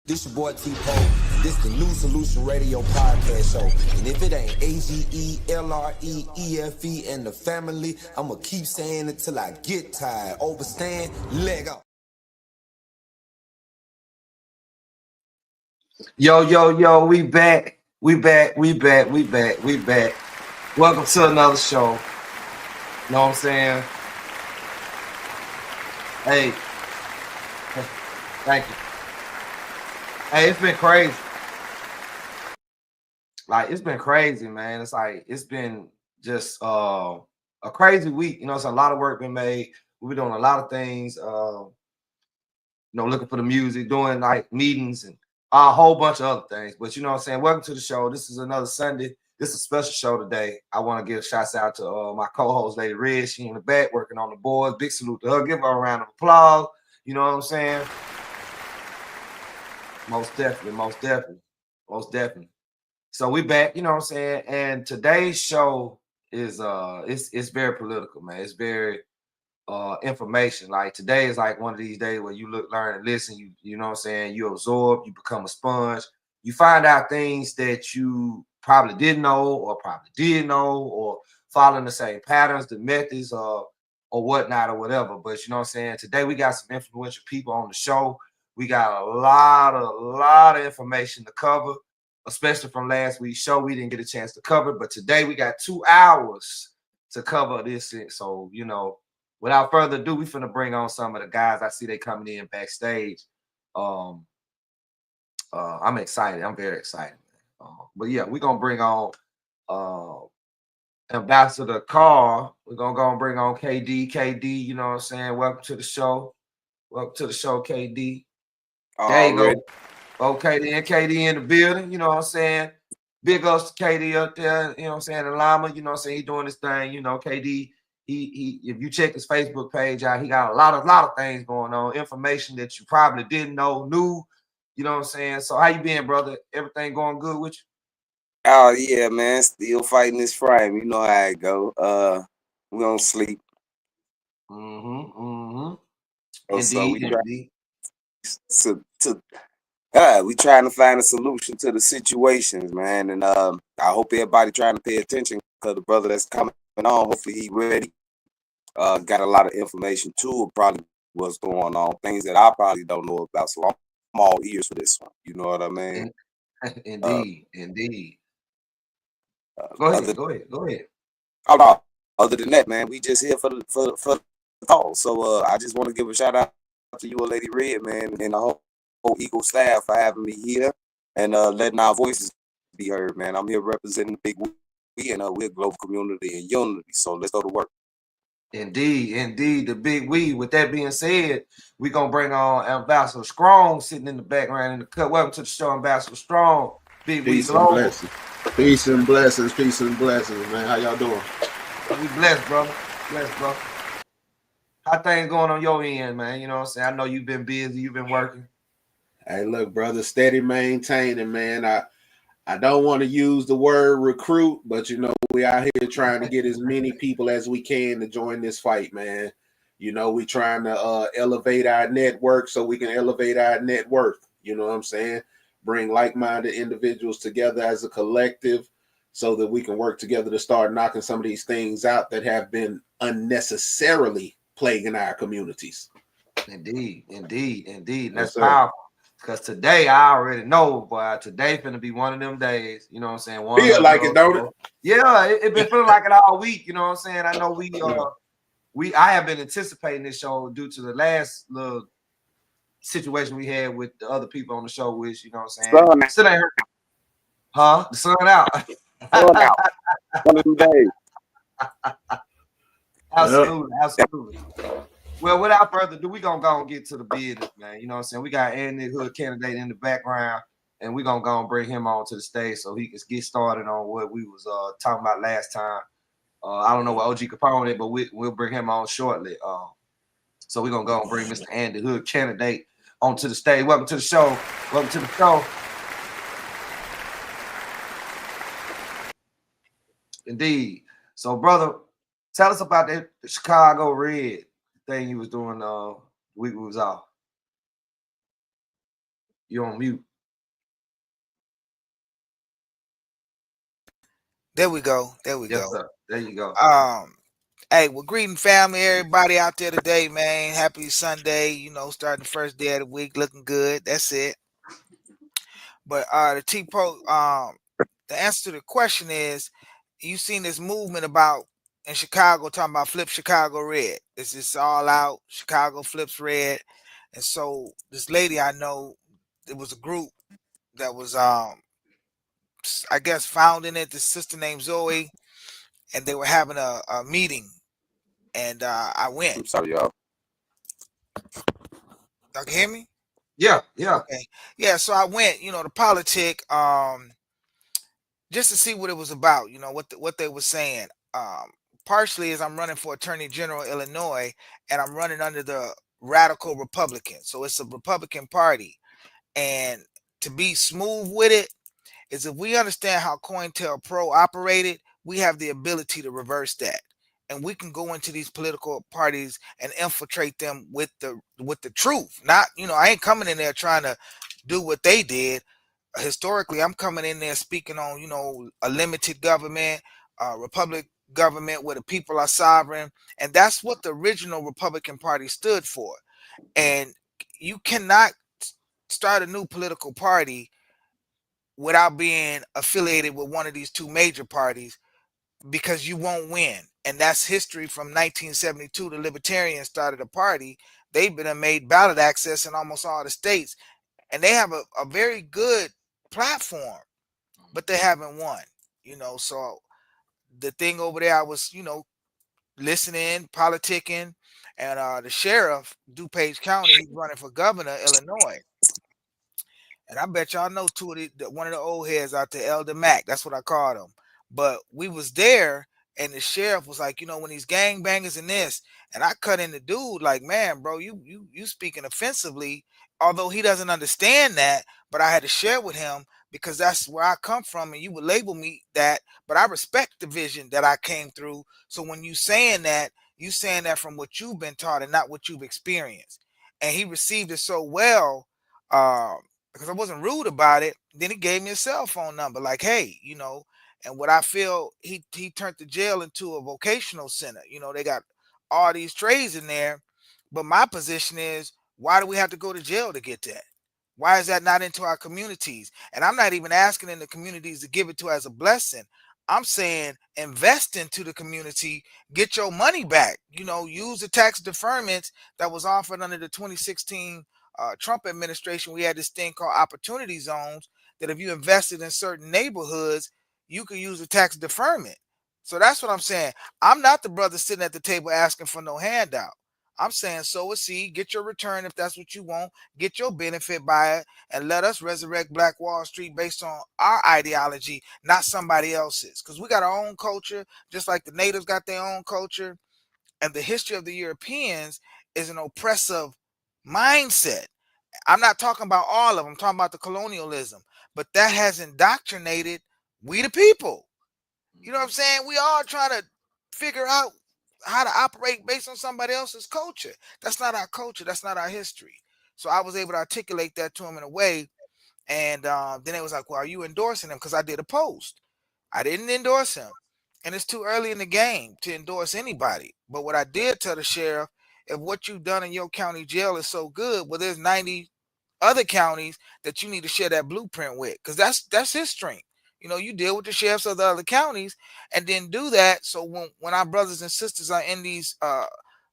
This your boy T-Poe. This the New Solution Radio podcast show. And if it ain't AGELREEFE and the family, I'ma keep saying it till I get tired. Overstand, leg up. Yo, we back. We back. Welcome to another show. Know what I'm saying? Hey, thank you. Hey, it's been crazy. Like, it's been crazy, man. It's like, it's been just a crazy week. You know, it's a lot of work been made. We've been doing a lot of things, looking for the music, doing like meetings and a whole bunch of other things. But you know what I'm saying? Welcome to the show. This is another Sunday. This is a special show today. I want to give shouts out to my co-host, Lady Red. She in the back working on the boards. Big salute to her. Give her a round of applause. You know what I'm saying? Most definitely. So we back, you know what I'm saying? And today's show is it's very political, man. It's very information. Like today is like one of these days where you look, learn, and listen. You know what I'm saying? You absorb, you become a sponge. You find out things that you probably didn't know or probably did know, or following the same patterns, the methods, or whatnot, or whatever. But you know what I'm saying? Today we got some influential people on the show. We got a lot of information to cover, especially from last week's show. We didn't get a chance to cover, but today we got 2 hours to cover this. So, you know, without further ado, we finna bring on some of the guys. I see they coming in backstage. I'm excited. I'm very excited. But yeah, we're gonna bring on Ambassador Carl. We're gonna go and bring on KD. KD, you know what I'm saying? Welcome to the show. KD. There you go. Okay, then KD in the building, you know what I'm saying? Big ups to KD up there, you know what I'm saying? And Lama, you know what I'm saying? He doing his thing, you know. KD, he if you check his Facebook page out, he got a lot of things going on, information that you probably didn't know, knew, you know what I'm saying? So how you been, brother? Everything going good with you? Oh yeah, man. Still fighting this frame. You know how it go. We don't sleep. Indeed. We trying to find a solution to the situations, man. And I hope everybody trying to pay attention because the brother that's coming on, hopefully he ready. Got a lot of information too, probably what's going on, things that I probably don't know about. So I'm all ears for this one. You know what I mean? Indeed. Go ahead. Oh, no. Other than that, man, we just here for the call. So I just want to give a shout out to you and Lady Red, man, and the whole Eagle staff for having me here and letting our voices be heard, man. I'm here representing the Big We, and we're global community and unity. So let's go to work. Indeed, the Big We. With that being said, we're gonna bring on Ambassador Strong sitting in the background in the cut. Welcome to the show, Ambassador Strong. Big We Global. Peace and blessings, man. How y'all doing? We blessed, brother. How things going on your end, man? You know what I'm saying? I know you've been busy, you've been working. Hey, look, brother, steady maintaining, man. I don't want to use the word recruit, but you know, we out here trying to get as many people as we can to join this fight, man. You know, we trying to elevate our network so we can elevate our net worth. You know what I'm saying? Bring like-minded individuals together as a collective so that we can work together to start knocking some of these things out that have been unnecessarily plaguing our communities. Indeed. That's powerful. Because today, I already know, boy, today finna be one of them days. You know what I'm saying? Feel like it, don't it? Yeah, it been feeling like it all week. You know what I'm saying? I know I have been anticipating this show due to the last little situation we had with the other people on the show, which, you know what I'm saying? Still ain't hurt. Huh? The sun out. One of them days. Absolutely. Well, without further ado, we're going to go and get to the business, man. You know what I'm saying? We got Andy Hood candidate in the background, and we're going to go and bring him on to the stage so he can get started on what we was talking about last time. I don't know what OG Capone is, but we'll bring him on shortly. So we're going to go and bring Mr. Andy Hood candidate onto the stage. Welcome to the show. Indeed. So, brother, tell us about the Chicago Red thing you was doing week we was off. You on mute. There we go. There we Yes, go. sir. There you go. Hey, well, greeting family, everybody out there today, man. Happy Sunday. You know, starting the first day of the week, looking good. That's it. But the the answer to the question is, you seen this movement about in Chicago talking about flip Chicago red. It's just all out. Chicago flips red, and so this lady I know, it was a group that was I guess founding it. This sister named Zoe, and they were having a meeting, and I went. I'm sorry, y'all. Y'all can hear me? Yeah, yeah. Okay. Yeah, so I went, the politic, just to see what it was about, what they were saying. Partially is I'm running for Attorney General of Illinois, and I'm running under the Radical Republican. So it's a Republican Party. And to be smooth with it is, if we understand how COINTELPRO operated, we have the ability to reverse that. And we can go into these political parties and infiltrate them with the truth. Not, I ain't coming in there trying to do what they did. Historically, I'm coming in there speaking on, a limited government, republic government where the people are sovereign. And that's what the original Republican Party stood for. And you cannot start a new political party without being affiliated with one of these two major parties, because you won't win. And that's history. From 1972, the Libertarians started a party. They've been made ballot access in almost all the states, and they have a very good platform, but they haven't won. So the thing over there, I was listening, politicking, and the sheriff, DuPage County, he's running for governor of Illinois. And I bet y'all know one of the old heads out there, Elder Mac. That's what I called him. But we was there, and the sheriff was like, when these gangbangers and this, and I cut in the dude like, man, bro, you speaking offensively, although he doesn't understand that. But I had to share with him, because that's where I come from, and you would label me that, but I respect the vision that I came through. So when you saying that from what you've been taught and not what you've experienced. And he received it so well, because I wasn't rude about it. Then he gave me a cell phone number, like, hey, and what I feel, he turned the jail into a vocational center. They got all these trades in there, but my position is, why do we have to go to jail to get that? Why is that not into our communities? And I'm not even asking in the communities to give it to as a blessing. I'm saying invest into the community, get your money back. Use the tax deferments that was offered under the 2016 Trump administration. We had this thing called opportunity zones, that if you invested in certain neighborhoods, you could use a tax deferment. So that's what I'm saying. I'm not the brother sitting at the table asking for no handout. I'm saying sow a seed, get your return if that's what you want, get your benefit by it, and let us resurrect Black Wall Street based on our ideology, not somebody else's. Because we got our own culture, just like the natives got their own culture. And the history of the Europeans is an oppressive mindset. I'm not talking about all of them. I'm talking about the colonialism. But that has indoctrinated we the people. You know what I'm saying? We all try to figure out how to operate based on somebody else's culture. That's not our culture. That's not our history. So I was able to articulate that to him in a way. And then it was like, well, are you endorsing him? Because I did a post. I didn't endorse him. And it's too early in the game to endorse anybody. But what I did tell the sheriff, if what you've done in your county jail is so good, well, there's 90 other counties that you need to share that blueprint with, because that's his strength. You deal with the sheriffs of the other counties, and then do that. So when our brothers and sisters are in these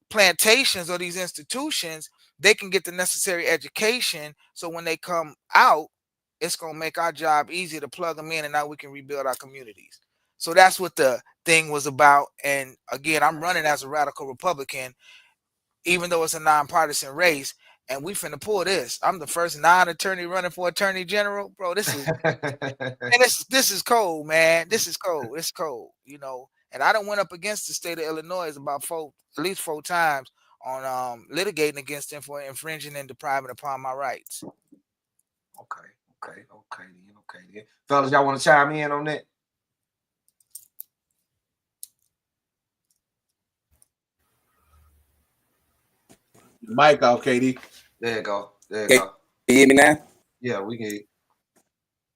plantations or these institutions, they can get the necessary education. So when they come out, it's going to make our job easier to plug them in, and now we can rebuild our communities. So that's what the thing was about. And again, I'm running as a radical Republican, even though it's a nonpartisan race. And we finna pull this. I'm the first non-attorney running for Attorney General, bro. This is this is cold, man. This is cold. It's cold, And I done went up against the state of Illinois about at least four times on litigating against them for infringing and depriving upon my rights. Okay. Fellas, y'all want to chime in on that? Mic off, KD. There you go. Can you hear me now? Yeah, we can.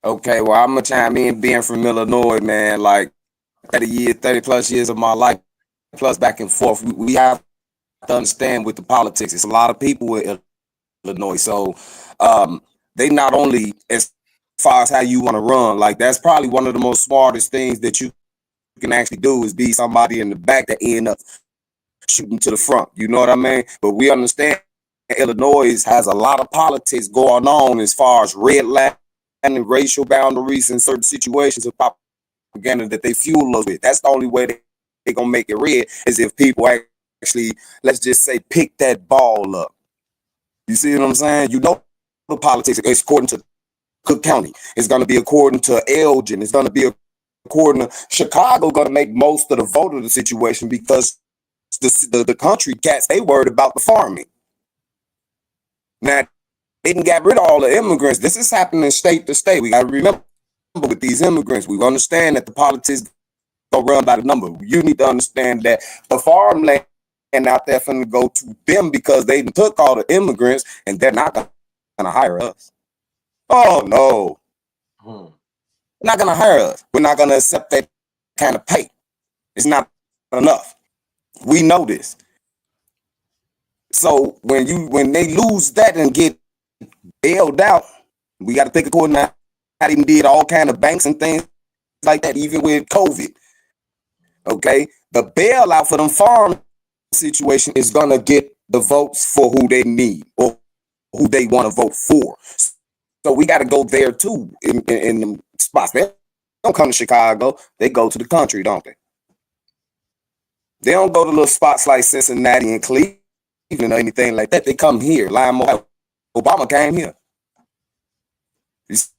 Okay, well, I'm gonna chime in. Being from Illinois, man, like 30 plus years of my life, plus back and forth. We have to understand with the politics. It's a lot of people in Illinois, so they not only as far as how you want to run, like that's probably one of the most smartest things that you can actually do is be somebody in the back that end up shooting to the front. You know what I mean? But we understand Illinois has a lot of politics going on as far as red line and racial boundaries in certain situations of propaganda that they fuel us with. That's the only way they're gonna make it red is if people actually, let's just say, pick that ball up. You see what I'm saying? You know the politics is according to Cook County. It's gonna be according to Elgin. It's gonna be according to Chicago. Gonna make most of the vote of the situation because the country cats they worried about the farming. Now they didn't get rid of all the immigrants. This is happening state to state. We gotta remember with these immigrants, we understand that the politics don't run by the number. You need to understand that the farmland out there finna go to them because they took all the immigrants and they're not gonna hire us. Oh no. They're not gonna hire us. We're not gonna accept that kind of pay. It's not enough. We know this. So when they lose that and get bailed out, we got to think according to how they did all kind of banks and things like that, even with COVID. Okay, the bailout for them farm situation is gonna get the votes for who they need or who they want to vote for. So we got to go there too in them spots. They don't come to Chicago; they go to the country, don't they? They don't go to little spots like Cincinnati and Cleveland or anything like that. They come here. Lime, Obama came here. You see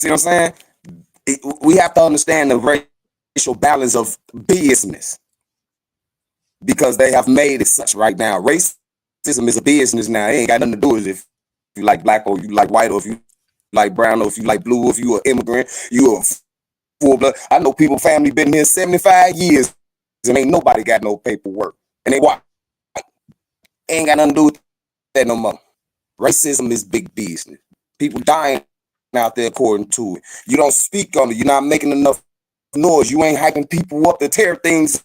what I'm saying? We have to understand the racial balance of business because they have made it such right now. Racism is a business now. It ain't got nothing to do with if you like black or you like white or if you like brown or if you like blue or if you an immigrant, you a full blood. I know people, family been here 75 years and ain't nobody got no paperwork. And they white. Ain't got nothing to do with that no more. Racism is big business. People dying out there according to it. You don't speak on it. You're not making enough noise. You ain't hyping people up to tear things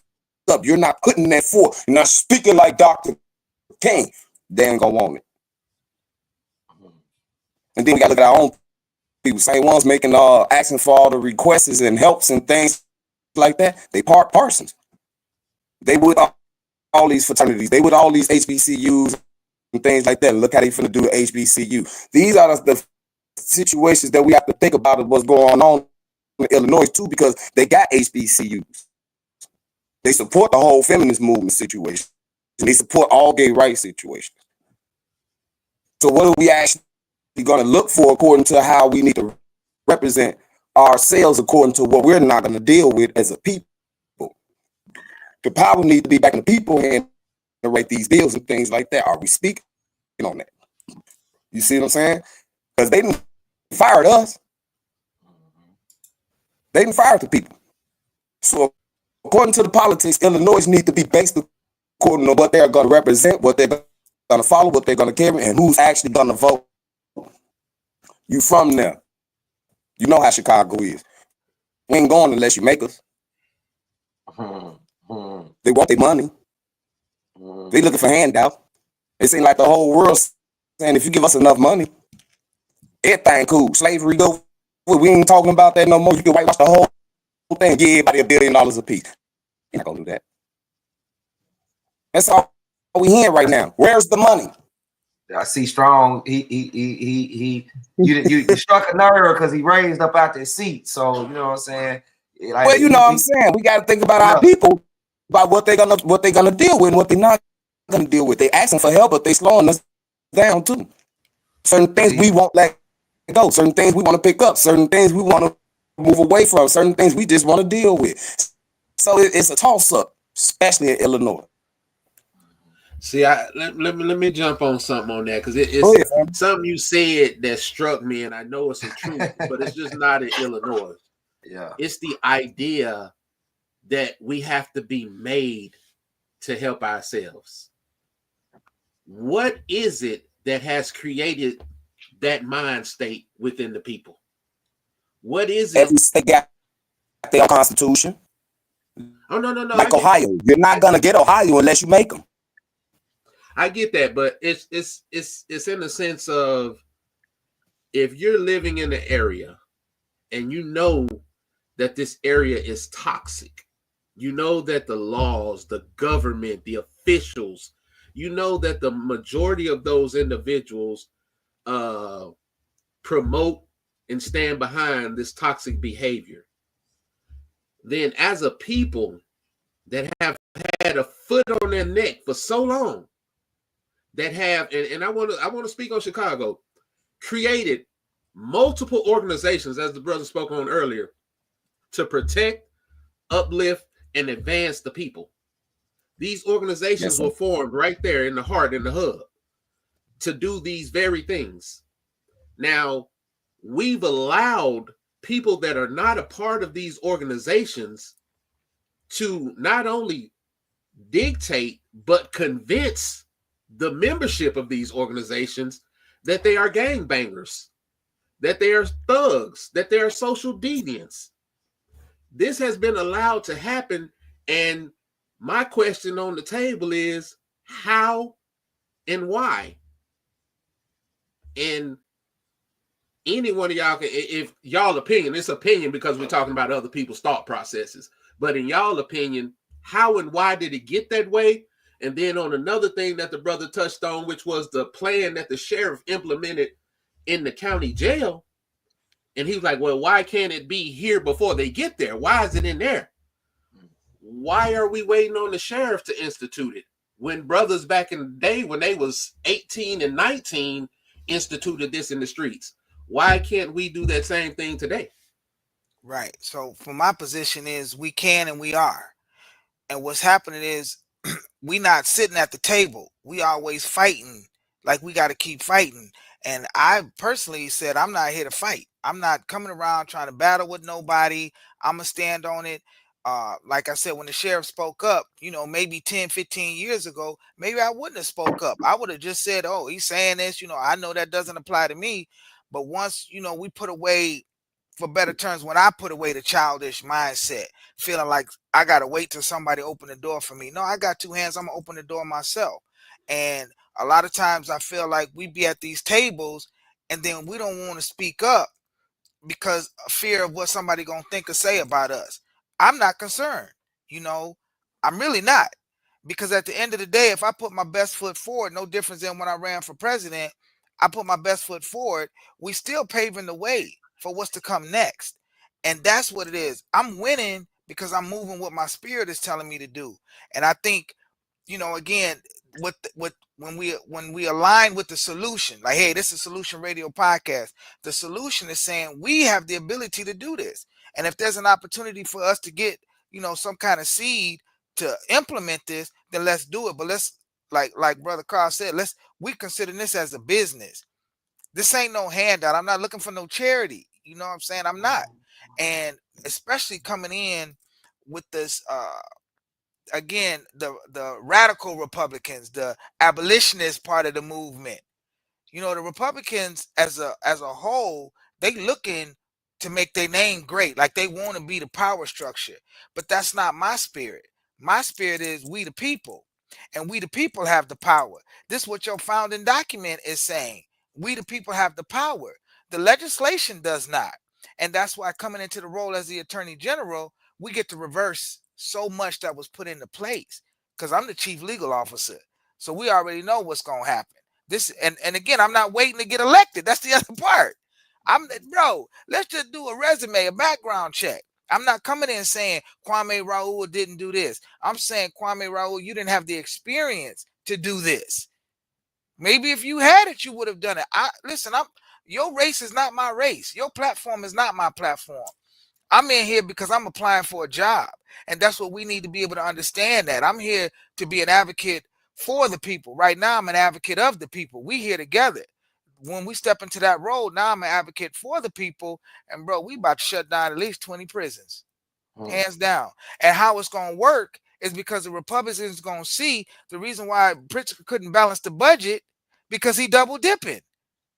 up. You're not putting that forth. You're not speaking like Dr. King. They ain't gonna want it. And then we gotta look at our own people. Same ones making asking for all the requests and helps and things like that. They parsons. They with all these fraternities. They with all these HBCUs and things like that. Look how they finna do HBCU. These are the situations that we have to think about of what's going on in Illinois too, because they got HBCUs. They support the whole feminist movement situation. And they support all gay rights situations. So what are we actually going to look for according to how we need to represent ourselves according to what we're not going to deal with as a people? The power needs to be back in the people and write these bills and things like that. Are we speaking on that? You see what I'm saying? Because they didn't fire us. They didn't fire the people. So according to the politics, Illinois needs to be based according to what they're going to represent, what they're going to follow, what they're going to carry, and who's actually going to vote. You from there. You know how Chicago is. We ain't going unless you make us. They want their money. They looking for handouts. It seems like the whole world saying if you give us enough money, everything cool. Slavery go. We ain't talking about that no more. You can whitewash the whole thing. Give everybody $1 billion a piece. You're not gonna do that. That's all we hearing right now. Where's the money? I see Strong. You struck a nerve because he raised up out that seat. So you know what I'm saying. Like, well, you know what I'm saying. We got to think about our people, about what they're gonna deal with and what they're not gonna deal with. They asking for help, but they slowing us down too. Certain things we won't let go. Certain things we want to pick up. Certain things we want to move away from. Certain things we just want to deal with. So it's a toss up, especially in Illinois. See, let me jump on something on that because it's something you said that struck me, and I know it's the truth, but it's just not in Illinois. Yeah, it's the idea that we have to be made to help ourselves. What is it that has created that mind state within the people? What is Every it? state got their constitution. Oh, no. Like Ohio. You're not going to get Ohio unless you make them. I get that, but it's in the sense of, if you're living in an area and you know that this area is toxic, you know that the laws, the government, the officials, you know that the majority of those individuals promote and stand behind this toxic behavior, then as a people that have had a foot on their neck for so long, that have, and I want to speak on Chicago, created multiple organizations, as the brother spoke on earlier, to protect, uplift, and advance the people. These organizations were formed right there in the heart, in the hub, to do these very things. Now, we've allowed people that are not a part of these organizations to not only dictate, but convince the membership of these organizations that they are gangbangers, that they are thugs, that they are social deviants. This has been allowed to happen. And my question on the table is, how and why? And any one of y'all can, if y'all opinion, it's opinion because we're talking about other people's thought processes, but in y'all opinion, how and why did it get that way? And then on another thing that the brother touched on, which was the plan that the sheriff implemented in the county jail. And he was like, well, why can't it be here before they get there? Why is it in there? Why are we waiting on the sheriff to institute it when brothers back in the day, when they was 18 and 19, instituted this in the streets? Why can't we do that same thing today? Right. So for my position is, we can and we are. And what's happening is, we not sitting at the table. We always fighting. Like, we got to keep fighting. And I personally said, I'm not here to fight. I'm not coming around trying to battle with nobody. I'm going to stand on it. Like I said, when the sheriff spoke up, maybe 10, 15 years ago, maybe I wouldn't have spoke up. I would have just said, oh, he's saying this, I know that doesn't apply to me. But once, we put away, for better terms, when I put away the childish mindset, feeling like I got to wait till somebody open the door for me. No, I got two hands. I'm going to open the door myself. And a lot of times I feel like we be at these tables and then we don't want to speak up because of fear of what somebody going to think or say about us. I'm not concerned. I'm really not. Because at the end of the day, if I put my best foot forward, no difference than when I ran for president, I put my best foot forward, we still paving the way for what's to come next. And that's what it is. I'm winning because I'm moving what my spirit is telling me to do. And I think, again, when we align with the solution, like, hey, this is Solution Radio Podcast, the solution is saying we have the ability to do this. And if there's an opportunity for us to get, some kind of seed to implement this, then let's do it. But let's, like Brother Carl said, we consider this as a business. This ain't no handout. I'm not looking for no charity. You know what I'm saying? I'm not. And especially coming in with this, again, the radical Republicans, the abolitionist part of the movement. The Republicans as a whole, they looking to make their name great. Like, they want to be the power structure. But that's not my spirit. My spirit is we the people. And we the people have the power. This is what your founding document is saying. We the people have the power. The legislation does not. And that's why, coming into the role as the Attorney General, we get to reverse so much that was put into place. Because I'm the chief legal officer. So we already know what's going to happen. And again, I'm not waiting to get elected. That's the other part. Let's just do a resume, a background check. I'm not coming in saying Kwame Raoul didn't do this. I'm saying, Kwame Raoul, you didn't have the experience to do this. Maybe if you had it, you would have done it. Your race is not my race. Your platform is not my platform. I'm in here because I'm applying for a job. And that's what we need to be able to understand, that I'm here to be an advocate for the people. Right now, I'm an advocate of the people. We here together. When we step into that role, now I'm an advocate for the people. And bro, we about to shut down at least 20 prisons. Hands down. And how it's going to work is because the Republicans going to see the reason why Pritzker couldn't balance the budget, because he double dipping.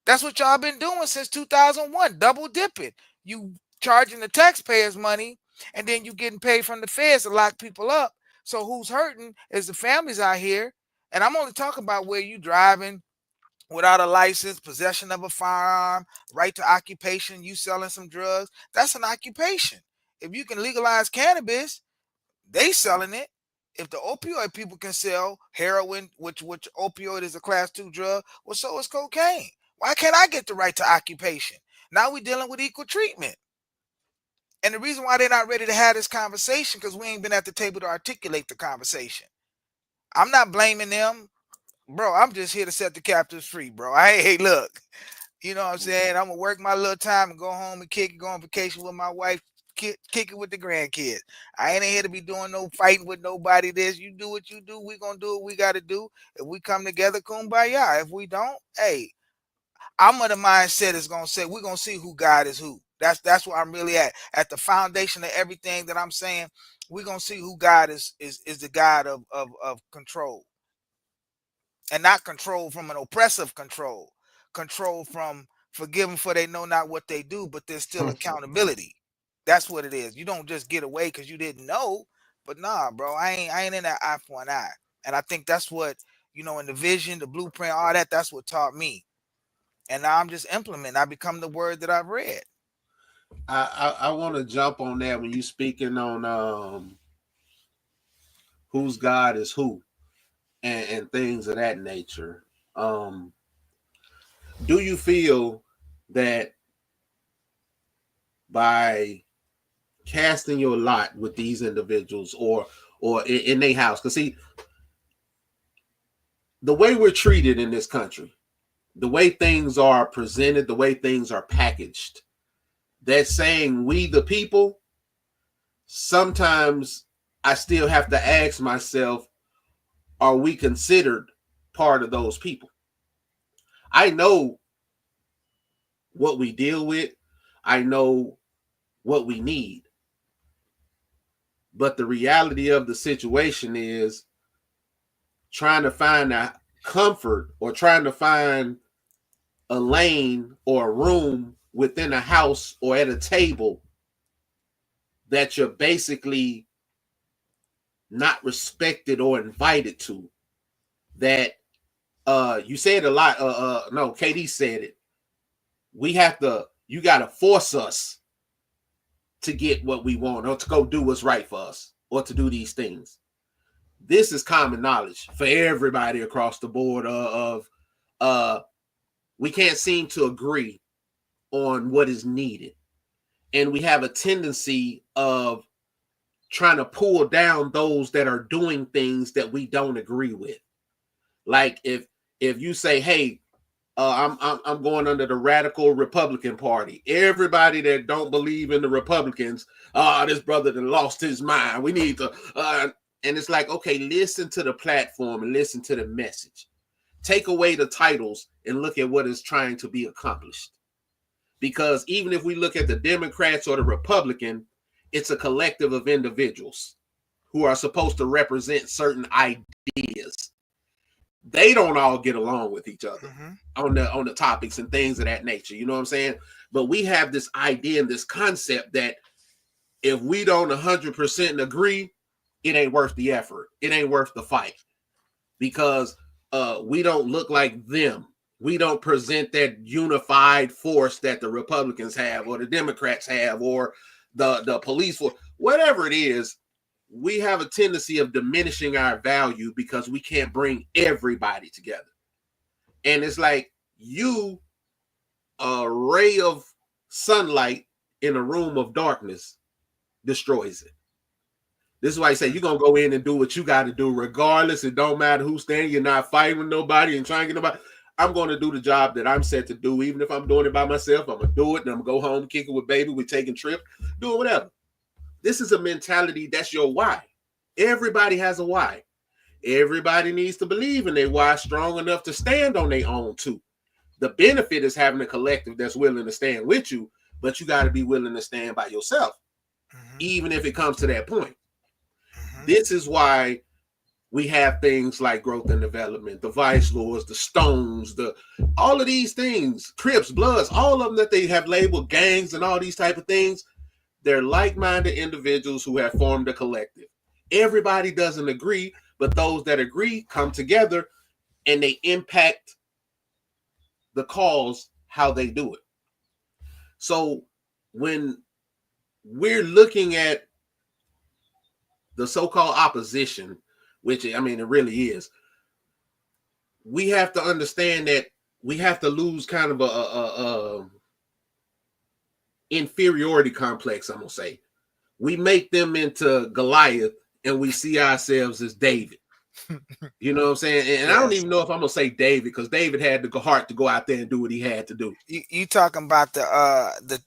That's what y'all been doing since 2001, double dipping. You charging the taxpayers money, and then you getting paid from the feds to lock people up. So who's hurting is the families out here. And I'm only talking about where you driving without a license, possession of a firearm, right to occupation, you selling some drugs. That's an occupation. If you can legalize cannabis, they selling it. If the opioid people can sell heroin, which opioid is a class 2 drug, well, so is cocaine. Why can't I get the right to occupation? Now we're dealing with equal treatment. And the reason why they're not ready to have this conversation, because we ain't been at the table to articulate the conversation. I'm not blaming them. Bro, I'm just here to set the captives free, bro. Hey, look, you know what I'm saying? I'm going to work my little time and go home and kick it, go on vacation with my wife, kick it with the grandkids. I ain't here to be doing no fighting with nobody. This, you do what you do. We going to do what we got to do. If we come together, kumbaya. If we don't, hey, I'm of the mindset is going to say we're going to see who God is who. That's where I'm really at the foundation of everything that I'm saying. We're going to see who God is the God of control. And not control from an oppressive control from forgive for they know not what they do, but there's still accountability. That's what it is. You don't just get away because you didn't know. But nah, bro, I ain't in that eye for an eye. And I think that's what, in the vision, the blueprint, all that, that's what taught me. And now I'm just implementing. I become the word that I've read. I want to jump on that when you speaking on whose God is who and things of that nature. Do you feel that by casting your lot with these individuals or in their house, because see, the way we're treated in this country, the way things are presented, the way things are packaged, that saying we the people, sometimes I still have to ask myself, are we considered part of those people? I know what we deal with. I know what we need. But the reality of the situation is trying to find a comfort or trying to find a lane or a room within a house or at a table that you're basically not respected or invited to. That you said a lot. No, KD said it. You got to force us to get what we want or to go do what's right for us or to do these things. This is common knowledge for everybody across the board of we can't seem to agree on what is needed. And we have a tendency of trying to pull down those that are doing things that we don't agree with. Like if you say, hey, I'm going under the radical Republican Party. Everybody that don't believe in the Republicans, this brother that lost his mind. We need to, and it's like, okay, listen to the platform and listen to the message. Take away the titles and look at what is trying to be accomplished. Because even if we look at the Democrats or the Republican, it's a collective of individuals who are supposed to represent certain ideas. They don't all get along with each other on the topics and things of that nature. You know what I'm saying? But we have this idea and this concept that if we don't 100% agree, it ain't worth the effort. It ain't worth the fight because we don't look like them. We don't present that unified force that the Republicans have or the Democrats have or the police force, whatever it is. We have a tendency of diminishing our value because we can't bring everybody together. And it's like a ray of sunlight in a room of darkness destroys it. This is why I say you're going to go in and do what you got to do regardless. It don't matter who's standing. You're not fighting with nobody and trying to get nobody. I'm going to do the job that I'm set to do. Even if I'm doing it by myself, I'm going to do it. And I'm going to go home, kick it with baby. We're taking trips, doing whatever. This is a mentality. That's your why. Everybody has a why. Everybody needs to believe in their why strong enough to stand on their own too. The benefit is having a collective that's willing to stand with you, but you got to be willing to stand by yourself, even if it comes to that point. This is why we have things like growth and development, the Vice Lords, the Stones, all of these things, Crips, Bloods, all of them that they have labeled gangs and all these type of things. They're like-minded individuals who have formed a collective. Everybody doesn't agree, but those that agree come together and they impact the cause how they do it. So when we're looking at the so-called opposition, which I mean, it really is, we have to understand that we have to lose kind of a inferiority complex, I'm gonna say. We make them into Goliath and we see ourselves as David. You know what I'm saying? And Yes. I don't even know if I'm gonna say David, because David had the heart to go out there and do what he had to do. You talking about the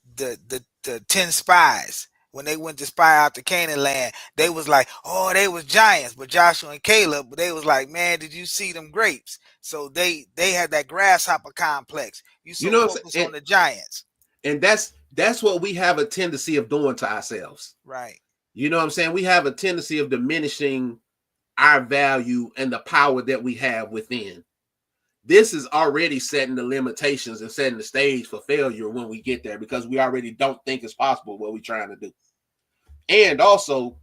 10 spies when they went to spy out the Canaan land? They was like, oh, they was giants, but Joshua and Caleb, they was like, man, did you see them grapes? So they had that grasshopper complex. You know what I'm focus saying? on the giants, And that's what we have a tendency of doing to ourselves. right? You know what I'm saying? We have a tendency of diminishing our value and the power that we have within. This is already setting the limitations and setting the stage for failure when we get there, because we already don't think it's possible what we're trying to do. And also,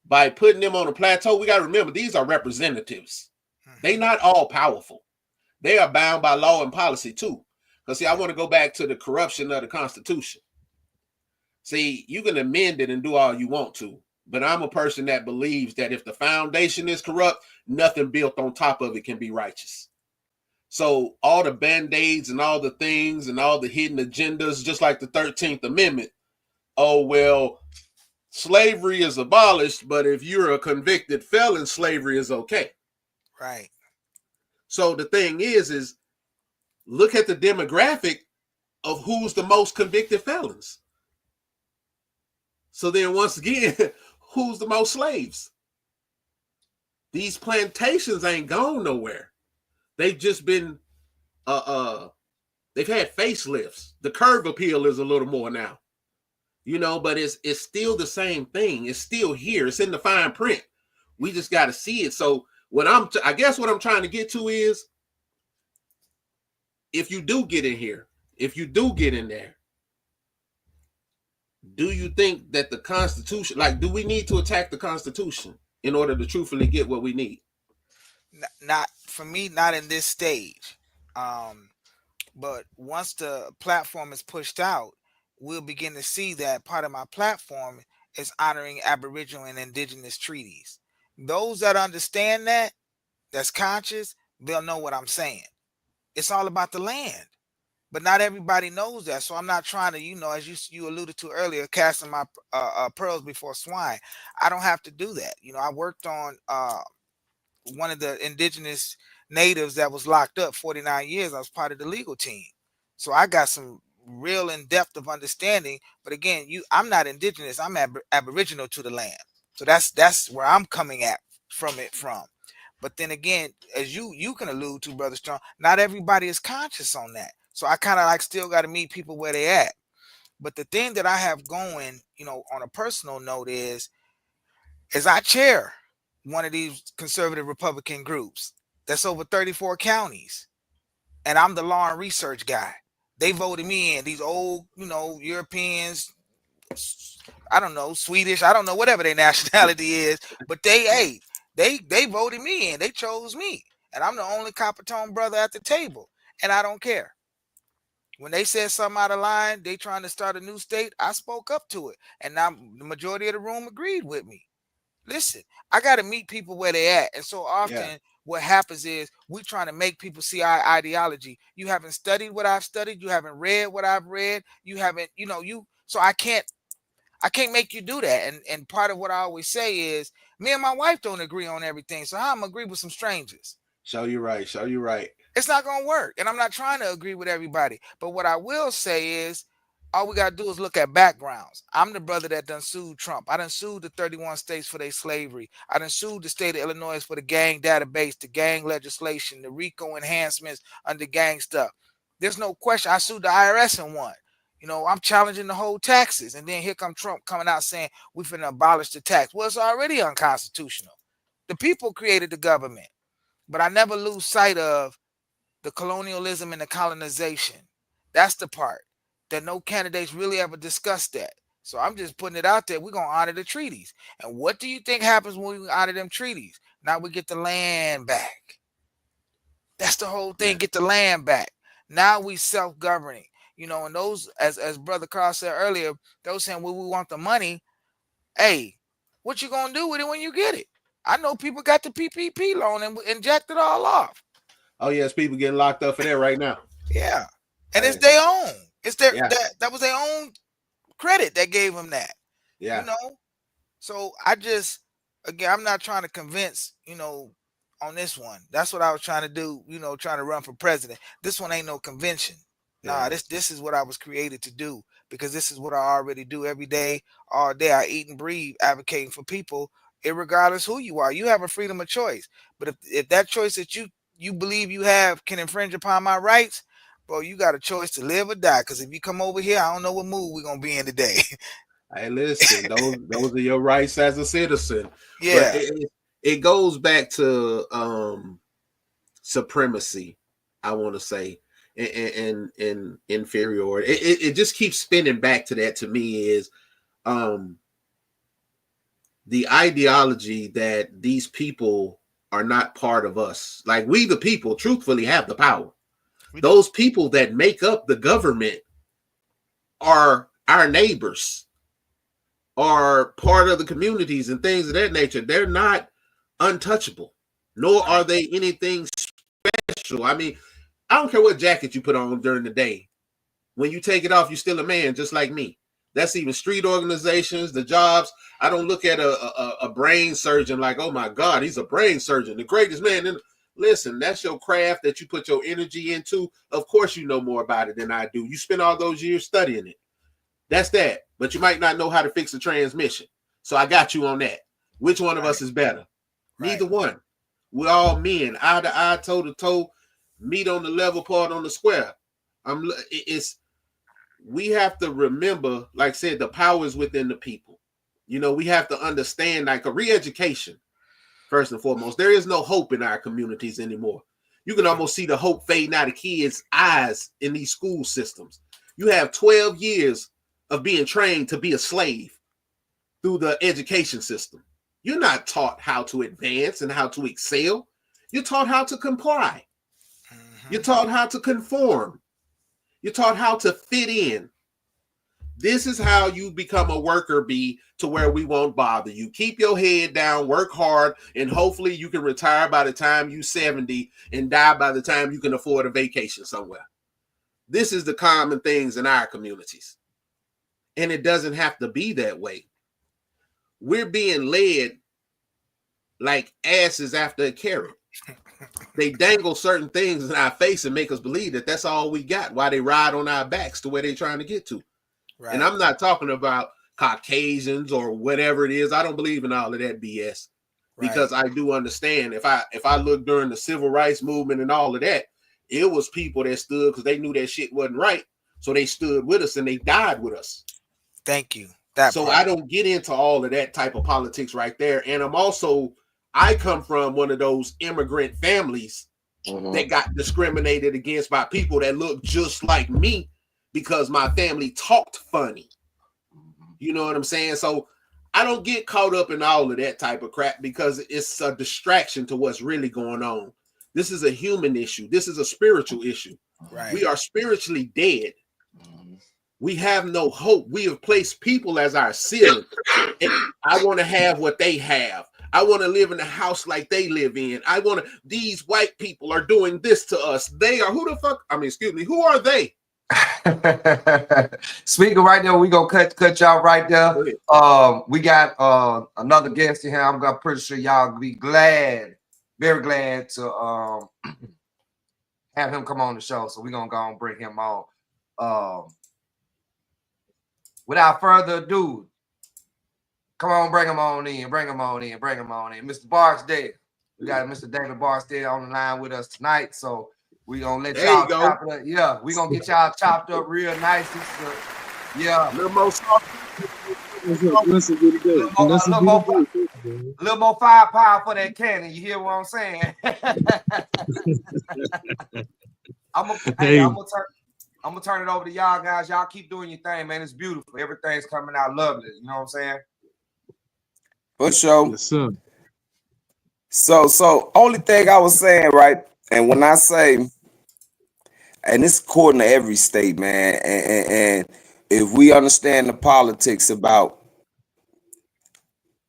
by putting them on a plateau, we got to remember these are representatives. They're not all powerful. They are bound by law and policy too. Because see, I want to go back to the corruption of the Constitution. See, you can amend it and do all you want to, but I'm a person that believes that if the foundation is corrupt, nothing built on top of it can be righteous. So all the band-aids and all the things and all the hidden agendas, just like the 13th Amendment, oh, well, slavery is abolished, but if you're a convicted felon, slavery is okay. Right. So the thing is look at the demographic of who's the most convicted felons. So then once again, who's the most slaves? These plantations ain't gone nowhere. They've just been they've had facelifts. The curb appeal is a little more now. You know, but it's still the same thing. It's still here. It's in the fine print. We just got to see it. So I guess what I'm trying to get to is, if you do get in here, if you do get in there, do you think that the Constitution, like, do we need to attack the Constitution in order to truthfully get what we need? Not for me, not in this stage. But once the platform is pushed out, we'll begin to see that part of my platform is honoring Aboriginal and Indigenous treaties. Those that understand that, that's conscious, they'll know what I'm saying. It's all about the land. But not everybody knows that. So I'm not trying to, as you alluded to earlier, casting my pearls before swine. I don't have to do that. I worked on one of the indigenous natives that was locked up 49 years. I was part of the legal team. So I got some real in-depth of understanding. But again, I'm not indigenous. I'm aboriginal to the land. So that's where I'm coming at from. But then again, as you can allude to, Brother Strong, not everybody is conscious on that. So I kind of still got to meet people where they at. But the thing that I have going, on a personal note is I chair one of these conservative Republican groups that's over 34 counties. And I'm the law and research guy. They voted me in. These old, Europeans, I don't know, Swedish, I don't know, whatever their nationality is, but they voted me in. They chose me. And I'm the only copper tone brother at the table. And I don't care. When they said something out of line, they trying to start a new state, I spoke up to it. And now the majority of the room agreed with me. Listen, I got to meet people where they at. And so often what happens is we trying to make people see our ideology. You haven't studied what I've studied. You haven't read what I've read. You haven't, so I can't make you do that. And part of what I always say is me and my wife don't agree on everything. So how I'm agree with some strangers? Show you right. It's not going to work. And I'm not trying to agree with everybody. But what I will say is all we got to do is look at backgrounds. I'm the brother that done sued Trump. I done sued the 31 states for their slavery. I done sued the state of Illinois for the gang database, the gang legislation, the RICO enhancements under gang stuff. There's no question. I sued the IRS and won. I'm challenging the whole taxes. And then here come Trump coming out saying we finna abolish the tax. Well, it's already unconstitutional. The people created the government, but I never lose sight of the colonialism and the colonization. That's the part that no candidates really ever discussed that. So I'm just putting it out there. We're going to honor the treaties. And what do you think happens when we honor them treaties? Now we get the land back. That's the whole thing. Get the land back. Now we self-governing. You know, and those, as Brother Carl said earlier, those saying, well, we want the money. Hey, what you going to do with it when you get it? I know people got the PPP loan and jacked it all off. Oh yes, people getting locked up for that right now. Yeah, and it's their own. It's their that was their own credit that gave them that. Yeah, you know. So I just, again, I'm not trying to convince, on this one. That's what I was trying to do. Trying to run for president. This one ain't no convention. Nah, this is what I was created to do, because this is what I already do every day, all day. I eat and breathe advocating for people, irregardless who you are. You have a freedom of choice, but if that choice that you believe you have can infringe upon my rights, bro, you got a choice to live or die. Because if you come over here, I don't know what mood we're gonna be in today. Hey, listen, those are your rights as a citizen. Yeah, but it goes back to supremacy, I want to say, and inferiority. It just keeps spinning back to that. To me, is the ideology that these people are not part of us. Like, we the people truthfully have the power. Those people that make up the government are our neighbors, are part of the communities and things of that nature. They're not untouchable, nor are they anything special. I mean, I don't care what jacket you put on during the day. When you take it off, you're still a man, just like me. That's even street organizations, the jobs. I don't look at a brain surgeon like, oh my God, he's a brain surgeon, the greatest man. Listen, that's your craft that you put your energy into. Of course, you know more about it than I do. You spend all those years studying it. That's that. But you might not know how to fix a transmission. So I got you on that. Which one of us is better? Neither one. We're all men, eye to eye, toe to toe, meet on the level, part on the square. We have to remember, like I said, the power is within the people. We have to understand, like, a re-education, first and foremost. There is no hope in our communities anymore. You can almost see the hope fading out of kids' eyes in these school systems. You have 12 years of being trained to be a slave through the education system. You're not taught how to advance and how to excel. You're taught how to comply. You're taught how to conform. You're taught how to fit in. This is how you become a worker bee, to where we won't bother you. Keep your head down, work hard, and hopefully you can retire by the time you're 70 and die by the time you can afford a vacation somewhere. This is the common things in our communities. And it doesn't have to be that way. We're being led like asses after a carrot. They dangle certain things in our face and make us believe that that's all we got, while they ride on our backs to where they're trying to get to. Right. And I'm not talking about Caucasians or whatever it is. I don't believe in all of that BS, because I do understand, if I look during the civil rights movement and all of that, it was people that stood because they knew that shit wasn't right. So they stood with us and they died with us. Thank you. I don't get into all of that type of politics right there. And I come from one of those immigrant families that got discriminated against by people that look just like me, because my family talked funny. You know what I'm saying? So I don't get caught up in all of that type of crap, because it's a distraction to what's really going on. This is a human issue. This is a spiritual issue. Right. We are spiritually dead. We have no hope. We have placed people as our ceiling. And I want to have what they have. I want to live in a house like they live in. These white people are doing this to us. They are, who are they? Speaking right there, we gonna cut y'all right there. We got another guest here. I'm pretty sure y'all be glad, very glad to have him come on the show. So we're gonna go and bring him on. Without further ado, come on, bring him on in. Mr. Barksdale. We got Mr. David Barksdale on the line with us tonight. So we're gonna let y'all chop it up. Yeah, we're gonna get y'all chopped up real nice. This is Yeah, Little more soft. Blessed be the day. Blessed be the day. a little more firepower for that cannon. You hear what I'm saying? I'm gonna turn it over to y'all guys. Y'all keep doing your thing, man. It's beautiful. Everything's coming out lovely. You know what I'm saying? For sure. Yes, sir. So only thing I was saying, right? And when I say, and it's according to every state, man, and if we understand the politics about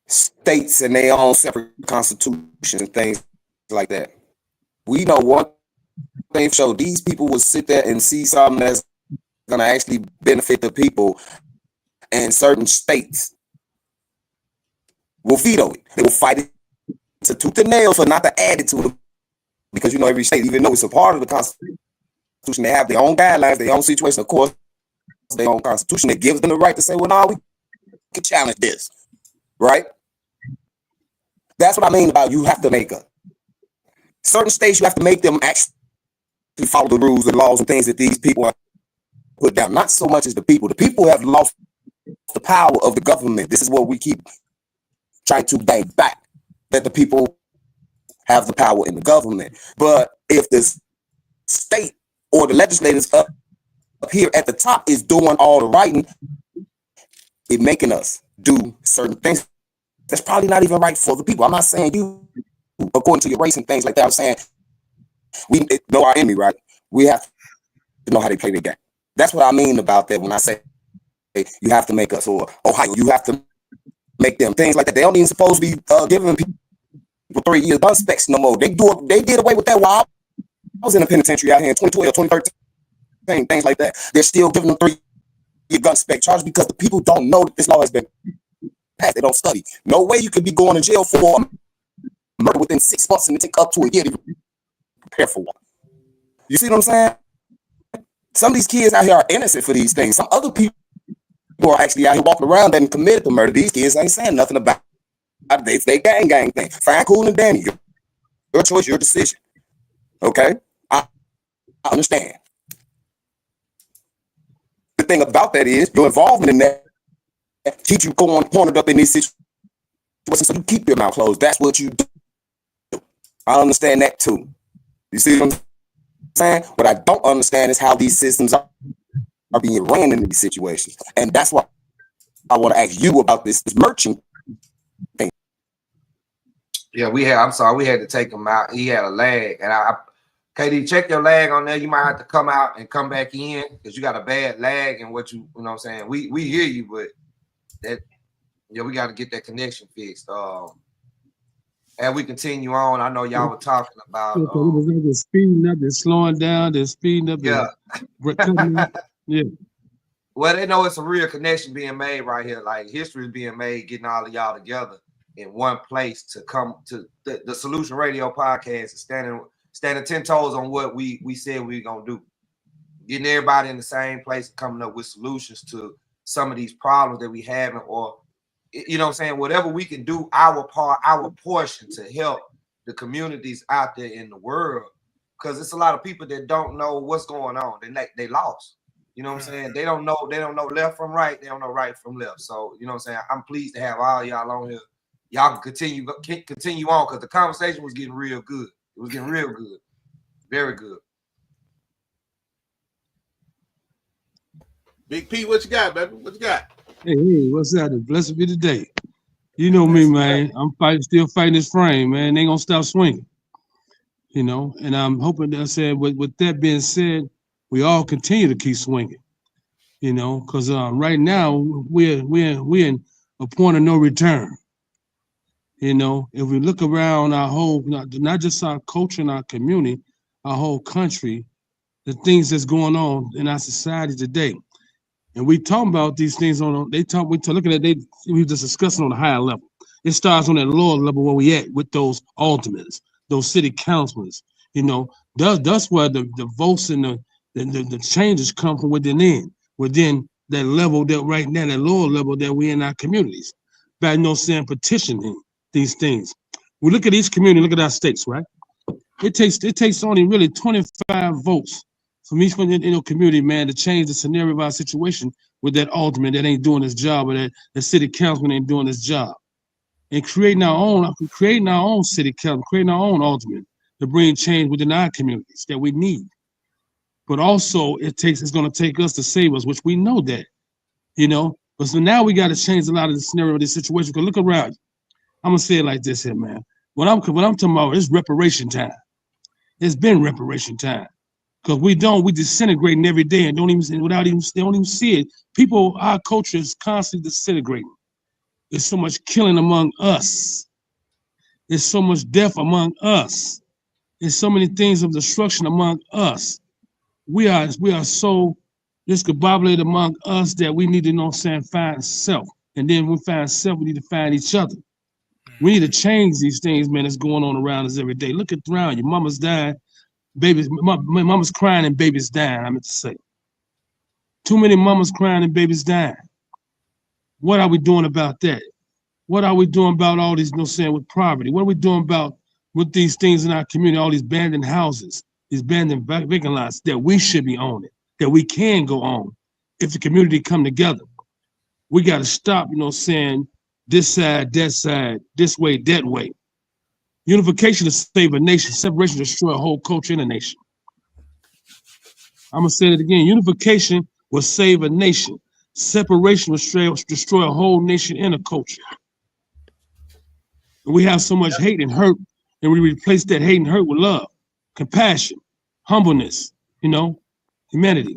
states and their own separate constitutions and things like that, we know one thing for sure: these people will sit there and see something that's gonna actually benefit the people, and certain states will veto it. They will fight it to tooth and nail for not to add it to it, because you know every state, even though it's a part of the Constitution, they have their own guidelines, their own situation, of course, their own Constitution that gives them the right to say, well, no, we can challenge this, right? That's what I mean about you have to make certain states, you have to make them actually follow the rules and laws and things that these people have put down. Not so much as the people. The people have lost the power of the government. This is what we keep trying to bang back, that the people have the power in the government. But if the state or the legislators up here at the top is doing all the writing, it making us do certain things that's probably not even right for the people. I'm not saying you, according to your race and things like that. I'm saying we know our enemy, right? We have to know how they play their game. That's what I mean about that when I say you have to make us, or Ohio, you have to make them, things like that. They don't even supposed to be giving people 3 years gun specs no more. They did away with that while I was in the penitentiary out here in 2012, 2013, things like that. They're still giving them 3-year gun spec charge because the people don't know that this law has been passed. They don't study. No way you could be going to jail for murder within 6 months and it take up to a year to prepare for one. You see what I'm saying? Some of these kids out here are innocent for these things. Some other people who are actually out here walking around and committed the murder. These kids ain't saying nothing about it. It's their gang thing. Fine, cool, and dandy. Your choice, your decision. Okay? I understand. The thing about that is your involvement in that keeps you going cornered up in these situations, so you keep your mouth closed. That's what you do. I understand that too. You see what I'm saying? What I don't understand is how these systems are being ran in these situations. And that's why I want to ask you about this merchant thing. Yeah, I'm sorry, we had to take him out. He had a lag. And KD, check your lag on there. You might have to come out and come back in because you got a bad lag and what you know what I'm saying? We hear you, but that we got to get that connection fixed. As we continue on, I know y'all were talking about they're speeding up, they're slowing down, they're speeding up. Yeah. Yeah. Well, they know it's a real connection being made right here. Like history is being made, getting all of y'all together in one place to come to the Solution Radio podcast is standing 10 toes on what we said we were gonna do. Getting everybody in the same place, coming up with solutions to some of these problems that we have, or you know what I'm saying, whatever we can do, our part, our portion to help the communities out there in the world. Because it's a lot of people that don't know what's going on. They lost. You know what I'm saying? They don't know left from right. They don't know right from left. So, you know what I'm saying? I'm pleased to have all y'all on here. Y'all can continue on because the conversation was getting real good. It was getting real good. Very good. Big P, what you got, baby? What you got? Hey, what's that? Blessed be the day. You know me, man. I'm still fighting this frame, man. They ain't gonna stop swinging. You know, and I'm hoping that I said, with that being said, we all continue to keep swinging. You know, because right now we're in a point of no return. You know, if we look around our whole, not just our culture and our community, our whole country, the things that's going on in our society today. And we talk about these things we just discussing on a higher level. It starts on that lower level where we at with those aldermen, those city councilmen. You know, that's where the votes and the changes come from within that level that right now, that lower level that we in our communities. By petitioning these things. We look at each community, look at our states, right? It takes only really 25 votes from each one community, man, to change the scenario of our situation with that alderman that ain't doing his job, or that the city councilman ain't doing his job, and creating our own city council, creating our own alderman to bring change within our communities that we need. But also, it's going to take us to save us, which we know that, But so now we got to change a lot of the scenario of this situation. Because look around you. I'm gonna say it like this here, man. When I'm talking about, it's reparation time. It's been reparation time. Because we disintegrating every day and don't even see it. People, our culture is constantly disintegrating. There's so much killing among us. There's so much death among us. There's so many things of destruction among us. We are so discombobulated among us that we need to, find self. And then when we find self, we need to find each other. We need to change these things, man, that's going on around us every day. Look around, your mama's dying, babies, mama's crying and babies dying, I meant to say. Too many mamas crying and babies dying. What are we doing about that? What are we doing about all these, with poverty? What are we doing about with these things in our community, all these abandoned houses, these abandoned vacant lots that we should be owning, that we can go on if the community come together? We got to stop, this side, that side, this way, that way. Unification to save a nation. Separation to destroy a whole culture in a nation. I'm going to say it again. Unification will save a nation. Separation will destroy a whole nation and a culture. And we have so much hate and hurt, and we replace that hate and hurt with love, compassion, humbleness, humanity.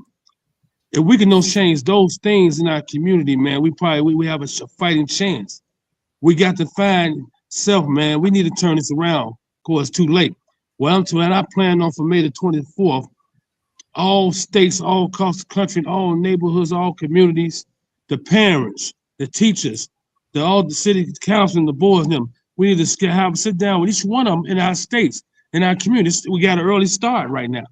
If we can change those things in our community, man, we have a fighting chance. We got to find self, man. We need to turn this around. Of course, it's too late. Well, I plan on for May the 24th, all states, all across the country, all neighborhoods, all communities, the parents, the teachers, all the city council and the boards, them. We need to sit down with each one of them in our states, in our communities. We got an early start right now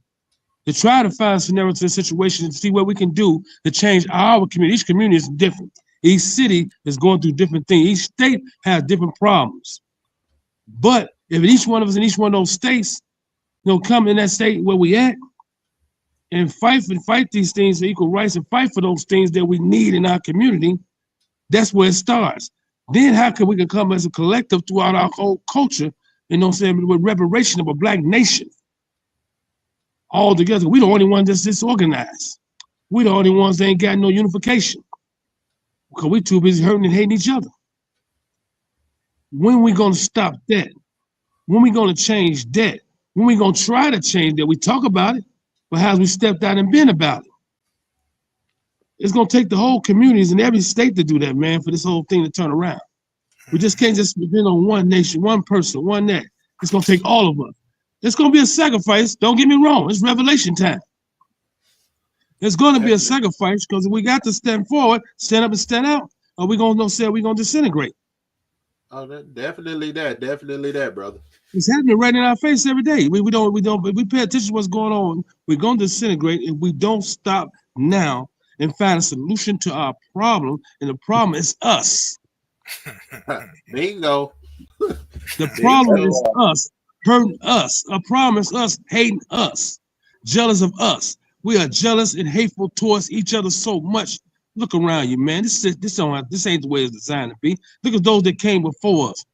to try to find scenarios to the situation and see what we can do to change our community. Each community is different. Each city is going through different things. Each state has different problems. But if each one of us in each one of those states, come in that state where we at and fight these things for equal rights and fight for those things that we need in our community, that's where it starts. Then how can we come as a collective throughout our whole culture, with reparation of a black nation all together? We the only ones that's disorganized. We the only ones that ain't got no unification because we too busy hurting and hating each other. When we gonna stop that? When we gonna change that? When we gonna try to change that? We talk about it, but how we stepped out and been about it? It's gonna take the whole communities in every state to do that, man, for this whole thing to turn around. We just can't just depend on one nation, one person, one that. It's gonna take all of us. It's gonna be a sacrifice. Don't get me wrong. It's revelation time. It's gonna be a sacrifice because we got to stand forward, stand up and stand out, or we're gonna disintegrate. Oh, definitely that, brother. It's happening right in our face every day. We pay attention to what's going on. We're gonna disintegrate if we don't stop now and find a solution to our problem, and the problem is us. Bingo. The problem is us hurting us. A problem is us hating us, jealous of us. We are jealous and hateful towards each other so much. Look around you, man. This ain't the way it's designed to be. Look at those that came before us.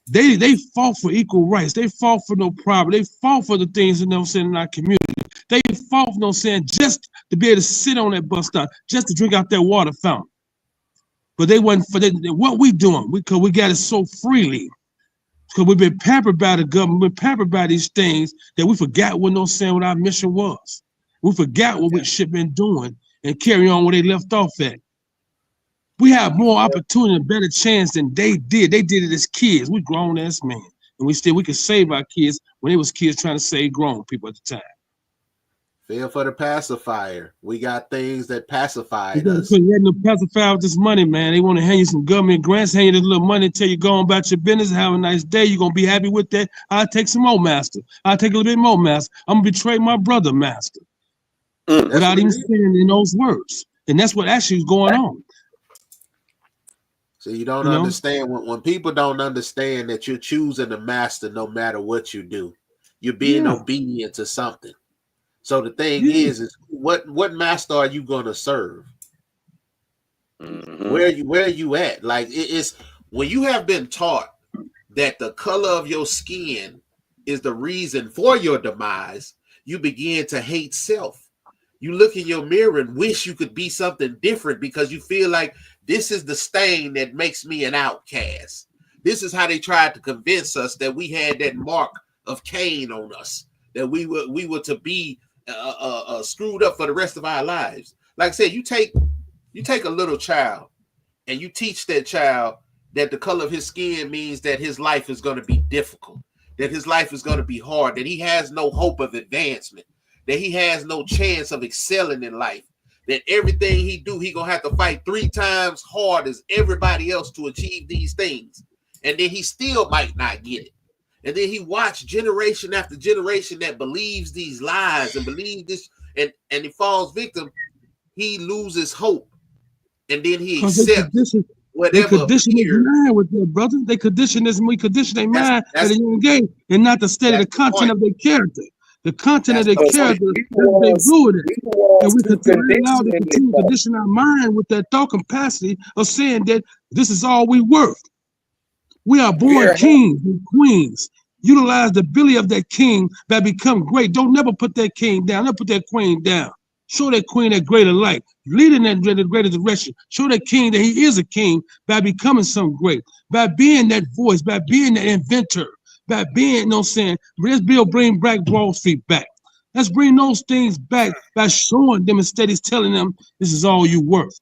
They fought for equal rights. They fought for no problem. They fought for the things in our community. They fought for just to be able to sit on that bus stop, just to drink out that water fountain. But they wasn't for that. What we doing? Because we got it so freely. Because we've been pampered by the government, we've been pampered by these things that we forgot what our mission was. We forgot what we should have been doing and carry on where they left off at. We have more opportunity and better chance than they did. They did it as kids. We grown as men. And we could save our kids when they was kids trying to save grown people at the time. Feel for the pacifier. We got things that pacified us. You had no pacifier with this money, man. They want to hand you some government grants, hand you this little money until you go on about your business, have a nice day. You're going to be happy with that. I'll take some more, master. I'll take a little bit more, master. I'm going to betray my brother, master. Without even saying in those words. And that's what actually is going on. So you don't understand when people don't understand that you're choosing the master no matter what you do. You're being obedient to something. So the thing is what master are you gonna serve? Mhm. Where are you at? Like it's when you have been taught that the color of your skin is the reason for your demise, you begin to hate self. You look in your mirror and wish you could be something different because you feel like this is the stain that makes me an outcast. This is how they tried to convince us that we had that mark of Cain on us, that we were to be screwed up for the rest of our lives. Like I said, you take a little child and you teach that child that the color of his skin means that his life is going to be difficult, that his life is going to be hard, that he has no hope of advancement, that he has no chance of excelling in life, that everything he do, he going to have to fight 3 times hard as everybody else to achieve these things. And then he still might not get it. And then he watched generation after generation that believes these lies and believes this, and he falls victim. He loses hope. And then he accepts whatever. They condition his mind with their brother. They condition this. We condition their mind at a young age, and not to study the content of their character. The content of their character, they grew with it, and we allow them to continue to condition our mind with that thought capacity of saying that this is all we worth. We are born kings and queens. Utilize the ability of that king that become great. Don't never put that king down. Never put that queen down. Show that queen that greater light. Lead in that greater direction. Show that king that he is a king by becoming some great. By being that voice. By being that inventor. By being, you know what I'm saying, let's bring back Wall Street back. Let's bring those things back by showing them instead of telling them this is all you worth.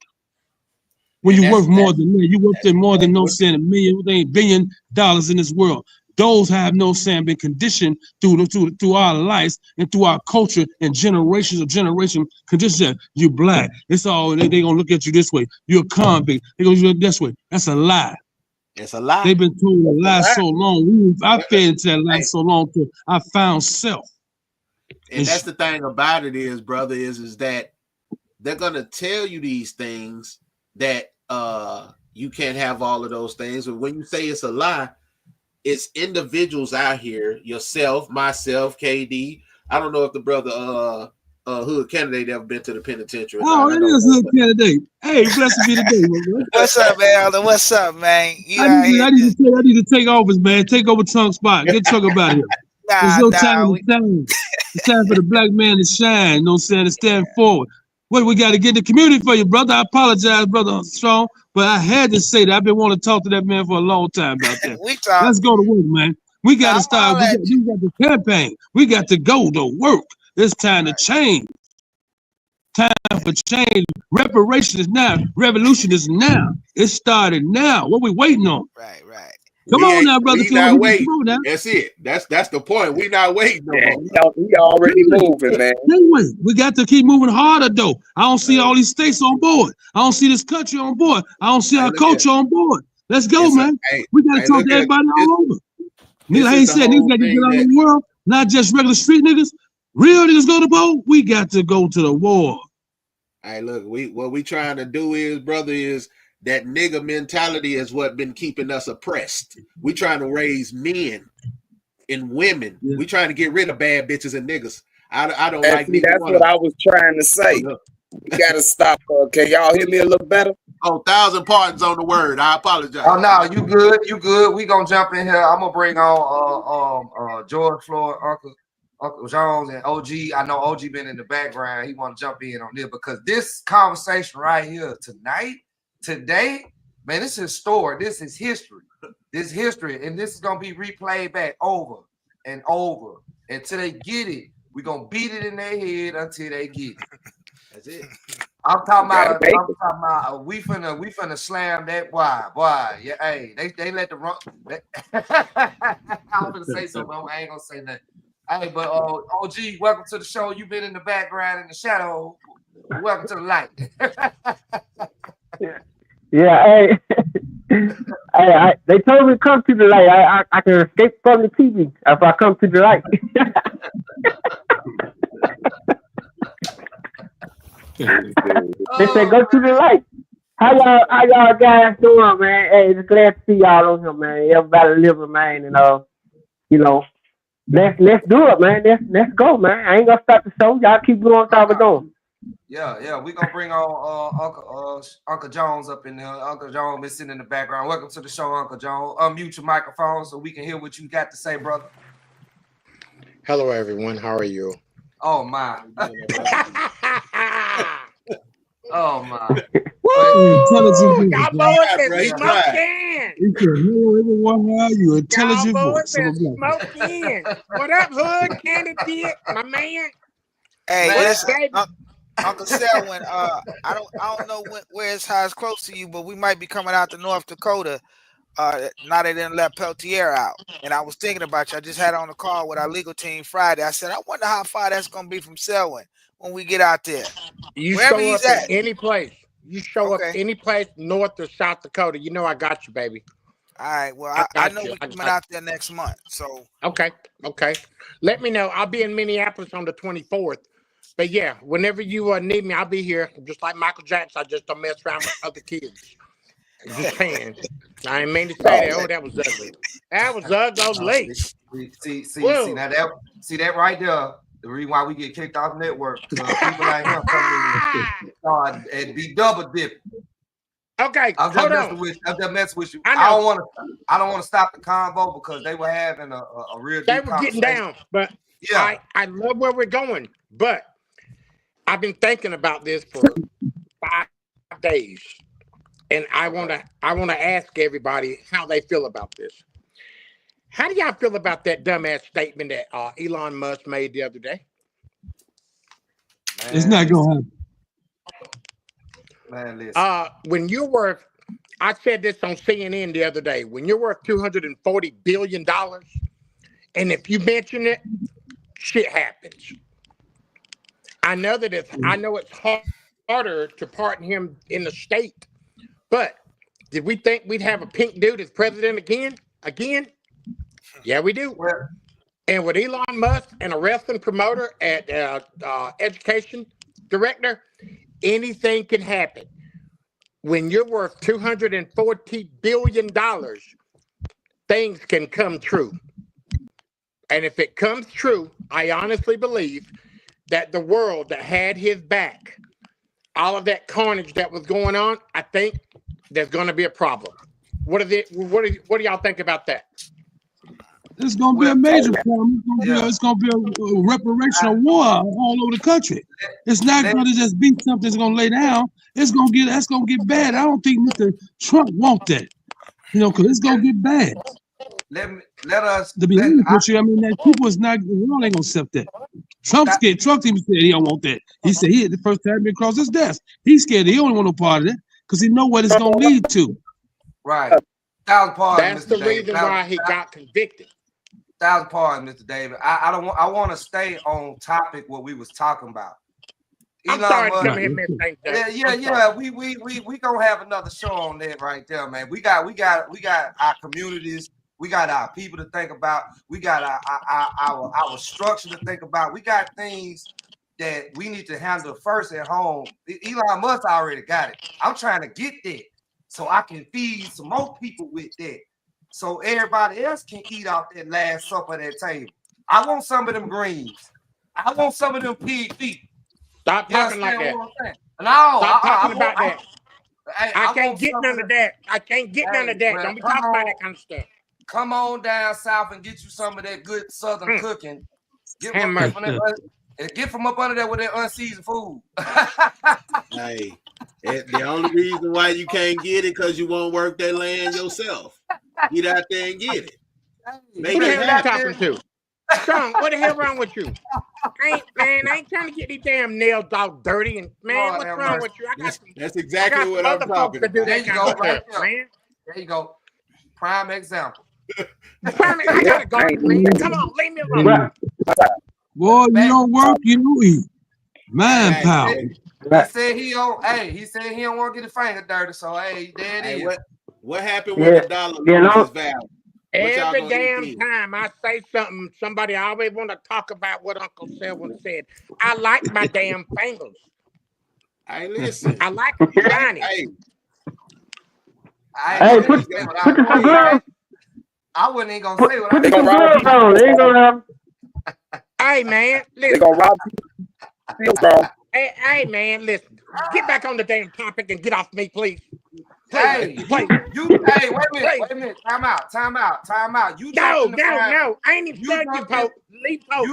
When you worth more than that, you worth more than no saying $1 billion in this world. Those have no saying been conditioned through our lives and through our culture and generations of generation conditioned. You black. It's all they gonna look at you this way. You're a convict. They gonna look this way. That's a lie. It's a lie. They've been told a lie so long. I fed into that lie so long till I found self. And that's the thing about it is, brother, is that they're gonna tell you these things that you can't have all of those things. But when you say it's a lie, it's individuals out here, yourself, myself, KD. I don't know if the brother Hood Candidate ever been to the penitentiary. Oh, it is Hood Candidate. Hey, blessed be the day, man. What's up, man? Elder? What's up, man? I need to take office, man. Take over Chunk spot. Get Chunk about here. It's no time to shine. It's time for the black man to shine. You know what I'm saying? To stand forward. What we got to get in the community for you, brother. I apologize, brother Strong, but I had to say that. I've been wanting to talk to that man for a long time about that. Let's go to work, man. We got to start. We got the campaign. We got to go to work. It's time to change. Time for change. Reparation is now. Revolution is now. It started now. What we waiting on? Right. Come on now, brother. We not waiting. That's it. That's the point. We not waiting no more. We already moving, man. We got to keep moving harder, though. I don't see all these states on board. I don't see this country on board. I don't see our culture on board. Let's go, man. We got to talk to everybody all over. Niggas ain't said niggas got to get out of the world, not just regular street niggas. Real niggas go to war. We got to go to the war. Hey, look, what we trying to do is, brother, is that nigga mentality is what been keeping us oppressed. We trying to raise men and women. Yeah. We trying to get rid of bad bitches and niggas. I don't like that's what I was trying to say. We gotta stop. Can y'all hear me a little better? Oh, 1,000 pardons on the word. I apologize. Oh no, you good. We gonna jump in here. I'm gonna bring on George Floyd, Uncle Jones, and OG. I know OG been in the background. He want to jump in on this because this conversation right here today, man, this is historic. This is history. This is history, and this is gonna be replayed back over and over until they get it. We're gonna beat it in their head until they get it. That's it. I'm talking about we finna slam that boy. Yeah, hey, they let the run. I'm gonna say something, I ain't gonna say nothing. Hey, but OG, welcome to the show. You've been in the background in the shadow. Welcome to the light. Yeah, hey, they told me to come to the light. I can escape from the TV if I come to the light. They said go to the light. How y'all guys doing, man? Hey, just glad to see y'all on here, man. Everybody living, man, and let's do it, man. Let's go, man. I ain't gonna stop the show. Y'all keep doing what y'all been doing. Yeah, we gonna bring on Uncle Jones up in there. Uncle Jones been sitting in the background. Welcome to the show, Uncle Jones. Unmute your microphone so we can hear what you got to say, brother. Hello, everyone. How are you? Oh my. Oh my. Woo! Intelligent Y'all people, boys Right, been bro. He tried. smoking. He said, hello, everyone. How are you? Y'all Intelligent boys voice. I'm a been black man. smoking. What up, Hood? Candy Dick, my man. Hey, Man, listen, Baby. Uncle Selwyn, I don't know where it's how it's close to you, but we might be coming out to North Dakota. Now they didn't let Peltier out, and I was thinking about you. I just had on the call with our legal team Friday. I said, I wonder how far that's gonna be from Selwyn when we get out there. You Wherever show he's up at. at any place. You show up Okay. any place, North or South Dakota. You know I got you, baby. All right. Well, I I got know you. we're I coming got out there next month. So Okay. Let me know. I'll be in Minneapolis on the 24th. But yeah, whenever you need me, I'll be here. Just like Michael Jackson, I just don't mess around with other kids. Just saying. I didn't mean to say that. Oh, that was ugly. That was ugly. See that right there. The reason why we get kicked off network, people like him come in and be double dipping. Okay, I'm hold just on. messing with you. I I know. don't want to stop the convo because they were having a real They deep were getting conversation. down, but Yeah. I love where we're going. But I've been thinking about this for 5 days, and I want to ask everybody how they feel about this. How do y'all feel about that dumbass statement that Elon Musk made the other day? It's not going to happen. Man, listen. When you're worth, I said this on CNN the other day, when you're worth $240 billion, and if you mention it, shit happens. I know it's harder to pardon him in the state, but did we think we'd have a pink dude as president again? Yeah, we do. Well, And with Elon Musk and a wrestling promoter at education director, anything can happen. When you're worth $240 billion, things can come true. And if it comes true, I honestly believe that the world that had his back, all of that carnage that was going on, I think there's going to be a problem. What do y'all think about that? It's going to be a major problem. It's going to be a reparational war all over the country. It's not going to just be something that's going to lay down. That's going to get bad. I don't think Mr. Trump wants that, because it's going to get bad. To be honest with you, I mean, that people is not, the world ain't going to accept that. Trump's scared. Trump even said he don't want that. He said the first time he crossed his desk. He's scared. He don't want no part of that because he know what it's going to lead to. Right. That's the reason why he got convicted. 1,000 pardons, Mr. David. I want to stay on topic what we was talking about. I'm sorry to come here, Miss St. Yeah. We gonna have another show on that right there, man. We got our communities. We got our people to think about. We got our structure to think about. We got things that we need to handle first at home. Elon Musk already got it. I'm trying to get that so I can feed some more people with that. So everybody else can eat off that last supper at that table. I want some of them greens. I want some of them pig feet. Stop talking like that. No, stop talking about that. I can't get none of that. I can't get none of that. Don't be talking about that kind of stuff. Come on down south and get you some of that good southern cooking. Get from up under there with that unseasoned food. Hey, the only reason why you can't get it because you won't work that land yourself. Get out there and get it. Who the hell are you talking to? Son, what the hell wrong with you? I ain't trying to get these damn nails all dirty and what's wrong with you? That's exactly what I'm talking about. There you go, right there. Man. There you go. Prime example. I gotta go, man. Come on, leave me alone. Boy, you don't work, you don't eat. Man power. He said he don't want to get his finger dirty. So there it is. What happened with the dollar loses value? Every damn time I say something, somebody always want to talk about what Uncle Selwyn said. I like my damn fingers. Hey, listen. I like them shiny. Hey, put your gloves. I wasn't even gonna say what I Put They some gonna rob gloves on. They ain't gonna have. Hey man, They listen. gonna rob you. Bro. Hey man, listen. Get back on the damn topic and get off me, please. Hey, Please. hey, wait Please. a minute. Time out. You jumped No, in the frying. I ain't even studying you, jumped in- Pope. Leave Pope.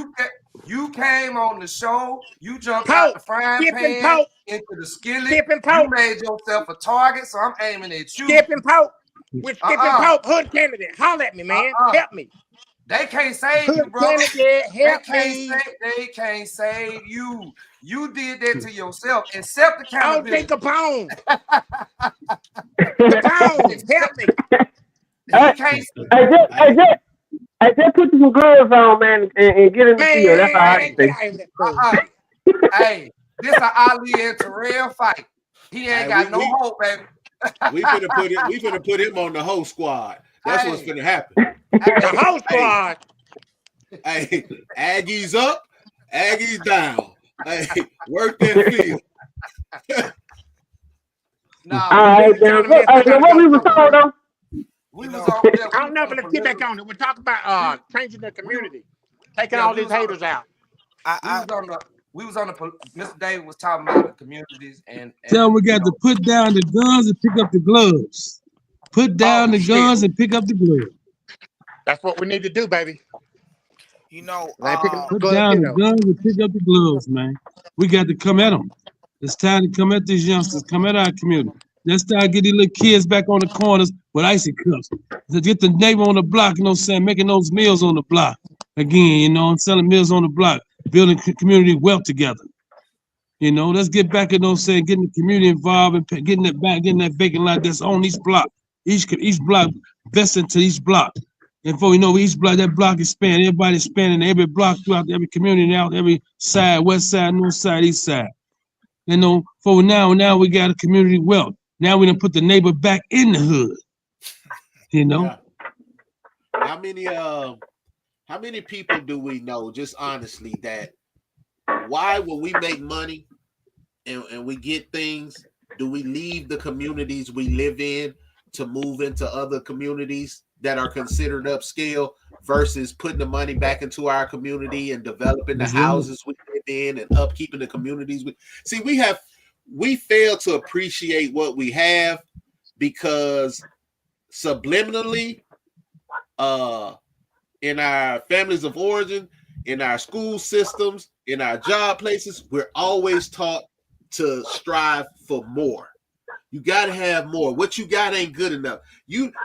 You came on the show. You jumped Pope, out the frying skipping pan Pope. into the skillet. Skipping You Pope. made yourself a target, so I'm aiming at you. Skipping Pope. We're skipping Pope. Hood candidate. Holler at me, man. Help me. They can't save you, Hood brother. candidate, help me. They can't save you. You did that to yourself. Accept Oh, accountability. think Capone. Capone, help me. You can't. I just put some gloves on, man, and get in the field. That's all I Man, can get say. out of that fool. Hey, this an Ali and Terrell fight. He ain't Hey, got no hope, baby. We finna put him on the whole squad. That's what's finna happen. The whole squad. Hey, Aggies up, Aggies down. Hey, work that field. Nah, All right, then. What we was talking though? we was on there. I don't know, but let's get back on it. We're talking about changing the community, taking all these haters out. We was on the Mr. David was talking about the communities and Tell we got to put down the guns and pick up the gloves. Put down the guns and pick up the gloves. That's what we need to do, baby. You know, Put down the guns and pick up the gloves, man. We got to come at them. It's time to come at these youngsters, come at our community. Let's start getting these little kids back on the corners with icy cups. To get the neighbor on the block, you know what I'm saying, making those meals on the block. Again, you know, selling meals on the block, building community wealth together. You know, let's get back, you know what I'm saying, getting the community involved and getting it back, getting that vacant lot that's on each block. Each block, vested to each block. And before you know, each block, that block is spanned. Everybody's spanning every block throughout every community, out every side, west side, north side, east side. You know, for now we got a community wealth. Now we done put the neighbor back in the hood. You know? Yeah. How many people do we know, just honestly, that why when we make money and we get things, do we leave the communities we live in to move into other communities that are considered upscale versus putting the money back into our community and developing the houses we live in and upkeeping the communities? We fail to appreciate what we have because subliminally, in our families of origin, in our school systems, in our job places, we're always taught to strive for more. You got to have more. What you got ain't good enough.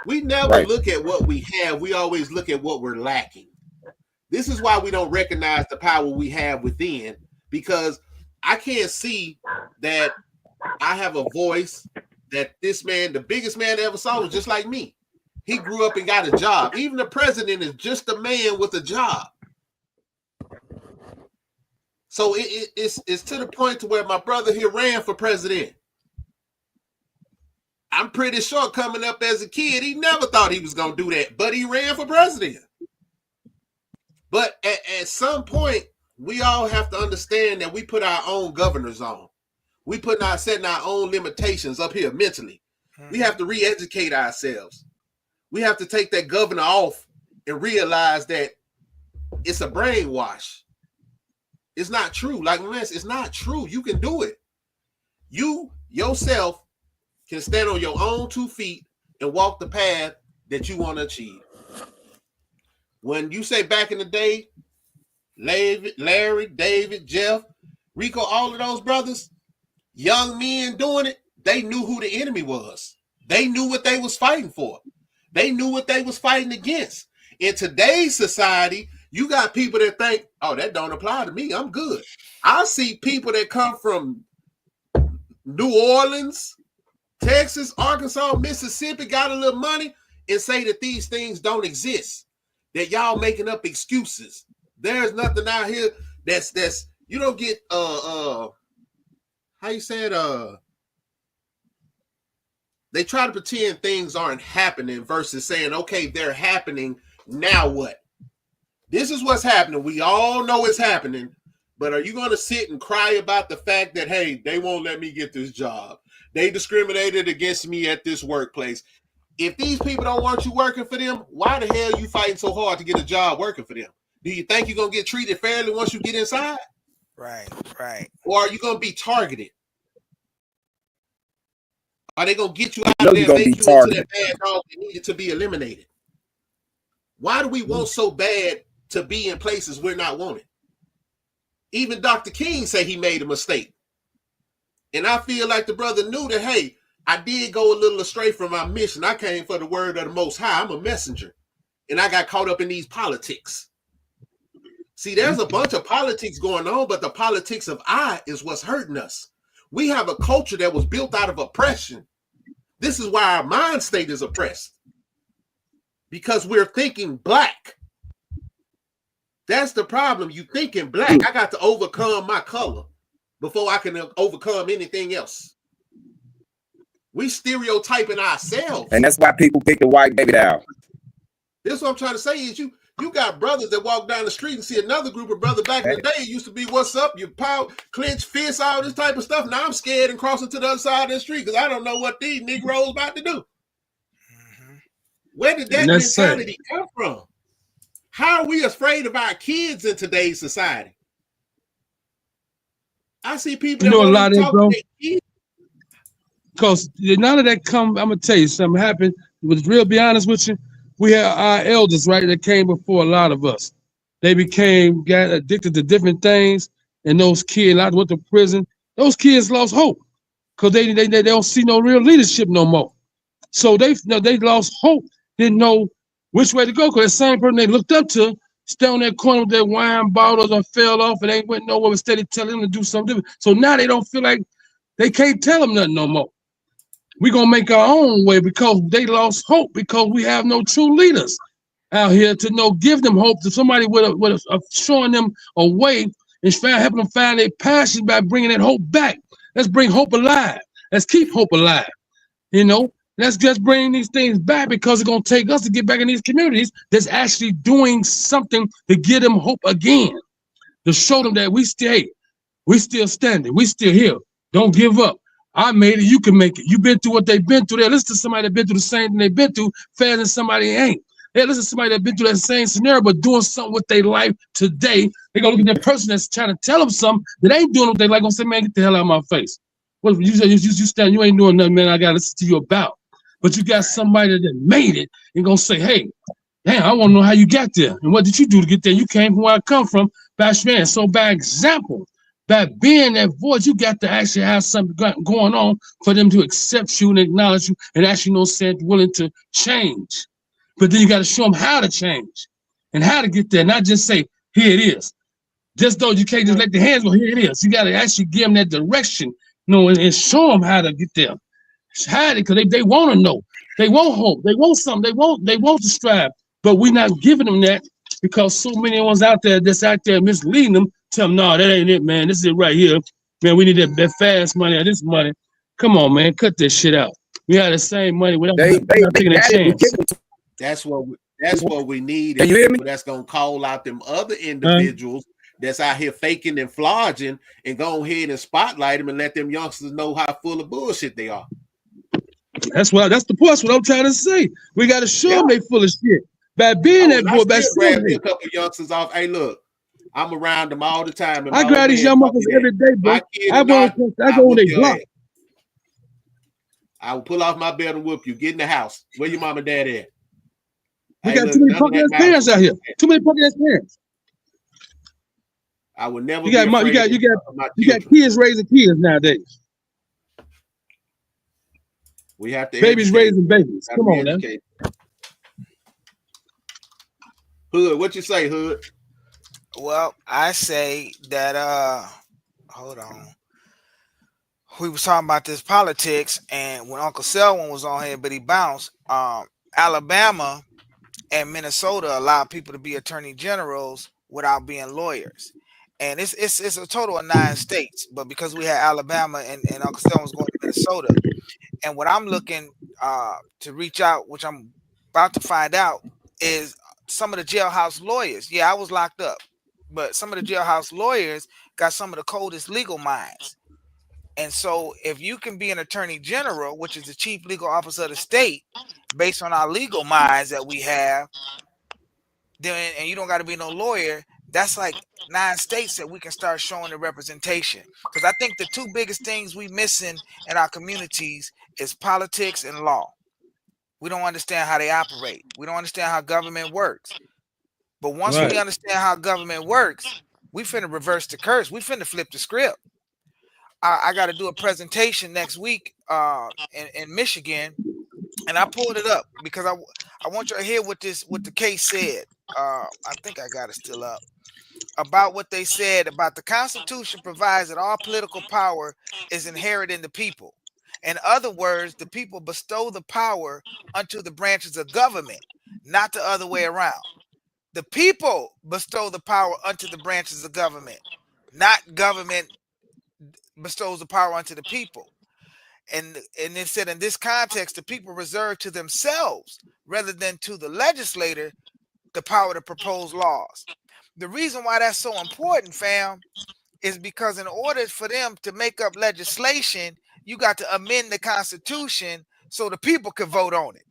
We never look at what we have. We always look at what we're lacking. This is why we don't recognize the power we have within, because I can't see that I have a voice that this man, the biggest man I ever saw, was just like me. He grew up and got a job. Even the president is just a man with a job. So it's to the point to where my brother here ran for president. I'm pretty sure coming up as a kid, he never thought he was going to do that, but he ran for president. But at some point, we all have to understand that we put our own governors on. We setting our own limitations up here mentally. We have to re-educate ourselves. We have to take that governor off and realize that it's a brainwash. It's not true. Like Lance, it's not true. You can do it. You yourself can stand on your own 2 feet and walk the path that you want to achieve. When you say back in the day, Larry, David, Jeff, Rico, all of those brothers, young men doing it, they knew who the enemy was. They knew what they was fighting for. They knew what they was fighting against. In today's society, you got people that think, oh, that don't apply to me. I'm good. I see people that come from New Orleans, Texas, Arkansas, Mississippi, got a little money and say that these things don't exist, that y'all making up excuses. There's nothing out here that's you don't get how you say it, they try to pretend things aren't happening versus saying, okay, they're happening, now what? This is what's happening. We all know it's happening, but are you going to sit and cry about the fact that, hey, they won't let me get this job? They discriminated against me at this workplace. If these people don't want you working for them, why the hell you fighting so hard to get a job working for them? Do you think you're gonna get treated fairly once you get inside? Right. Or are you gonna be targeted? Are they gonna get you out No, of you're there gonna and be make you into targeted. that bad dog that needed to be eliminated? Why do we want so bad to be in places we're not wanted? Even Dr. King said he made a mistake. And I feel like the brother knew that, hey, I did go a little astray from my mission. I came for the word of the Most High. I'm a messenger. And I got caught up in these politics. See, there's a bunch of politics going on, but the politics of I is what's hurting us. We have a culture that was built out of oppression. This is why our mind state is oppressed. Because we're thinking black. That's the problem. You thinking black. I got to overcome my color before I can overcome anything else. We stereotyping ourselves. And that's why people pick the white baby down. This is what I'm trying to say is you got brothers that walk down the street and see another group of brothers back in the day. It used to be, what's up? You power, clench fists, all this type of stuff. Now I'm scared and crossing to the other side of the street because I don't know what these Negroes about to do. Mm-hmm. Where did that mentality come from? How are we afraid of our kids in today's society? I see people that a lot of talk bro. to their kids. Because none of that come. I'm gonna tell you something happened. Was real. Be honest with you. We had our elders, right, that came before a lot of us. They got addicted to different things, and those kids, a lot went to prison. Those kids lost hope because they don't see no real leadership no more. So they lost hope. Didn't know which way to go because the same person they looked up to stay on that corner with their wine bottles and fell off, and they went nowhere. Instead of telling them to do something different. So now they don't feel like they can't tell them nothing no more. We're going to make our own way because they lost hope because we have no true leaders out here to give them hope, to somebody with showing them a way and helping them find their passion by bringing that hope back. Let's bring hope alive. Let's keep hope alive. Let's just bring these things back because it's going to take us to get back in these communities that's actually doing something to give them hope again, to show them that we still standing. We still here. Don't give up. I made it. You can make it. You've been through what they've been through. There, listen to somebody that's been through the same thing they've been through faster than somebody ain't. Hey, listen to somebody that's been through that same scenario but doing something with their life today. They're going to look at that person that's trying to tell them something that ain't doing what they like. Going to say, man, get the hell out of my face. What you say? You stand. You ain't doing nothing, man. I got to listen to you about. But you got somebody that made it and going to say, hey, damn, I want to know how you got there. And what did you do to get there? You came from where I come from. Man. So by example, by being that voice, you got to actually have something going on for them to accept you and acknowledge you and actually willing to change. But then you got to show them how to change and how to get there, not just say, here it is. Just though you can't just let the hands go, here it is. You got to actually give them that direction, and show them how to get there. Hide it because they want to know. They want hope. They want something. They want to strive. But we're not giving them that because so many ones out there that's out there misleading them. Tell them, no, that ain't it, man. This is it right here. Man, we need that fast money or this money. Come on, man. Cut this shit out. We have the same money without taking a chance. That's what we need. Can you hear me? That's gonna call out them other individuals that's out here faking and flogging and go ahead and spotlight them and let them youngsters know how full of bullshit they are. That's what I'm trying to say. We got to show them they full of shit. By being that boy, by grab me a couple of youngsters off. Hey, look, I'm around them all the time. I grab these young motherfuckers every day, bro. I go on their block. I will pull off my belt and whoop you. Get in the house. Where your mom and dad at? We got too many punk ass parents out here. Too many punk ass parents. I would never. You got kids raising kids nowadays. We have to babies raising babies. Come on, man. Hood, what you say, Hood? Well, I say that hold on. We was talking about this politics, and when Uncle Selwyn was on here, but he bounced. Alabama and Minnesota allow people to be attorney generals without being lawyers. And it's a total of 9 states, but because we had Alabama and Uncle Selwyn was going to Minnesota. And what I'm looking to reach out, which I'm about to find out, is some of the jailhouse lawyers. Yeah, I was locked up, but some of the jailhouse lawyers got some of the coldest legal minds. And so if you can be an attorney general, which is the chief legal officer of the state, based on our legal minds that we have, then and you don't got to be no lawyer, that's like 9 states that we can start showing the representation. Because I think the 2 biggest things we missing in our communities is politics and law. We don't understand how they operate. We don't understand how government works. But once we understand how government works, we finna reverse the curse. We finna flip the script. I got to do a presentation next week in Michigan, and I pulled it up because I want you to hear what the case said. I think I got it still up about what they said about the Constitution provides that all political power is inherent in the people. In other words, the people bestow the power unto the branches of government, not the other way around. The people bestow the power unto the branches of government, not government bestows the power unto the people. And it said in this context, the people reserve to themselves rather than to the legislator the power to propose laws. The reason why that's so important, fam, is because in order for them to make up legislation, you got to amend the Constitution so the people can vote on it.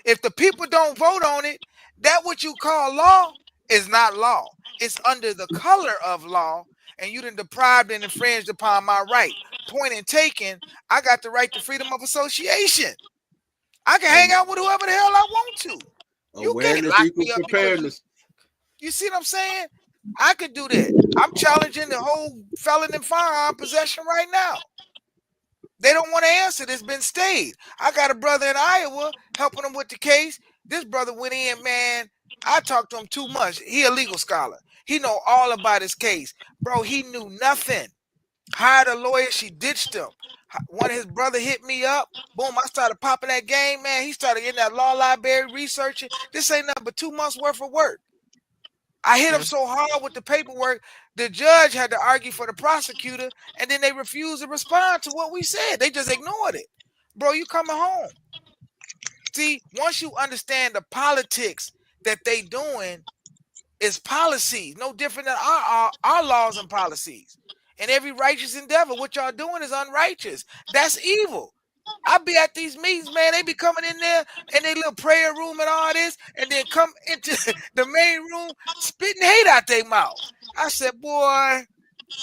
If the people don't vote on it, that what you call law is not law. It's under the color of law, and you done deprived and infringed upon my right. Point in taken, I got the right to freedom of association. I can hang out with whoever the hell I want to. You can't lock me up because you see what I'm saying? I could do that. I'm challenging the whole felon and firearm possession right now. They don't want to answer. It's been stayed. I got a brother in Iowa helping him with the case. This brother went in, man. I talked to him too much. He a legal scholar. He know all about his case. Bro, he knew nothing. Hired a lawyer. She ditched him. One of his brother hit me up. Boom, I started popping that game, man. He started in that law library researching. This ain't nothing but 2 months worth of work. I hit him so hard with the paperwork, the judge had to argue for the prosecutor, and then they refused to respond to what we said. They just ignored it. Bro, you coming home. See, once you understand the politics that they doing is policy, no different than our laws and policies. And every righteous endeavor, what y'all doing is unrighteous. That's evil. I be at these meetings, man. They be coming in there in their little prayer room and all this, and then come into the main room spitting hate out their mouth. I said, boy,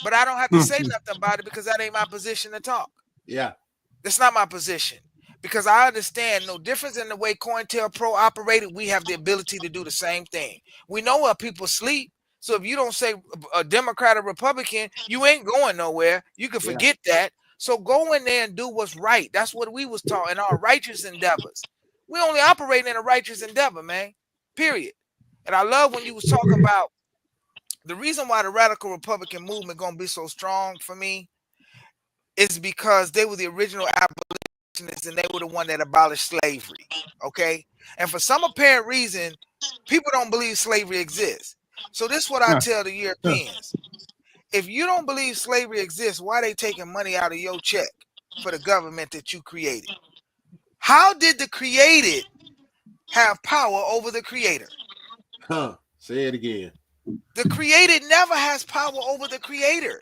but I don't have to say nothing about it because that ain't my position to talk. Yeah. That's not my position. Because I understand no difference in the way COINTELPRO operated, we have the ability to do the same thing. We know where people sleep. So if you don't say a Democrat or Republican, you ain't going nowhere. You can forget that. So go in there and do what's right. That's what we was taught in our righteous endeavors. We only operate in a righteous endeavor, man. Period. And I love when you was talking about the reason why the radical Republican movement gonna be so strong for me is because they were the original abolitionists and they were the one that abolished slavery. Okay. And for some apparent reason, people don't believe slavery exists. So this is what I tell the Europeans. If you don't believe slavery exists, why are they taking money out of your check for the government that you created? How did the created have power over the creator? Say it again. The created never has power over the creator.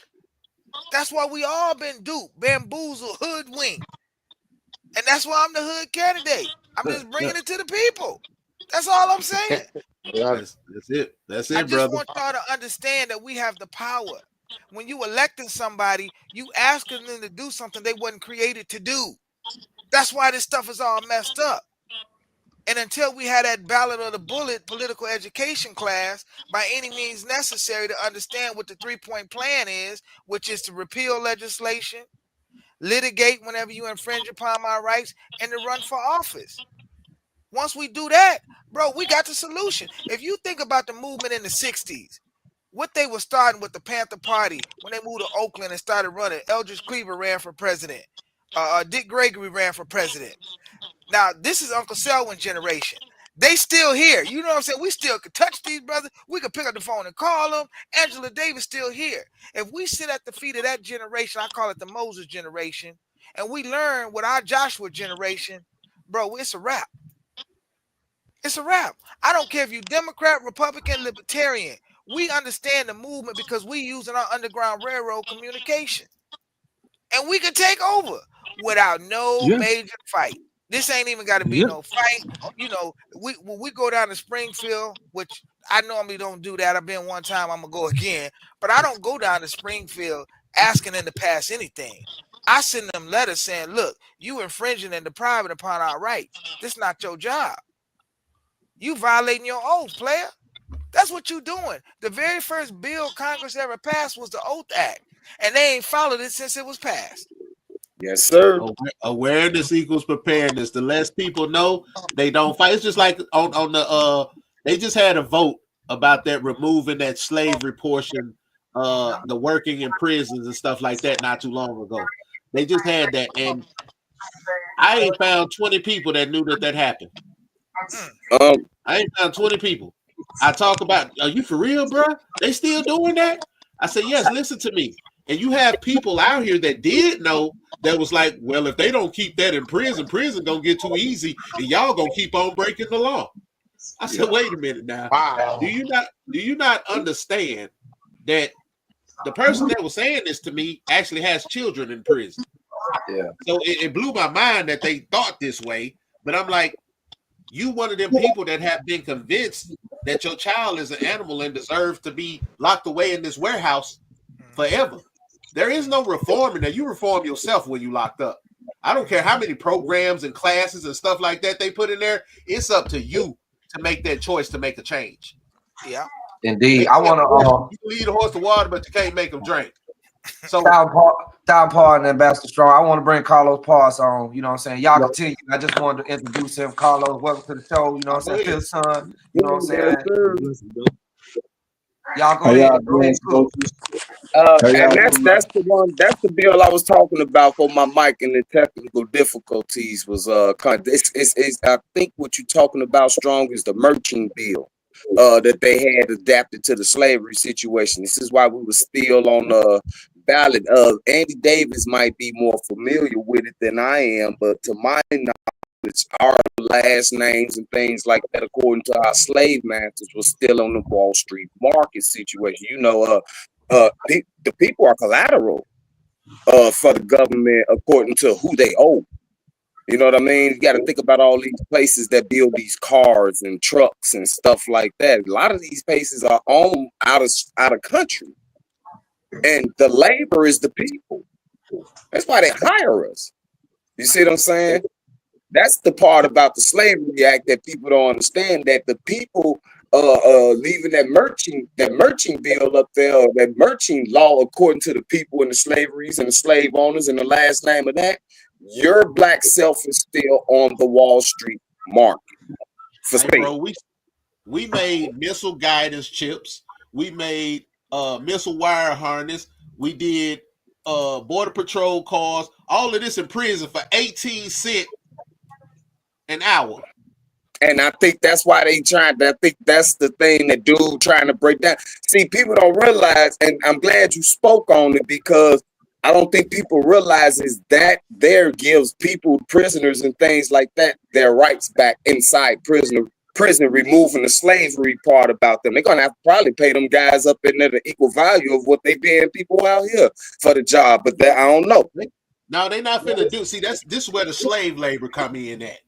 That's why we all been duped, bamboozled, hoodwinked. And that's why I'm the hood candidate. I'm just bringing it to the people. That's all I'm saying. That's it. That's it, I just brother. want y'all to understand that we have the power. When you electing somebody, you asking them to do something they wasn't created to do. That's why this stuff is all messed up. And until we had that ballot or the bullet political education class, by any means necessary to understand what the 3-point plan is, which is to repeal legislation, litigate whenever you infringe upon my rights, and to run for office. Once we do that, bro, we got the solution. If you think about the movement in the 60s, what they were starting with the Panther Party when they moved to Oakland and started running, Eldridge Cleaver ran for president. Dick Gregory ran for president. Now, this is Uncle Selwyn's generation. They still here. You know what I'm saying? We still could touch these brothers. We could pick up the phone and call them. Angela Davis still here. If we sit at the feet of that generation, I call it the Moses generation, and we learn with our Joshua generation, bro, it's a wrap. It's a wrap. I don't care if you Democrat, Republican, Libertarian. We understand the movement because we using our Underground Railroad communication. and we could take over without no Yes. major fight. This ain't even got to be Yep. no fight. You know, when we go down to Springfield, which I normally don't do that. I've been one time, I'm gonna go again, but I don't go down to Springfield asking them to pass anything. I send them letters saying, look, you infringing and depriving upon our rights. This not your job. You violating your oath, player. That's what you doing. The very first bill Congress ever passed was the Oath Act, and they ain't followed it since it was passed. Yes, sir. Awareness equals preparedness. The less people know, they don't fight. It's just like on the they just had a vote about that, removing that slavery portion, the working in prisons and stuff like that not too long ago. They just had that, and I ain't found 20 people that knew that happened. I ain't found 20 people. I talk about, are you for real, bro? They still doing that? I said, yes, listen to me. And you have people out here that did know, that was like, well, if they don't keep that in prison gonna get too easy, and y'all gonna keep on breaking the law. I said, wait a minute now. Wow. Do you not understand that the person that was saying this to me actually has children in prison? Yeah. So it blew my mind that they thought this way. But I'm like, you one of them people that have been convinced that your child is an animal and deserves to be locked away in this warehouse forever. There is no reforming that. You reform yourself when you locked up. I don't care how many programs and classes and stuff like that they put in there. It's up to you to make that choice to make a change. Yeah. Indeed. I want to you can lead a horse to water, but you can't make him drink. So Down Paul and Ambassador Strong. I want to bring Carlos Paz on. You know what I'm saying? Y'all continue. I just wanted to introduce him. Carlos, welcome to the show. You know what I'm saying? Fifth son. You know what I'm saying? Y'all go ahead. Go ahead. And that's the bill I was talking about for my mic, and the technical difficulties was it's I think what you're talking about, Strong, is the merchant bill that they had adapted to the slavery situation. This is why we were still on the ballot. Andy Davis might be more familiar with it than I am, but to my knowledge, our last names and things like that, according to our slave masters, was still on the Wall Street market situation. You know, the people are collateral for the government according to who they owe. You know what I mean? You got to think about all these places that build these cars and trucks and stuff like that. A lot of these places are owned out of country, and the labor is the people. That's why they hire us. You see what I'm saying? That's the part about the Slavery Act that people don't understand, that the people leaving that merchant bill up there, or that merchant law, according to the people and the slaveries and the slave owners and the last name of that, your black self is still on the Wall Street market. Hey, bro, we made missile guidance chips. We made missile wire harness. We did border patrol cars. All of this in prison for 18 cents an hour. And I think that's why I think that's the thing that dude trying to break down. See, people don't realize, and I'm glad you spoke on it, because I don't think people realize is that there gives people, prisoners and things like that, their rights back inside prison, removing the slavery part about them. They're going to have to probably pay them guys up in there the equal value of what they paying people out here for the job. But I don't know. No, they're not finna do. See, this is where the slave labor come in at.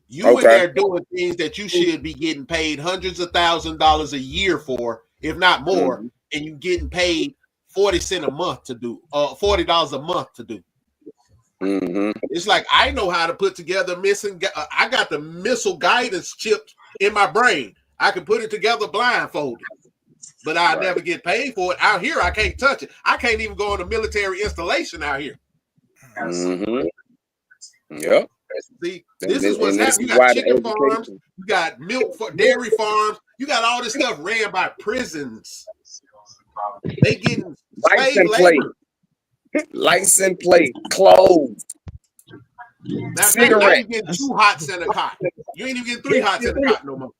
You in there doing things that you should be getting paid hundreds of $1,000s a year for, if not more, and you getting paid 40 cents a month to do, $40 a month to do. It's like, I know how to put together I got the missile guidance chips in my brain. I can put it together blindfolded, but I never get paid for it. Out here, I can't touch it. I can't even go on a military installation out here. Yeah. See, this is what's happening. You got chicken farms, you got milk for dairy farms, you got all this stuff ran by prisons. They getting slave labor. License plate, clothes. Now you getting 2 hots in a cot. You ain't even getting 3 hots in a cot no more.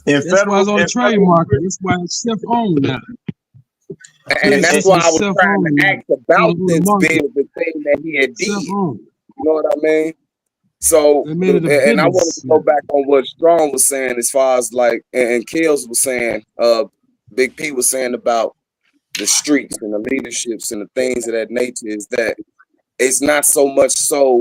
That's why it's on the trade market. That's why it's self-owned now. And that's why I was trying to ask about this bill, the thing that he had did. You know what I mean? So, and I wanted to go back on what Strong was saying as far as like, and Kills was saying, Big P was saying about the streets and the leaderships and the things of that nature, is that it's not so much so.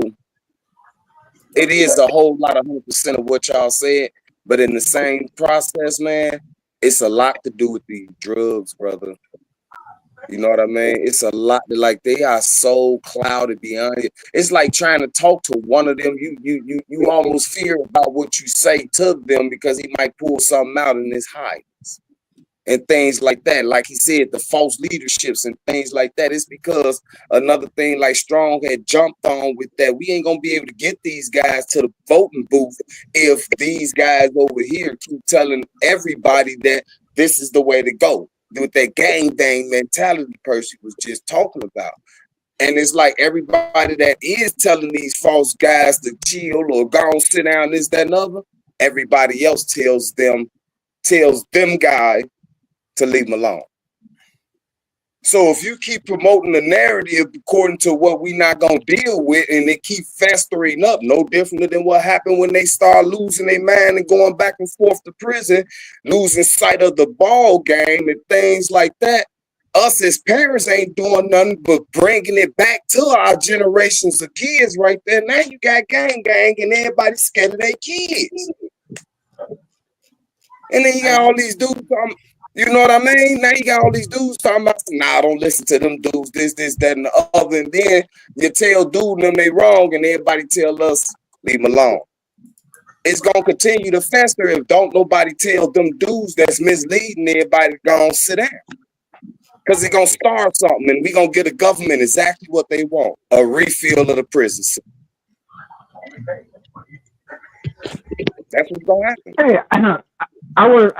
It is a whole lot of 100% of what y'all said, but in the same process, man, it's a lot to do with these drugs, brother. You know what I mean? It's a lot. Like they are so clouded beyond it. It's like trying to talk to one of them. You almost fear about what you say to them because he might pull something out in his hide and things like that. Like he said, the false leaderships and things like that. It's because another thing like Strong had jumped on with that. We ain't gonna be able to get these guys to the voting booth if these guys over here keep telling everybody that this is the way to go. With that gang bang mentality Percy was just talking about. And it's like everybody that is telling these false guys to chill or go and sit down, this, that, and other, everybody else tells them guys to leave them alone. So if you keep promoting the narrative according to what we not gonna deal with, and they keep festering up, no different than what happened when they start losing their mind and going back and forth to prison, losing sight of the ball game and things like that. Us as parents ain't doing nothing but bringing it back to our generations of kids right there. Now you got gang and everybody scared of their kids. And then you got all these dudes you know what I mean? Now you got all these dudes talking about, nah, don't listen to them dudes, this, that, and the other. And then you tell dude them they wrong, and everybody tell us, leave them alone. It's going to continue to fester if don't nobody tell them dudes that's misleading everybody to go and sit down. Because it's going to start something, and we're going to get a government exactly what they want, a refill of the prison system. That's what's going to happen. I want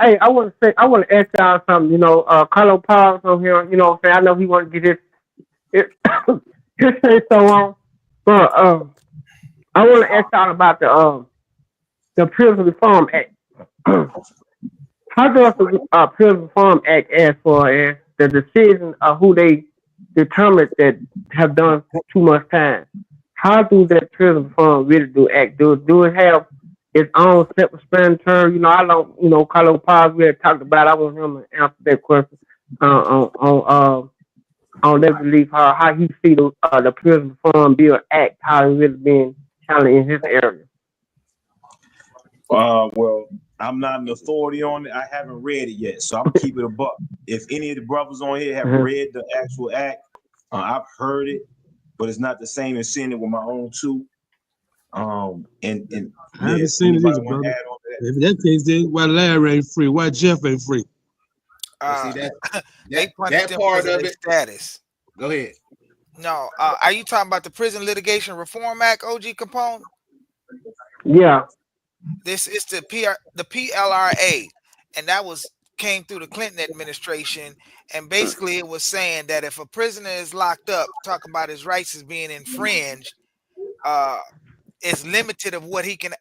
to ask y'all something. You know, Carlo Paz on here. You know, what I'm saying, I know he want to get his say so on, but I want to ask y'all about the Prison Reform Act. How does the Prison Reform Act as far as the decision of who they determined that have done too much time? How do that Prison Reform really do act? Do it have its own self-explanatory? You know, I don't. You know, Carlo Paz we had talked about. I want him to answer that question on that belief how he see the Prison Reform Bill Act, how it really been challenged in his area. Well, I'm not an authority on it. I haven't read it yet, so I'm gonna keep it a buck. If any of the brothers on here have read the actual act, I've heard it, but it's not the same as seeing it with my own two. And I haven't seen it either, brother. If that case, then why Larry ain't free? Why Jeff ain't free? See they that part of it. Status. Go ahead. No, are you talking about the Prison Litigation Reform Act, OG Capone? Yeah. This is the PLRA, and that came through the Clinton administration, and basically it was saying that if a prisoner is locked up, talking about his rights as being infringed, it's limited of what he can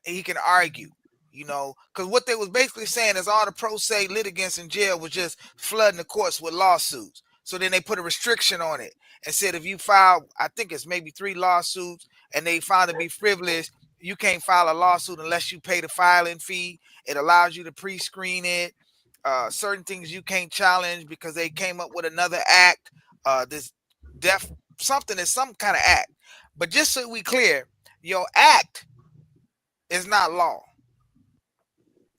argue. You know, because what they was basically saying is all the pro se litigants in jail was just flooding the courts with lawsuits. So then they put a restriction on it and said if you file, I think it's maybe 3 lawsuits, and they found to be frivolous, you can't file a lawsuit unless you pay the filing fee. It allows you to pre-screen it. Certain things you can't challenge because they came up with another act. Something is some kind of act. But just so we clear, your act is not law.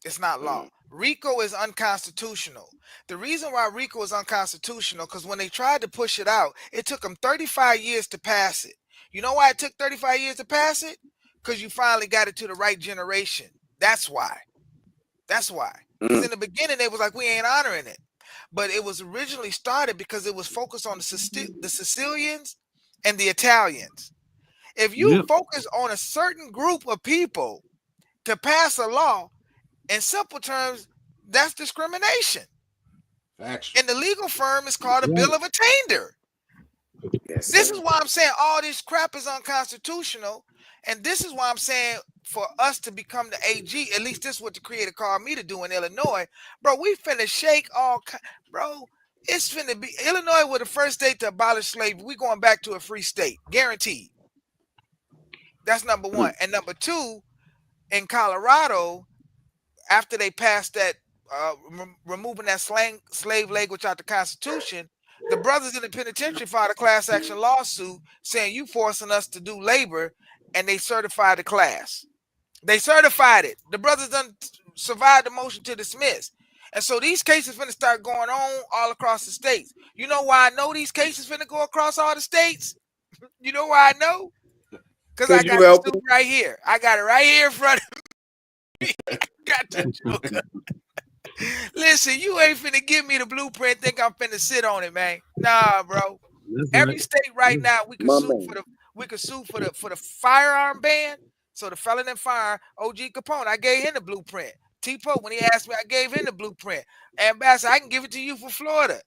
It's not law. RICO is unconstitutional. The reason why RICO is unconstitutional, because when they tried to push it out, it took them 35 years to pass it. You know why it took 35 years to pass it? Because you finally got it to the right generation. That's why. Because in the beginning, they was like, we ain't honoring it. But it was originally started because it was focused on the Sicilians and the Italians. If you focus on a certain group of people to pass a law, in simple terms, that's discrimination. Actually. And the legal firm is called a bill of attainder. Yes, This is why I'm saying all this crap is unconstitutional. And this is why I'm saying for us to become the AG, at least this is what the creator called me to do in Illinois. Bro, we finna shake bro, it's finna be, Illinois was the first state to abolish slavery. We going back to a free state, guaranteed. That's number one. And number two, in Colorado, after they passed that, removing that slave language out the Constitution, The brothers in the penitentiary filed a class action lawsuit saying you forcing us to do labor, and they certified the class. They certified it. The brothers done survived the motion to dismiss. And so these cases finna start going on all across the states. You know why I know these cases finna go across all the states? You know why I know? Because I got the suit right here. I got it right here in front of me. Got the joker. Listen, you ain't finna give me the blueprint, think I'm finna sit on it, man. Nah, bro. That's Every right. state right now we can My sue man. for the firearm ban. So the felon and fire, OG Capone, I gave him the blueprint. T-Pope, when he asked me, I gave him the blueprint. Ambassador, I can give it to you for Florida.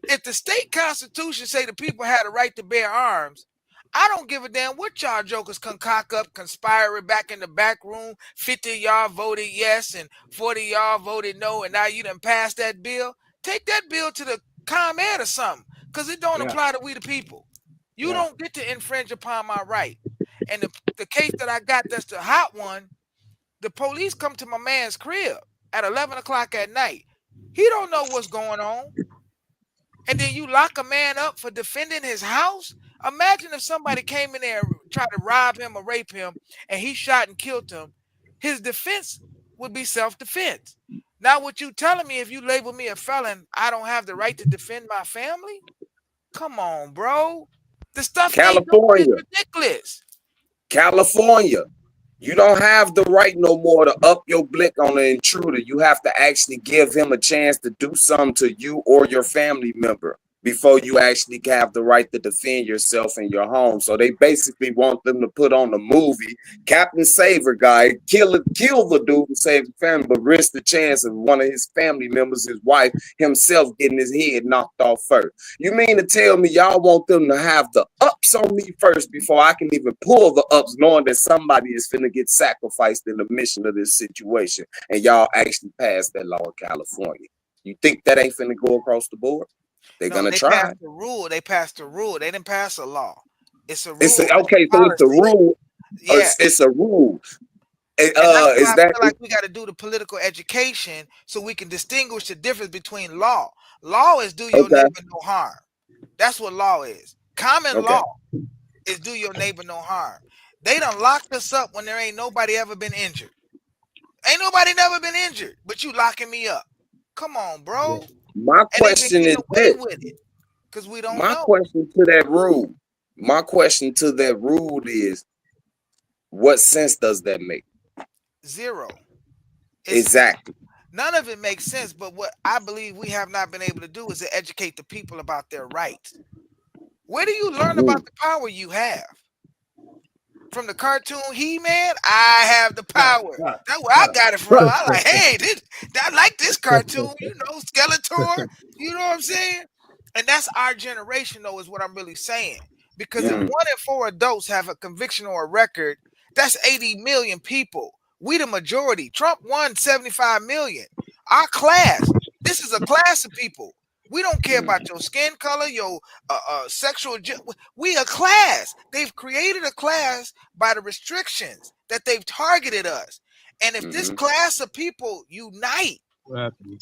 If the state constitution say the people had a right to bear arms, I don't give a damn what y'all jokers concoct up, conspire back in the back room. 50 of y'all voted yes and 40 of y'all voted no, and now you done passed that bill. Take that bill to the ComEd or something, because it don't apply to we the people. You don't get to infringe upon my right. And the case that I got that's the hot one, the police come to my man's crib at 11 o'clock at night. He don't know what's going on. And then you lock a man up for defending his house? Imagine if somebody came in there and tried to rob him or rape him, and he shot and killed him. His defense would be self-defense. Now, what you telling me, if you label me a felon, I don't have the right to defend my family? Come on, bro. The stuff California. they do is ridiculous. California, you don't have the right no more to up your blick on an intruder. You have to actually give him a chance to do something to you or your family member before you actually have the right to defend yourself in your home. So they basically want them to put on the movie Captain Saver guy, kill the dude and save the family, but risk the chance of one of his family members, his wife, himself getting his head knocked off first. You mean to tell me y'all want them to have the ups on me first before I can even pull the ups, knowing that somebody is finna get sacrificed in the mission of this situation, and y'all actually passed that law in California? You think that ain't finna go across the board? They're gonna try. Passed the rule. They passed the rule. They didn't pass a law. It's a rule. So it's a rule. Yeah. It's a rule. Is that I feel like we got to do the political education so we can distinguish the difference between law. Law is do your neighbor no harm. That's what law is. Common law is do your neighbor no harm. They done locked us up when there ain't nobody ever been injured. Ain't nobody never been injured, but you locking me up. Come on, bro. My question is this. Because we don't know. My question to that rule is, what sense does that make? Zero. Exactly. None of it makes sense, but what I believe we have not been able to do is to educate the people about their rights. Where do you learn about the power you have? From the cartoon He-Man, I have the power. That's where I got it from. I like, hey, I like this cartoon, Skeletor, you know what I'm saying? And that's our generation, though, is what I'm really saying. Because if 1 in 4 adults have a conviction or a record, that's 80 million people. We the majority. Trump won 75 million. Our class, this is a class of people. We don't care about your skin color, your sexual. We a class. They've created a class by the restrictions that they've targeted us. And if this class of people unite,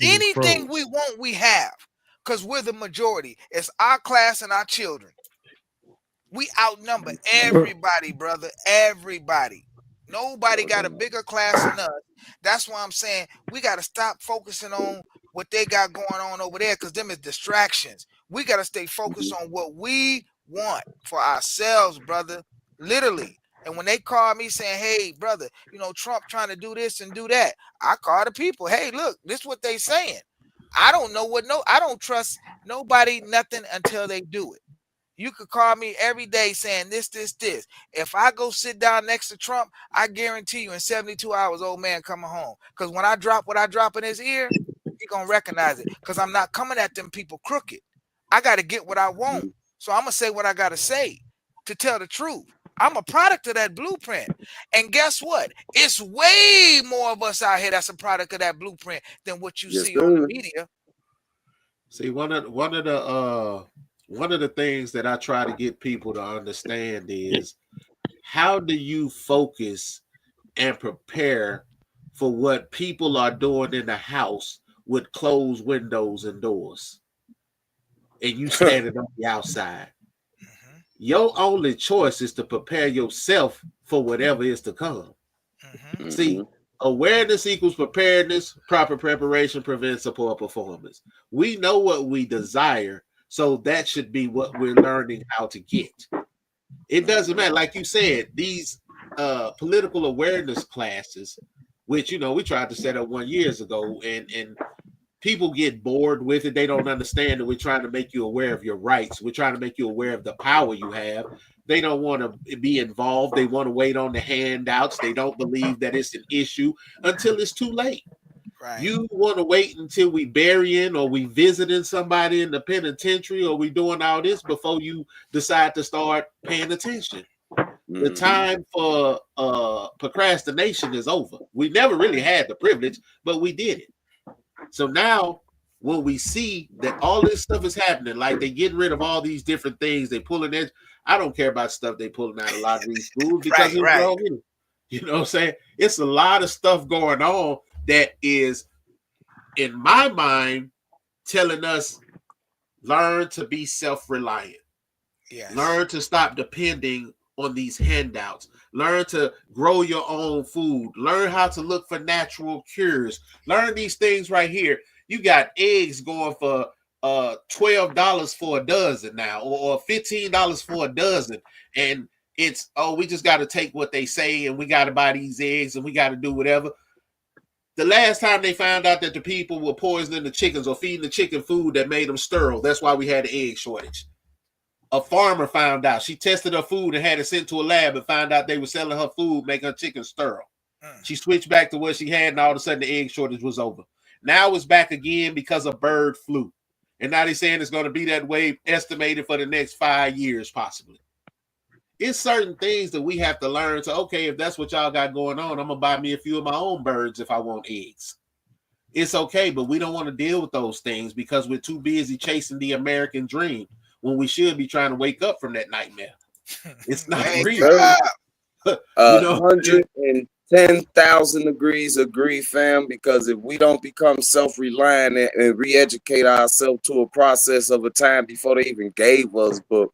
anything we want, we have. Because we're the majority. It's our class and our children. We outnumber everybody, brother. Everybody. Nobody got a bigger class than us. That's why I'm saying we got to stop focusing on what they got going on over there, because them is distractions. We got to stay focused on what we want for ourselves, brother. Literally. And when they call me saying, hey, brother, Trump trying to do this and do that, I call the people, hey, look, this is what they saying. I don't trust nobody, nothing until they do it. You could call me every day saying this. If I go sit down next to Trump, I guarantee you in 72 hours, old man coming home. Because when I drop what I drop in his ear, he going to recognize it. Because I'm not coming at them people crooked. I got to get what I want. So I'm going to say what I got to say to tell the truth. I'm a product of that blueprint. And guess what? It's way more of us out here that's a product of that blueprint than what you see on the media. See, one of the things that I try to get people to understand is, how do you focus and prepare for what people are doing in the house with closed windows and doors? and you standing on the outside. Mhm. Your only choice is to prepare yourself for whatever is to come. Mhm. See, awareness equals preparedness. Proper preparation prevents a poor performance. We know what we desire, so that should be what we're learning how to get. It doesn't matter, like you said, these political awareness classes, which we tried to set up 1 year ago, and people get bored with it. They don't understand that we're trying to make you aware of your rights. We're trying to make you aware of the power you have. They don't want to be involved. They want to wait on the handouts. They don't believe that it's an issue until it's too late. Right. You want to wait until we burying or we visiting somebody in the penitentiary or we doing all this before you decide to start paying attention. The time for procrastination is over. We never really had the privilege, but we did it. So now when we see that all this stuff is happening, like they getting rid of all these different things, they pulling it. I don't care about stuff they pulling out of a lot of these schools because it's wrong. You know what I'm saying? It's a lot of stuff going on that is, in my mind, telling us learn to be self-reliant. Yes. Learn to stop depending on these handouts. Learn to grow your own food. Learn how to look for natural cures. Learn these things right here. You got eggs going for $12 for a dozen now, or $15 for a dozen. And it's, we just got to take what they say and we got to buy these eggs and we got to do whatever. The last time they found out that the people were poisoning the chickens or feeding the chicken food that made them sterile, that's why we had the egg shortage. A farmer found out. She tested her food and had it sent to a lab and found out they were selling her food, making her chicken sterile. She switched back to what she had, and all of a sudden the egg shortage was over. Now it's back again because of bird flu. And now they're saying it's going to be that way, estimated for the next 5 years, possibly. It's certain things that we have to learn to, okay, if that's what y'all got going on, I'm going to buy me a few of my own birds if I want eggs. It's okay, but we don't want to deal with those things because we're too busy chasing the American dream when we should be trying to wake up from that nightmare. It's not real. 110,000 degrees agree, fam, because if we don't become self-reliant and re-educate ourselves to a process of a time before they even gave us book,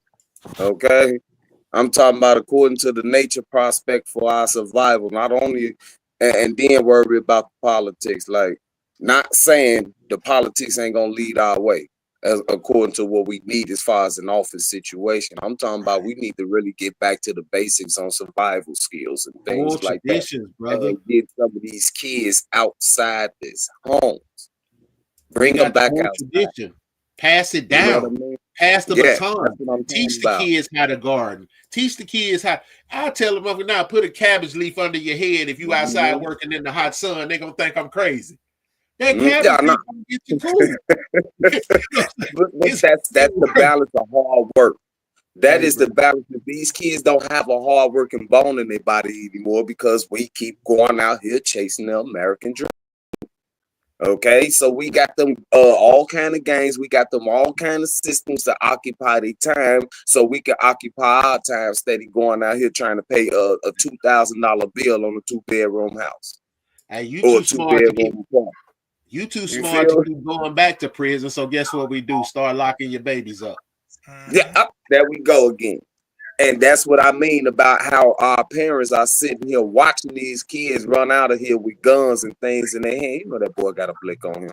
okay? I'm talking about according to the nature prospect for our survival, not only, and then worry about the politics. Like, not saying the politics ain't gonna lead our way, as according to what we need as far as an office situation. I'm talking about we need to really get back to the basics on survival skills and things More like traditions, that. brother. And get some of these kids outside this homes. Bring them back out. Tradition. Pass it down. You know what I mean? Pass the baton. That's what I'm Teach talking the kids how to garden. Teach the kids how. I'll tell them now, put a cabbage leaf under your head if you outside working in the hot sun. They're going to think I'm crazy. That cabbage leaf gonna get you cool. but that's the balance of hard work. That is the balance. These kids don't have a hard working bone in their body anymore because we keep going out here chasing the American dream. Okay, so we got them all kind of games. We got them all kind of systems to occupy their time, so we can occupy our time steady going out here trying to pay a $2,000 bill on a 2-bedroom house. Hey, you too smart to keep, you too smart to keep going back to prison. So guess what we do? Start locking your babies up. Yeah, there we go again. And that's what I mean about how our parents are sitting here watching these kids run out of here with guns and things in their hand. You know that boy got a blick on him.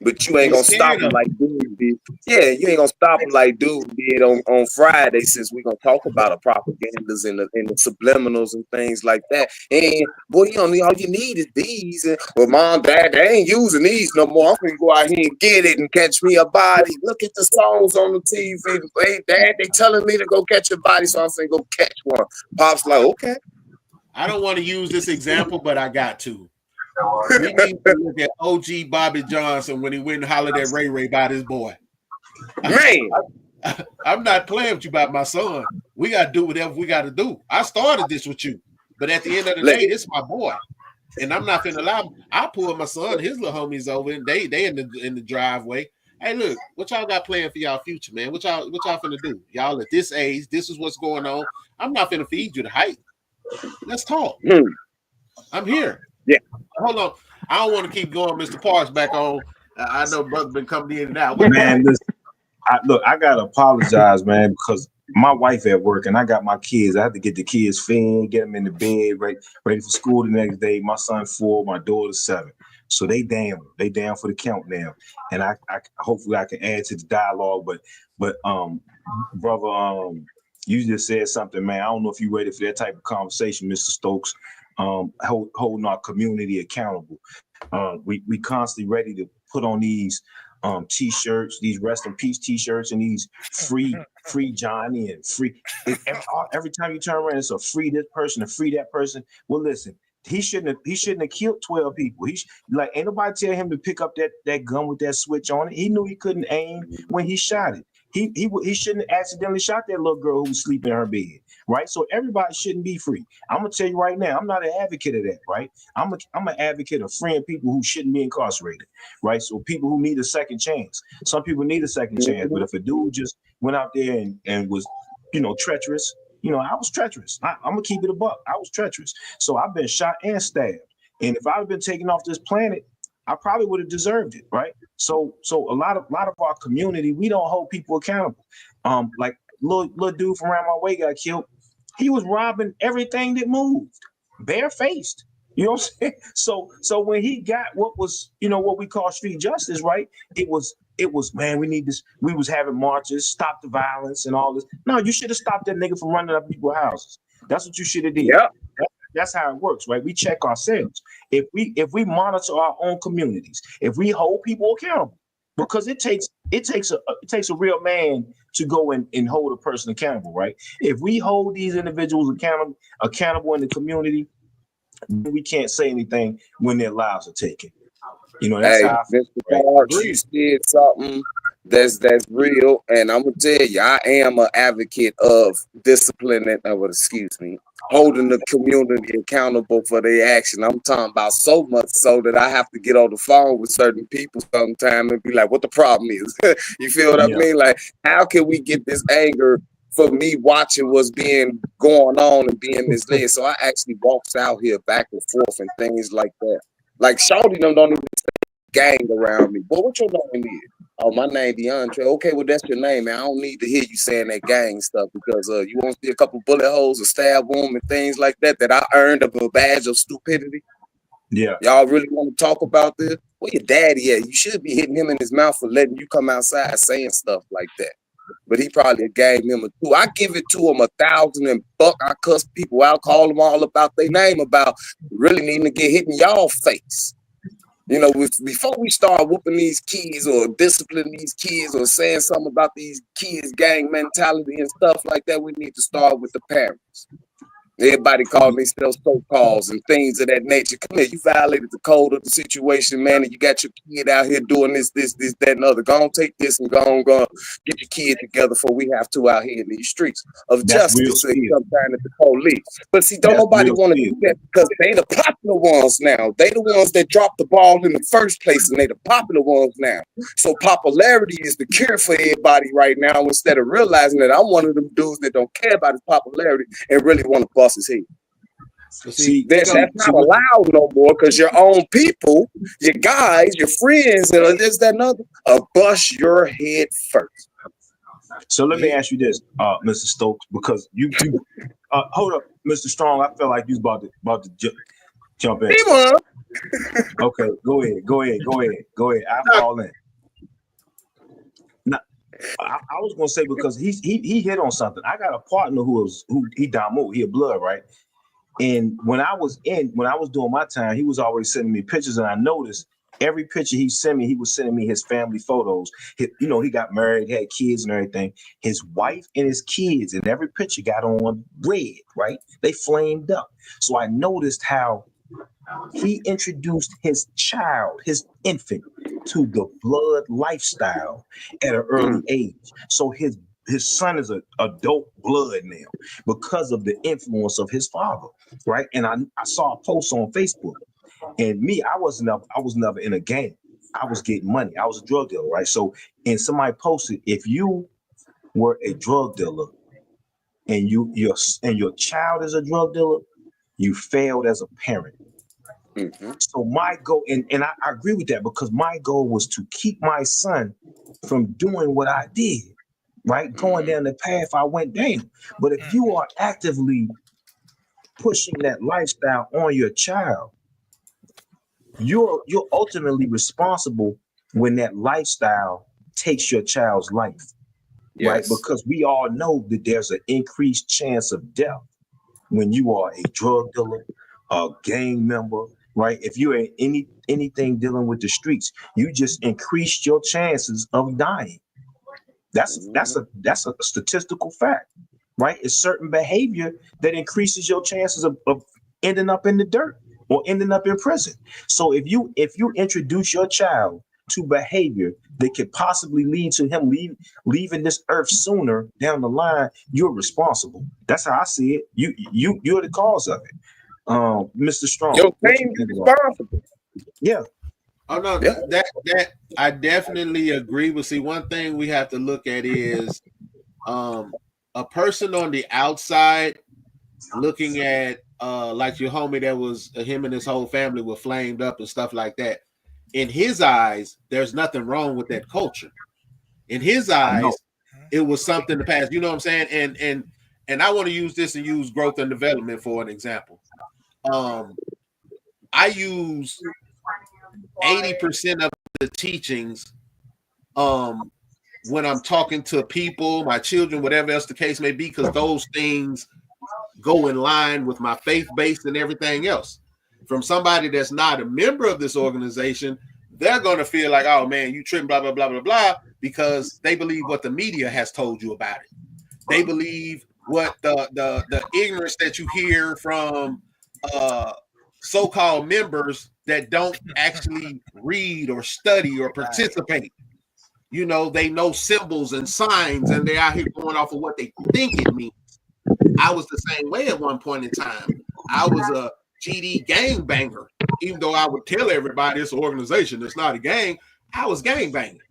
But you ain't gonna stop him like dude did. Yeah, you ain't gonna stop him like dude did on Friday, since we're gonna talk about the propagandas and the subliminals and things like that. And boy, you don't need, all you need is these. And well, mom, dad, they ain't using these no more. I'm gonna go out here and get it and catch me a body. Look at the songs on the TV. Hey, dad, they telling me to go catch a body, so I'm saying go catch one. Pop's like, okay. I don't want to use this example, but I got to. We need to look at OG Bobby Johnson when he went and hollered at Ray Ray about his boy. Man, I'm not playing with you about my son. We got to do whatever we got to do. I started this with you, but at the end of the day, this is my boy, and I'm not finna allow him. I pull my son, his little homies over, and they in the driveway. Hey, look, what y'all got playing for y'all future, man? What y'all finna do? Y'all at this age, this is what's going on. I'm not finna feed you the hype. Let's talk. I'm here. Yeah. Hold on. I don't want to keep going. Mr. Parks back on. I know brother been coming in and out. Man, listen, I gotta apologize, man, because my wife at work and I got my kids. I have to get the kids fed, get them in the bed, ready for school the next day. My son 4, my daughter 7. So they down for the countdown. And I hopefully I can add to the dialogue. But brother, you just said something, man. I don't know if you're ready for that type of conversation, Mr. Stokes. Holding our community accountable. We constantly ready to put on these t-shirts, these rest in peace t-shirts, and these free Johnny and free. Every time you turn around, it's a free this person, a free that person. Well, listen, he shouldn't have killed 12 people. Like, ain't nobody tell him to pick up that gun with that switch on it. He knew he couldn't aim when he shot it. He shouldn't have accidentally shot that little girl who was sleeping in her bed, right? So everybody shouldn't be free. I'm gonna tell you right now, I'm not an advocate of that, right? I'm an advocate of freeing people who shouldn't be incarcerated, right? So people who need a second chance. Some people need a second chance, but if a dude just went out there and was, treacherous, I was treacherous. I'm gonna keep it a buck. I was treacherous. So I've been shot and stabbed, and if I'd been taken off this planet, I probably would have deserved it, right? So a lot of our community, we don't hold people accountable. Like little dude from around my way got killed. He was robbing everything that moved, barefaced. You know what I'm saying? So when he got what was, what we call street justice, right? It was, man, we need this. We was having marches, stop the violence and all this. No, you should have stopped that nigga from running up people's houses. That's what you should have did. Yeah. That's how it works, right? We check ourselves. If we monitor our own communities, if we hold people accountable, because it takes a real man to go and hold a person accountable, right? If we hold these individuals accountable in the community, we can't say anything when their lives are taken. That's how I feel, Mr. Parks, you said something that's real, and I'm gonna tell you, I am an advocate of disciplining, holding the community accountable for their action. I'm talking about so much so that I have to get on the phone with certain people sometime and be like, what the problem is? You feel what I mean? Like, how can we get this anger for me watching what's being going on and being misled? So I actually walks out here back and forth and things like that. Like, Shawty don't even say gang around me. Boy, what your name is? Oh, my name DeAndre. Okay, well, that's your name, man. I don't need to hear you saying that gang stuff because you want to see a couple bullet holes or stab wound and things like that I earned of a badge of stupidity. Yeah. Y'all really want to talk about this? Where your daddy at? You should be hitting him in his mouth for letting you come outside saying stuff like that. But he probably a gang member too. I give it to him 1,000 and buck. I cuss people out, call them all about their name about really needing to get hit in y'all face. Before we start whooping these kids or disciplining these kids or saying something about these kids' gang mentality and stuff like that, we need to start with the parents. Everybody calling themselves so-calls and things of that nature. Come here, you violated the code of the situation, man, and you got your kid out here doing this, that, and other. Go on, take this and go on, get your kid together before we have to out here in these streets of justice and sometime at the police. But see, don't nobody want to do that because they the popular ones now. They the ones that dropped the ball in the first place, and they the popular ones now. So popularity is the cure for everybody right now instead of realizing that I'm one of them dudes that don't care about his popularity and really want to bust his head. See, that's not allowed no more because your own people, your guys, your friends, and this, that, and other, bust your head first. So let me ask you this, Mr. Stokes, because you hold up, Mr. Strong. I felt like you was about to jump in. Okay, go ahead. I'll fall in. Now, I was gonna say because he hit on something. I got a partner who he Damu, he a blood, right? And when I was doing my time, he was always sending me pictures, and I noticed every picture he sent me, he was sending me his family photos. He got married, had kids and everything. His wife and his kids, and every picture got on red, right? They flamed up. So I noticed how he introduced his child, his infant, to the blood lifestyle at an early age. So his son is an adult blood now because of the influence of his father, right? And I saw a post on Facebook, and I was never in a gang. I was getting money. I was a drug dealer, right? So, and somebody posted, if you were a drug dealer and your child is a drug dealer, you failed as a parent. So my goal, and I agree with that, because my goal was to keep my son from doing what I did, right? Going down the path I went down. But if you are actively pushing that lifestyle on your child, you're ultimately responsible when that lifestyle takes your child's life, right? Because we all know that there's an increased chance of death when you are a drug dealer, a gang member, right? If you're in anything dealing with the streets, you just increase your chances of dying. That's a statistical fact, right? It's certain behavior that increases your chances of ending up in the dirt or ending up in prison. So if you introduce your child to behavior that could possibly lead to him leaving this earth sooner down the line, you're responsible. That's how I see it. You're the cause of it. Mr. Strong. Your team is responsible. Yeah. Oh no, that I definitely agree with. See, one thing we have to look at is a person on the outside looking at like your homie that was him and his whole family were flamed up and stuff like that. In his eyes, there's nothing wrong with that culture. In his eyes, it was something to pass. You know what I'm saying? And I want to use this and use growth and development for an example. I use 80% of the teachings when I'm talking to people, my children, whatever else the case may be, because those things go in line with my faith base and everything else. From somebody that's not a member of this organization, they're going to feel like, oh man, you tripping, blah, blah, blah, blah, blah, because they believe what the media has told you about it. They believe what the ignorance that you hear from so-called members that don't actually read or study or participate. You know, they know symbols and signs and they're out here going off of what they think it means. I was the same way at one point in time. I was a GD gang banger, even though I would tell everybody it's an organization, it's not a gang. I was gang banging.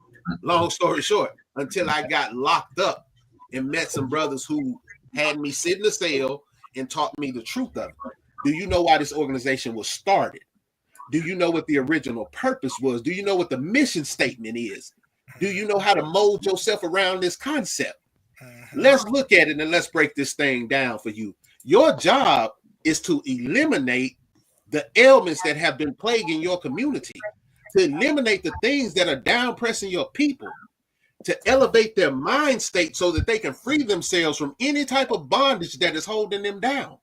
Long story short, until I got locked up and met some brothers who had me sit in the cell and taught me the truth of it. Do you know why this organization was started? Do you know what the original purpose was? Do you know what the mission statement is? Do you know how to mold yourself around this concept? Let's look at it and let's break this thing down for you. Your job is to eliminate the ailments that have been plaguing your community, to eliminate the things that are down pressing your people, to elevate their mind state so that they can free themselves from any type of bondage that is holding them down.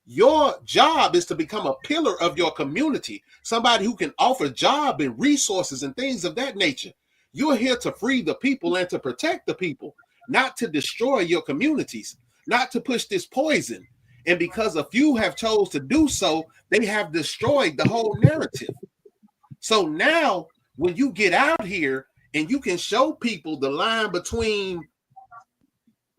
Your job is to become a pillar of your community, somebody who can offer job and resources and things of that nature. You're here to free the people and to protect the people, not to destroy your communities, not to push this poison. And because a few have chose to do so, they have destroyed the whole narrative. So now when you get out here and you can show people the line between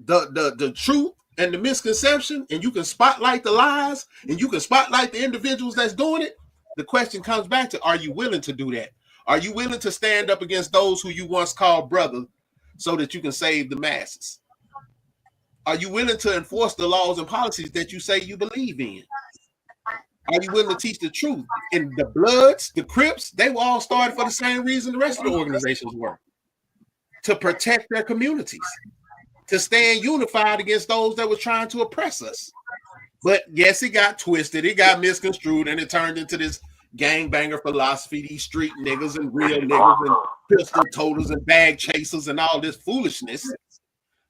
the truth and the misconception, and you can spotlight the lies and you can spotlight the individuals that's doing it, the question comes back to, are you willing to do that? Are you willing to stand up against those who you once called brother so that you can save the masses? Are you willing to enforce the laws and policies that you say you believe in? Are you willing to teach the truth? And the Bloods, the Crips, they were all started for the same reason the rest of the organizations were, to protect their communities, to stand unified against those that were trying to oppress us. But yes, it got twisted, it got misconstrued, and it turned into this gangbanger philosophy, these street niggas and real niggas and pistol toters and bag chasers and all this foolishness.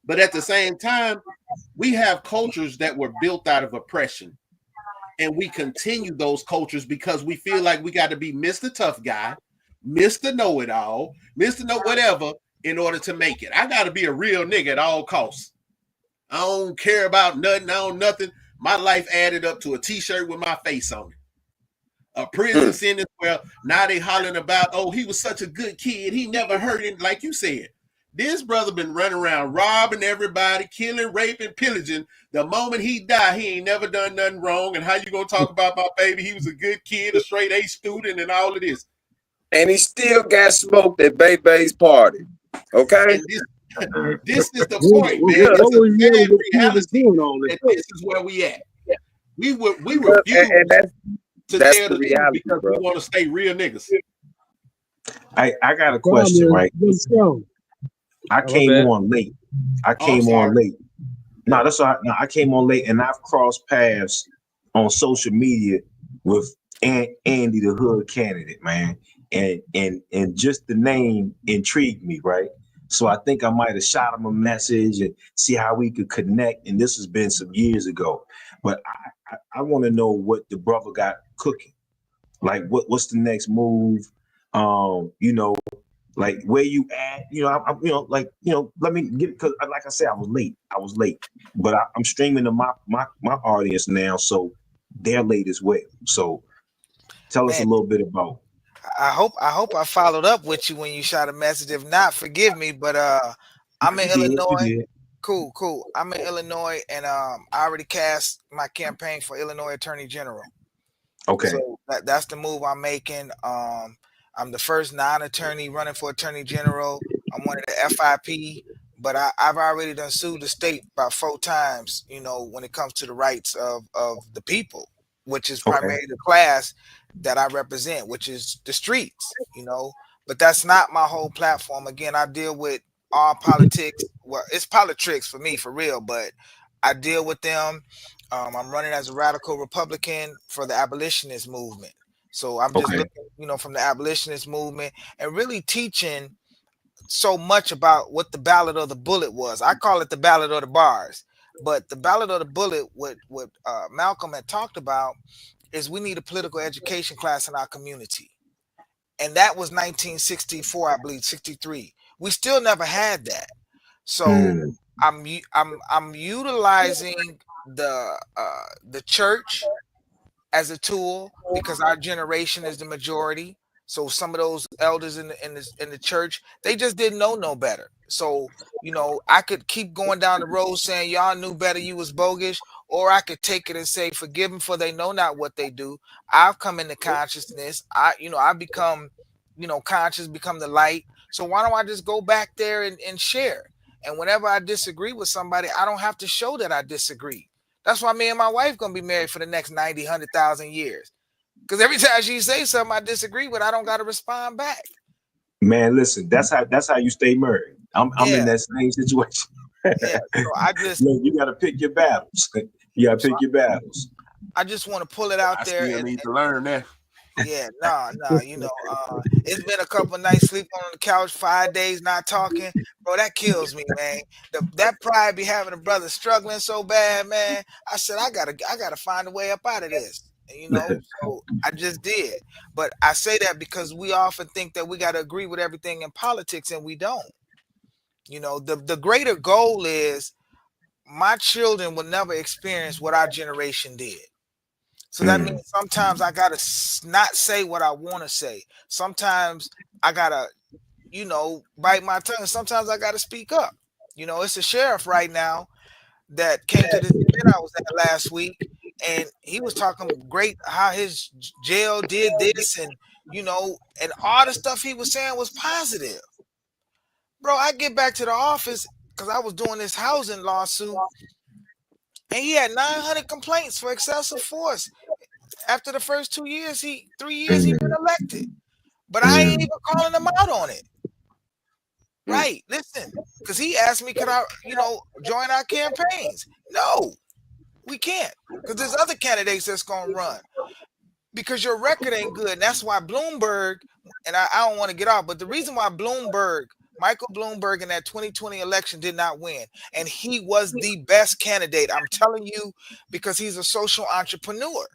But at the same time, we have cultures that were built out of oppression. And we continue those cultures because we feel like we got to be Mr. Tough Guy, Mr. Know-It-All, Mr. Know Whatever in order to make it. I got to be a real nigga at all costs. I don't care about nothing. I don't nothing. My life added up to a t-shirt with my face on it. A prison sentence where now they hollering about, oh, he was such a good kid. He never hurt him. Like you said, this brother been running around robbing everybody, killing, raping, pillaging. The moment he died, he ain't never done nothing wrong. And how you gonna talk about my baby? He was a good kid, a straight A student, and all of this. And he still got smoked at Bebe's party. Okay. This is the point, man. It's a sad reality, and this is where we at. We refuse to That's tell the the truth reality, because bro. we want to stay real niggas. I got a question, right? I my came bad. on late. I Oh, I'm came sorry. on late. No, that's all right. No, I came on late, and I've crossed paths on social media with Andy, the hood candidate, man, and just the name intrigued me, right? So I think I might have shot him a message and see how we could connect. And this has been some years ago, but I want to know what the brother got cooking. Like, what's the next move? You know, like where you at? You know, let me get, because like I said, I was late, but I'm streaming to my audience now, so they're late as well. So tell us a Man, little bit about. I hope I followed up with you when you shot a message. If not, forgive me. But I'm in You Illinois. did. Cool. I'm in Illinois, and I already cast my campaign for Illinois Attorney General. Okay. So that's the move I'm making. I'm the first non-attorney running for Attorney General. I'm one of the FIP, but I've already done sued the state about 4 times, you know, when it comes to the rights of the people, which is Okay. primarily the class that I represent, which is the streets, you know. But that's not my whole platform. Again, I deal with all politics. Well, it's politics for me, for real, but I deal with them. I'm running as a radical Republican for the abolitionist movement. So I'm just Okay. looking, you know, from the abolitionist movement and really teaching so much about what the ballot of the bullet was. I call it the ballot of the bars, but the ballot of the bullet, what Malcolm had talked about, is we need a political education class in our community, and that was 1964, I believe, 63. We still never had that. So Hmm. I'm utilizing the church as a tool because our generation is the majority. So some of those elders in the church, they just didn't know no better. So, you know, I could keep going down the road saying y'all knew better, you was bogus, or I could take it and say forgive them for they know not what they do. I've come into consciousness. I become, you know, conscious, become the light. So why don't I just go back there and share? And whenever I disagree with somebody, I don't have to show that I disagree. That's why me and my wife gonna be married for the next 90, 100,000 years. Because every time she say something I disagree with, I don't gotta respond back. Man, listen, that's how you stay married. I'm Yeah, in that same situation. yeah. So I just Look, you got to pick your battles. You got to pick your battles. I just want to pull it out I there still and need to learn that. yeah, you know, it's been a couple of nights sleeping on the couch, 5 days not talking, bro. That kills me, man. That pride be having a brother struggling so bad, man. I said I gotta find a way up out of this, and, you know. So I just did, but I say that because we often think that we gotta agree with everything in politics, and we don't. You know, the greater goal is my children will never experience what our generation did. So that means sometimes I gotta not say what I want to say. Sometimes I gotta, you know, bite my tongue. Sometimes I gotta speak up. You know, it's a sheriff right now that came to this event I was at last week, and he was talking great how his jail did this, and you know, and all the stuff he was saying was positive. Bro, I get back to the office because I was doing this housing lawsuit, and he had 900 complaints for excessive force. After the first 3 years, he been elected. But I ain't even calling him out on it. Right. Listen, because he asked me, could I, you know, join our campaigns? No, we can't. Because there's other candidates that's gonna run. Because your record ain't good. And that's why Bloomberg, and I don't want to get off, but the reason why Michael Bloomberg in that 2020 election did not win, and he was the best candidate. I'm telling you, because he's a social entrepreneur.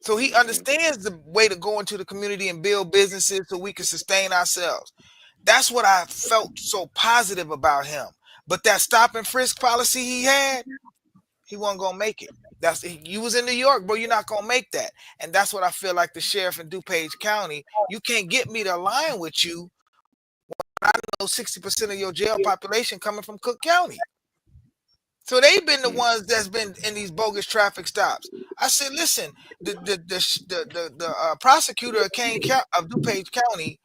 So he understands the way to go into the community and build businesses so we can sustain ourselves. That's what I felt so positive about him. But that stop and frisk policy he had, he wasn't gonna make it. You was in New York, bro. You're not gonna make that. And that's what I feel like the sheriff in DuPage County. You can't get me to align with you when I know 60% of your jail population coming from Cook County. So they've been the ones that's been in these bogus traffic stops. I said, listen, the prosecutor of DuPage County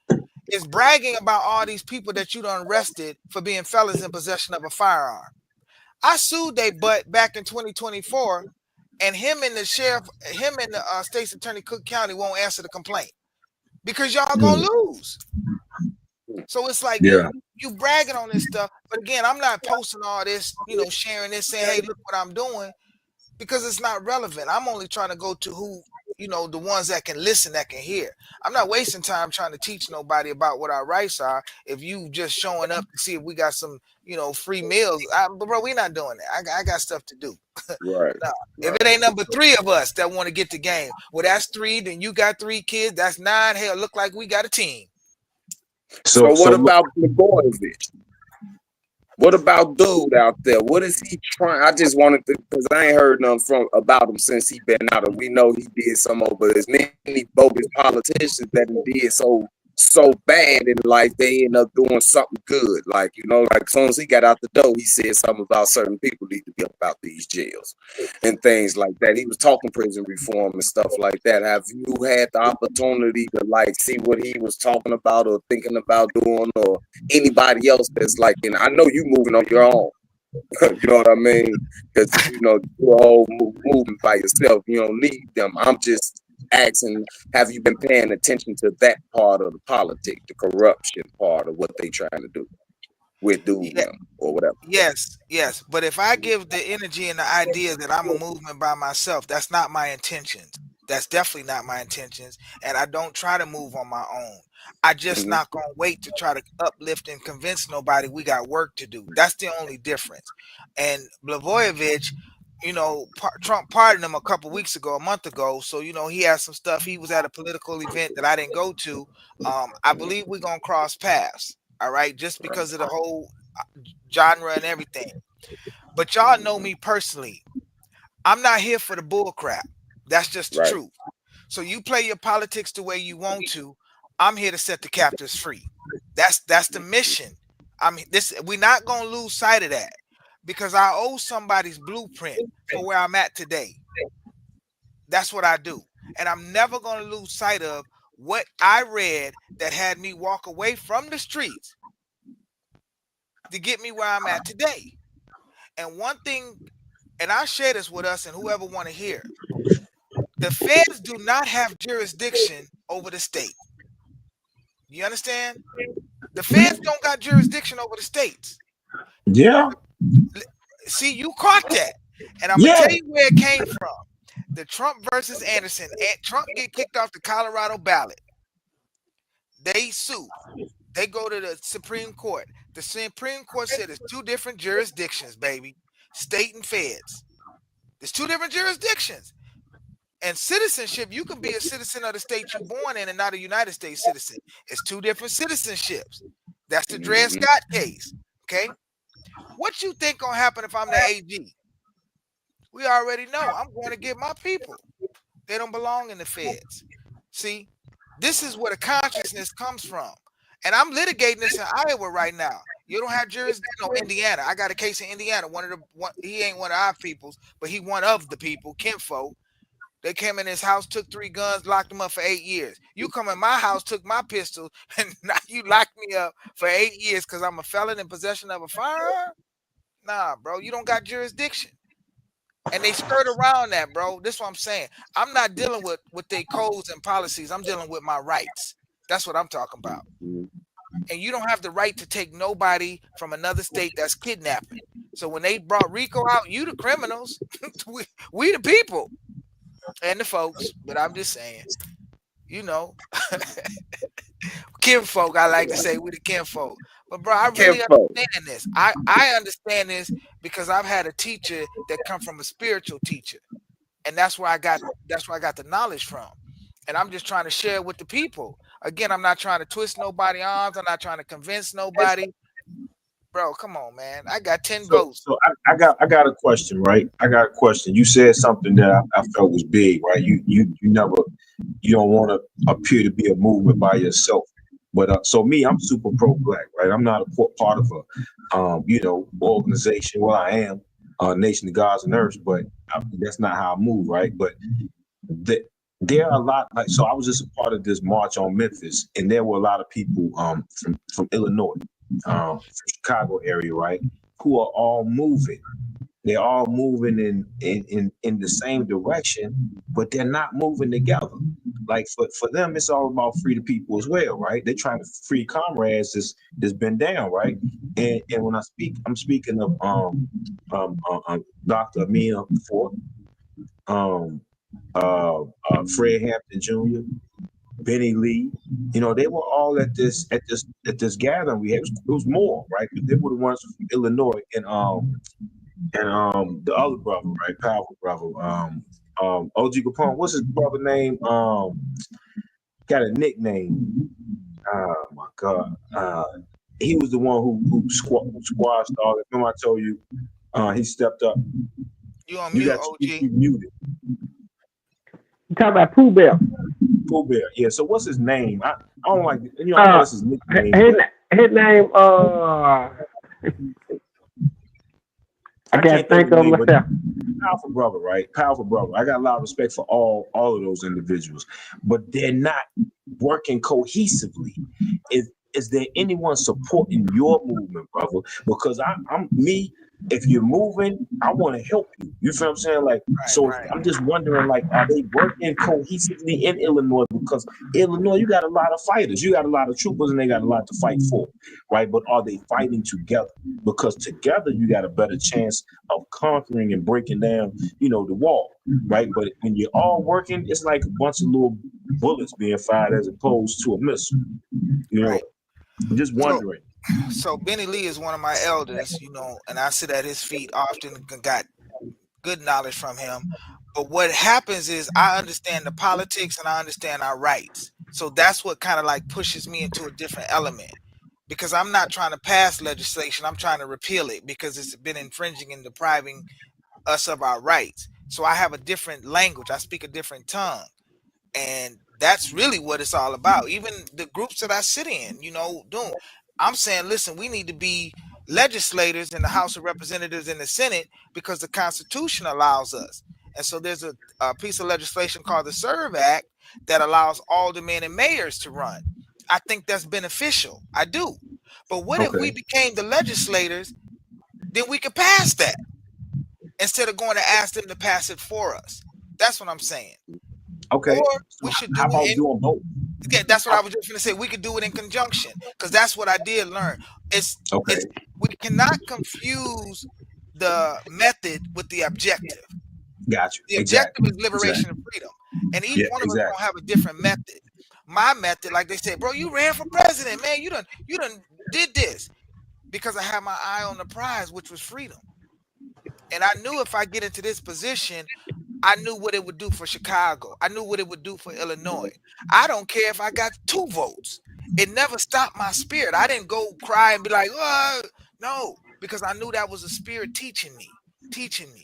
is bragging about all these people that you done arrested for being felons in possession of a firearm. I sued they butt back in 2024, and him and the sheriff, him and the state's attorney Cook County won't answer the complaint because y'all gonna lose. So it's like Yeah. you bragging on this stuff, but again, I'm not posting all this, sharing this, saying, "Hey, look what I'm doing," because it's not relevant. I'm only trying to go to who, the ones that can listen, that can hear. I'm not wasting time trying to teach nobody about what our rights are. If you just showing up to see if we got some, free meals, bro, we're not doing that. I got stuff to do. Right. Nah, if it ain't number 3 of us that want to get the game, well, that's 3. Then you got 3 kids. That's 9. Hell, look like we got a team. So what about Blagojevich? What about dude out there? What is he trying? I just wanted to, because I ain't heard nothing about him since he been out. And we know he did some over as many bogus politicians that he did so bad in life, they end up doing something good. Like, like as soon as he got out the door, he said something about certain people need to be about these jails and things like that. He was talking prison reform and stuff like that. Have you had the opportunity to see what he was talking about or thinking about doing, or anybody else that's and I know you moving on your own. You know what I mean? Because you're a whole movement by yourself. You don't need them. I'm just asking, have you been paying attention to that part of the politics, the corruption part of what they trying to do with them or whatever? Yes. But if I give the energy and the idea that I'm a movement by myself, that's not my intentions. That's definitely not my intentions. And I don't try to move on my own. I just not gonna wait to try to uplift and convince nobody we got work to do. That's the only difference. And Blagojevich, Trump pardoned him a month ago. So, he had some stuff. He was at a political event that I didn't go to. I believe we're going to cross paths. All right. Just because of the whole genre and everything. But y'all know me personally. I'm not here for the bull crap. That's just the truth. So you play your politics the way you want to. I'm here to set the captives free. That's the mission. We're not going to lose sight of that. Because I owe somebody's blueprint for where I'm at today. That's what I do. And I'm never going to lose sight of what I read that had me walk away from the streets to get me where I'm at today. And one thing, and I share this with us and whoever want to hear, the feds do not have jurisdiction over the state. You understand? The feds don't got jurisdiction over the states. Yeah. See, you caught that. And I'm going to tell you where it came from. The Trump versus Anderson. Trump get kicked off the Colorado ballot. They sue. They go to the Supreme Court. The Supreme Court said there's 2 different jurisdictions, baby. State and feds. There's 2 different jurisdictions. And citizenship, you can be a citizen of the state you're born in and not a United States citizen. It's 2 different citizenships. That's the Dred Scott case. Okay? What you think gonna happen if I'm the AG? We already know. I'm going to get my people. They don't belong in the feds. See, this is where the consciousness comes from. And I'm litigating this in Iowa right now. You don't have jurisdiction. No, Indiana. I got a case in Indiana. He ain't one of our peoples, but he one of the people, kinfolk. They came in his house, took 3 guns, locked him up for 8 years. You come in my house, took my pistol, and now you locked me up for 8 years because I'm a felon in possession of a firearm? Nah, bro, you don't got jurisdiction. And they skirt around that, bro. This is what I'm saying. I'm not dealing with their codes and policies. I'm dealing with my rights. That's what I'm talking about. And you don't have the right to take nobody from another state that's kidnapping. So when they brought Rico out, you the criminals. we the people. And the folks, but I'm just saying, kinfolk, I like to say, we the kinfolk. But bro, I really understand this. I understand this because I've had a teacher that come from a spiritual teacher. And that's where I got the knowledge from. And I'm just trying to share it with the people. Again, I'm not trying to twist nobody's arms. I'm not trying to convince nobody. Bro, come on, man. I got 10 votes. So I got a question, right? I got a question. You said something that I felt was big, right? You don't want to appear to be a movement by yourself. But so me, I'm super pro-black, right? I'm not a part of a organization. Well, I am Nation of Gods and Earths, but that's not how I move, right? But there are a lot, so I was just a part of this march on Memphis, and there were a lot of people from Illinois, from Chicago area, right, who are all moving They're all moving in the same direction, but they're not moving together. Like for them, it's all about free the people as well, right? They're trying to free comrades that's been down, right? And when I speak, I'm speaking of Dr. Amina Fort, Fred Hampton Jr., Benny Lee, you know, they were all at this gathering we had. It was more, right? But they were the ones from Illinois and the other brother, right? Powerful brother. OG Capone, what's his brother name? Got a nickname. Oh my God. He was the one who squashed all that. Remember I told you he stepped up. You on mute, OG? You muted. You talking about Pooh Bear? Pooh Bear, yeah. So what's his name? I don't like, you know, what's his nickname? His name, I can't think of myself. Powerful brother, right? Powerful brother. I got a lot of respect for all of those individuals, but they're not working cohesively. Is there anyone supporting your movement, brother? Because I'm me. If you're moving, I want to help you. You feel what I'm saying? Like, right. I'm just wondering, like, are they working cohesively in Illinois? Because Illinois, you got a lot of fighters, you got a lot of troopers, and they got a lot to fight for, right? But are they fighting together? Because together, you got a better chance of conquering and breaking down, you know, the wall, right? But when you're all working, it's like a bunch of little bullets being fired as opposed to a missile. You know, I'm just wondering. So Benny Lee is one of my elders, you know, and I sit at his feet often, got good knowledge from him. But what happens is I understand the politics and I understand our rights. So that's what kind of like pushes me into a different element, because I'm not trying to pass legislation. I'm trying to repeal it because it's been infringing and depriving us of our rights. So I have a different language. I speak a different tongue. And that's really what it's all about. Even the groups that I sit in, you know, I'm saying, listen, we need to be legislators in the House of Representatives and the Senate because the Constitution allows us. And so there's a piece of legislation called the SERVE Act that allows aldermen and mayors to run. I think that's beneficial. I do. But what if we became the legislators, then we could pass that instead of going to ask them to pass it for us. That's what I'm saying. Okay. Or we should do doing both? Yeah, that's what I was just going to say. We could do it in conjunction because that's what I did learn. We cannot confuse the method with the objective. Gotcha. The objective is liberation and freedom, and each one of us gonna have a different method. My method, like they said, bro, you ran for president, man. You done did this because I had my eye on the prize, which was freedom. And I knew if I get into this position, I knew what it would do for Chicago. I knew what it would do for Illinois. I don't care if I got 2 votes. It never stopped my spirit. I didn't go cry and be like, oh, no, because I knew that was a spirit teaching me.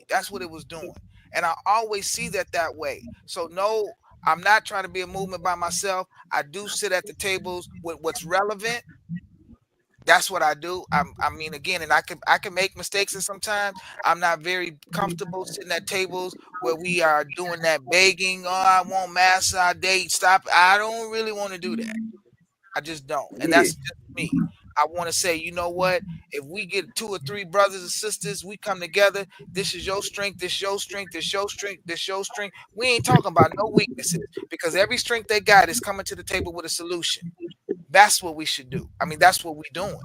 That's what it was doing. And I always see that way. So no, I'm not trying to be a movement by myself. I do sit at the tables with what's relevant. That's what I do. I mean, again, and I can make mistakes, and sometimes I'm not very comfortable sitting at tables where we are doing that begging. Oh, I want mass our date. Stop. I don't really want to do that. I just don't. And that's just me. I want to say, you know what? If we get 2 or 3 brothers and sisters, we come together. This is your strength. This your strength. This your strength. This your strength. We ain't talking about no weaknesses because every strength they got is coming to the table with a solution. That's what we should do. I mean, that's what we're doing.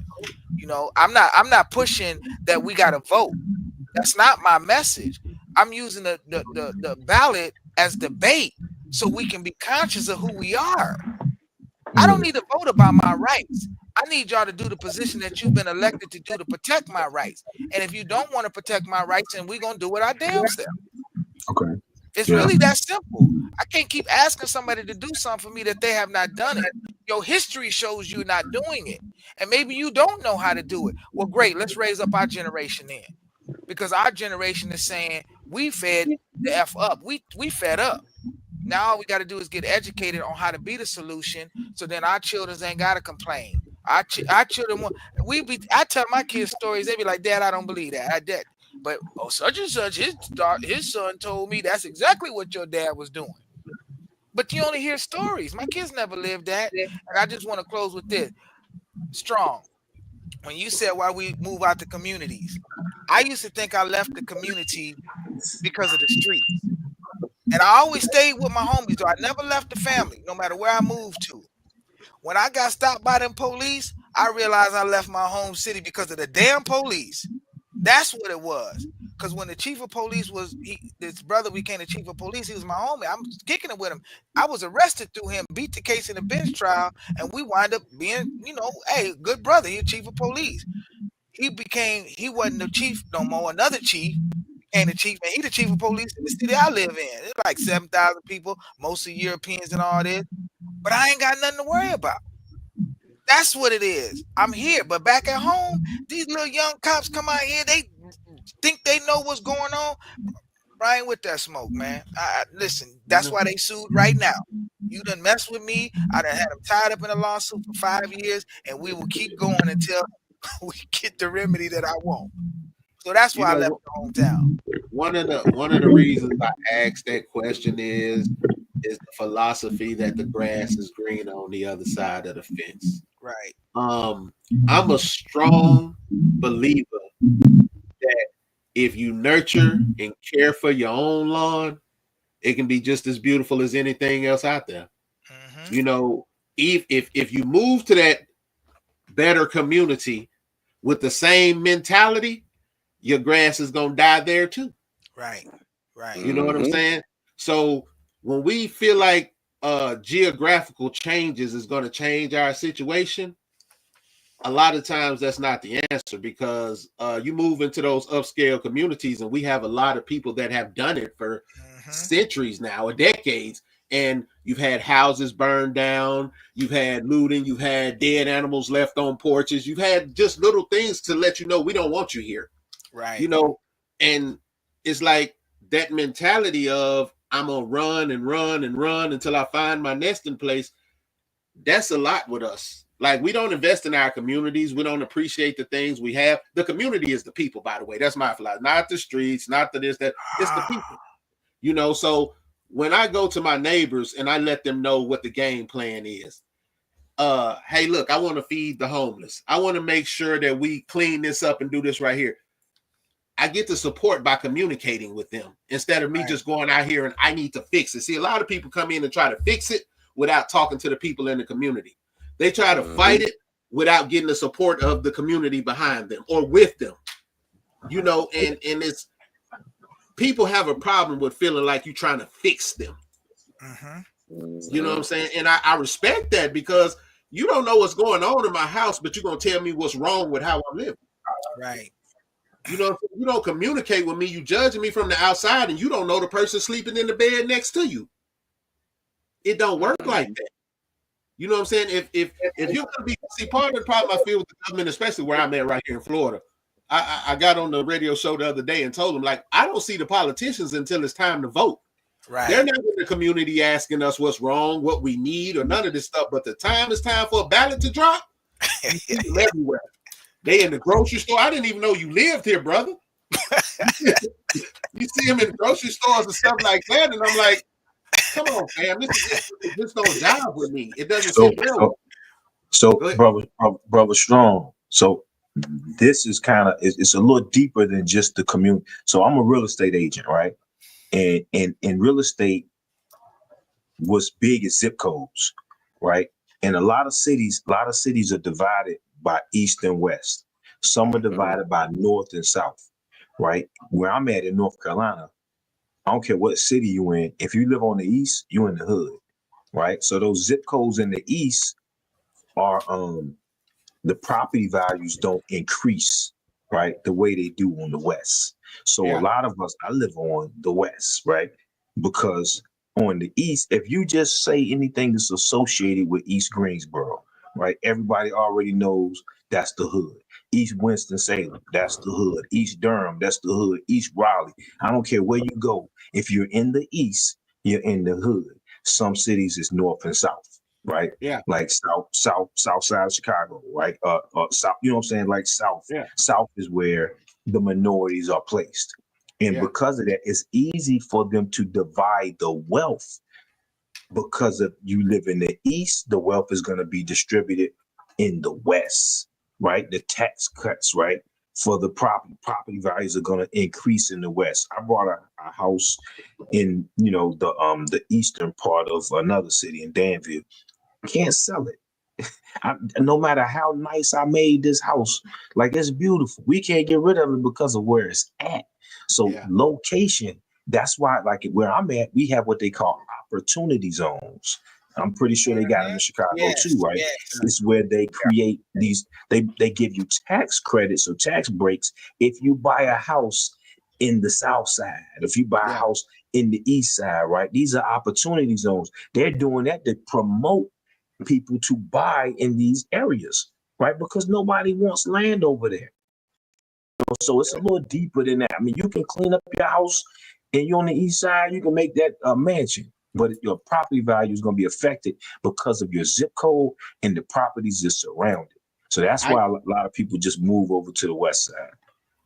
You know, I'm not pushing that we got to vote. That's not my message. I'm using the ballot as debate so we can be conscious of who we are. I don't need to vote about my rights. I need y'all to do the position that you've been elected to do to protect my rights. And if you don't want to protect my rights, then we're going to do it our damn self. Okay. It's really that simple. I can't keep asking somebody to do something for me that they have not done it. Your history shows you not doing it. And maybe you don't know how to do it. Well, great. Let's raise up our generation then. Because our generation is saying we fed the F up. We fed up. Now all we got to do is get educated on how to be the solution. So then our children ain't got to complain. Our children, I tell my kids stories. They be like, Dad, I don't believe that. I did. But such and such, his son told me that's exactly what your dad was doing. But you only hear stories. My kids never lived that. And I just want to close with this. Strong. When you said why we move out to communities, I used to think I left the community because of the streets. And I always stayed with my homies, so I never left the family, no matter where I moved to. When I got stopped by them police, I realized I left my home city because of the damn police. That's what it was. Because when the chief of police this brother became the chief of police, he was my homie. I'm kicking it with him. I was arrested through him, beat the case in the bench trial, and we wind up being, hey, good brother. He's chief of police. He wasn't the chief no more. Another chief became the chief, and he the chief of police in the city I live in. It's like 7,000 people, mostly Europeans and all this. But I ain't got nothing to worry about. That's what it is. I'm here, but back at home, these little young cops come out here. They think they know what's going on. Brian, with that smoke, man. Listen, that's why they sued right now. You done messed with me. I done had them tied up in a lawsuit for 5 years, and we will keep going until we get the remedy that I want. So that's why I left the hometown. One of the reasons I asked that question is the philosophy that the grass is green on the other side of the fence. Right. I'm a strong believer that if you nurture and care for your own lawn, it can be just as beautiful as anything else out there. Mm-hmm. If you move to that better community with the same mentality, your grass is gonna die there too. Right. You know what I'm saying? So when we feel like geographical changes is going to change our situation, a lot of times that's not the answer, because you move into those upscale communities, and we have a lot of people that have done it for centuries now, or decades, and you've had houses burned down, you've had looting, you've had dead animals left on porches, you've had just little things to let you know we don't want you here. Right. And it's like that mentality of I'm gonna run and run and run until I find my nesting place. That's a lot with us. Like, we don't invest in our communities. We don't appreciate the things we have. The community is the people, by the way. That's my philosophy. Not the streets, not the this, that. It's the people. So when I go to my neighbors and I let them know what the game plan is, hey, look, I want to feed the homeless. I want to make sure that we clean this up and do this right here. I get the support by communicating with them instead of me just going out here and I need to fix it. See, a lot of people come in and try to fix it without talking to the people in the community. They try to fight it without getting the support of the community behind them or with them. And it's people have a problem with feeling like you're trying to fix them. You know what I'm saying? And I respect that, because you don't know what's going on in my house, but you're going to tell me what's wrong with how I'm living. Right. You don't communicate with me. You judging me from the outside, and you don't know the person sleeping in the bed next to you. It don't work like that. You know what I'm saying? If you're going to be, see, part of the problem I feel with the government, especially where I'm at right here in Florida, I got on the radio show the other day and told them, like, I don't see the politicians until it's time to vote. Right. They're not in the community asking us what's wrong, what we need, or none of this stuff. But the time it's time for a ballot to drop, you see them everywhere. They in the grocery store. I didn't even know you lived here, brother. You see them in the grocery stores and stuff like that, and I'm like, come on, fam, this don't jive with me. It doesn't sit well. So brother Strong. So this is it's a little deeper than just the community. So I'm a real estate agent, right? And in real estate, what's big is zip codes, right? And a lot of cities are divided by east and west. Some are divided by north and south, right? Where I'm at in North Carolina, I don't care what city you in. If you live on the east, you in the hood, right? So those zip codes in the east are the property values don't increase, right, the way they do on the west. So a lot of us, I live on the west, right? Because on the east, if you just say anything that's associated with East Greensboro, right, everybody already knows that's the hood. East Winston-Salem, that's the hood. East Durham, that's the hood. East Raleigh, I don't care where you go. If you're in the east, you're in the hood. Some cities is north and south, right? Yeah. Like south side of Chicago, right? South, you know what I'm saying? Like south. Yeah. South is where the minorities are placed. And because of that, it's easy for them to divide the wealth. Because if you live in the east, the wealth is going to be distributed in the west, right? The tax cuts, right? for the property values are going to increase in the West. I bought a house in, the eastern part of another city in Danville. Can't sell it. No matter how nice I made this house, like it's beautiful, we can't get rid of it because of where it's at. So location, that's why, like where I'm at, we have what they call opportunity zones. I'm pretty sure they got them in Chicago too, right? Yes. It's where they create these, they give you tax credits or tax breaks if you buy a house in the South Side, if you buy a house in the East Side, right? These are opportunity zones. They're doing that to promote people to buy in these areas, right? Because nobody wants land over there. So it's a little deeper than that. I mean, you can clean up your house and you're on the East Side, you can make that a mansion, but your property value is going to be affected because of your zip code and the properties that surround it. So that's why a lot of people just move over to the West Side.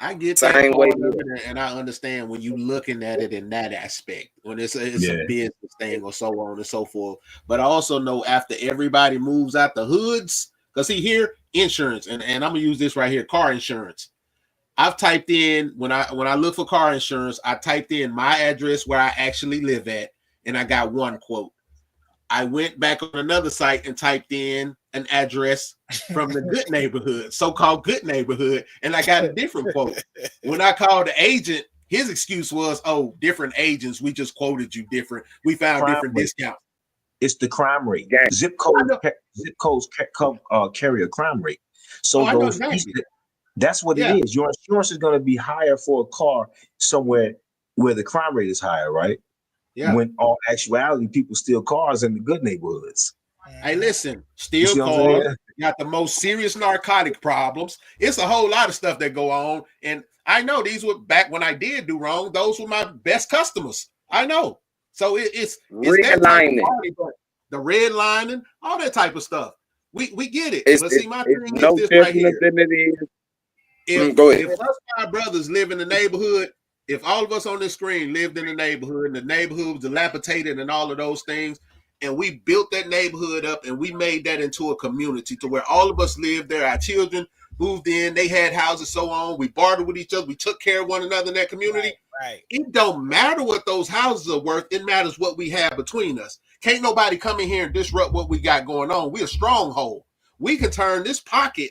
I get that part of it, and I understand when you're looking at it in that aspect, when it's a business thing or so on and so forth. But I also know after everybody moves out the hoods, because see here, insurance, and I'm gonna use this right here, car insurance. I've typed in when I look for car insurance, I typed in my address where I actually live at, and I got one quote. I went back on another site and typed in an address from the good neighborhood, so-called good neighborhood, and I got a different quote. When I called the agent, his excuse was, "Oh, different agents. We just quoted you different. We found different discounts." It's the crime rate. Zip codes carry a crime rate. So that's what it is. Your insurance is going to be higher for a car somewhere where the crime rate is higher, right? Yeah. When all actuality, people steal cars in the good neighborhoods. Hey, listen, steal cars, got the most serious narcotic problems. It's a whole lot of stuff that go on. And I know these were back when I did do wrong. Those were my best customers. I know. So it's redlining, the redlining, all that type of stuff. We get it. But see, my thing is this right here. If us five brothers live in the neighborhood, if all of us on this screen lived in the neighborhood and the neighborhood was dilapidated and all of those things, and we built that neighborhood up and we made that into a community to where all of us lived there, our children moved in, they had houses, so on, we bartered with each other, we took care of one another in that community. Right. It don't matter what those houses are worth, it matters what we have between us. Can't nobody come in here and disrupt what we got going on. We're a stronghold. We can turn this pocket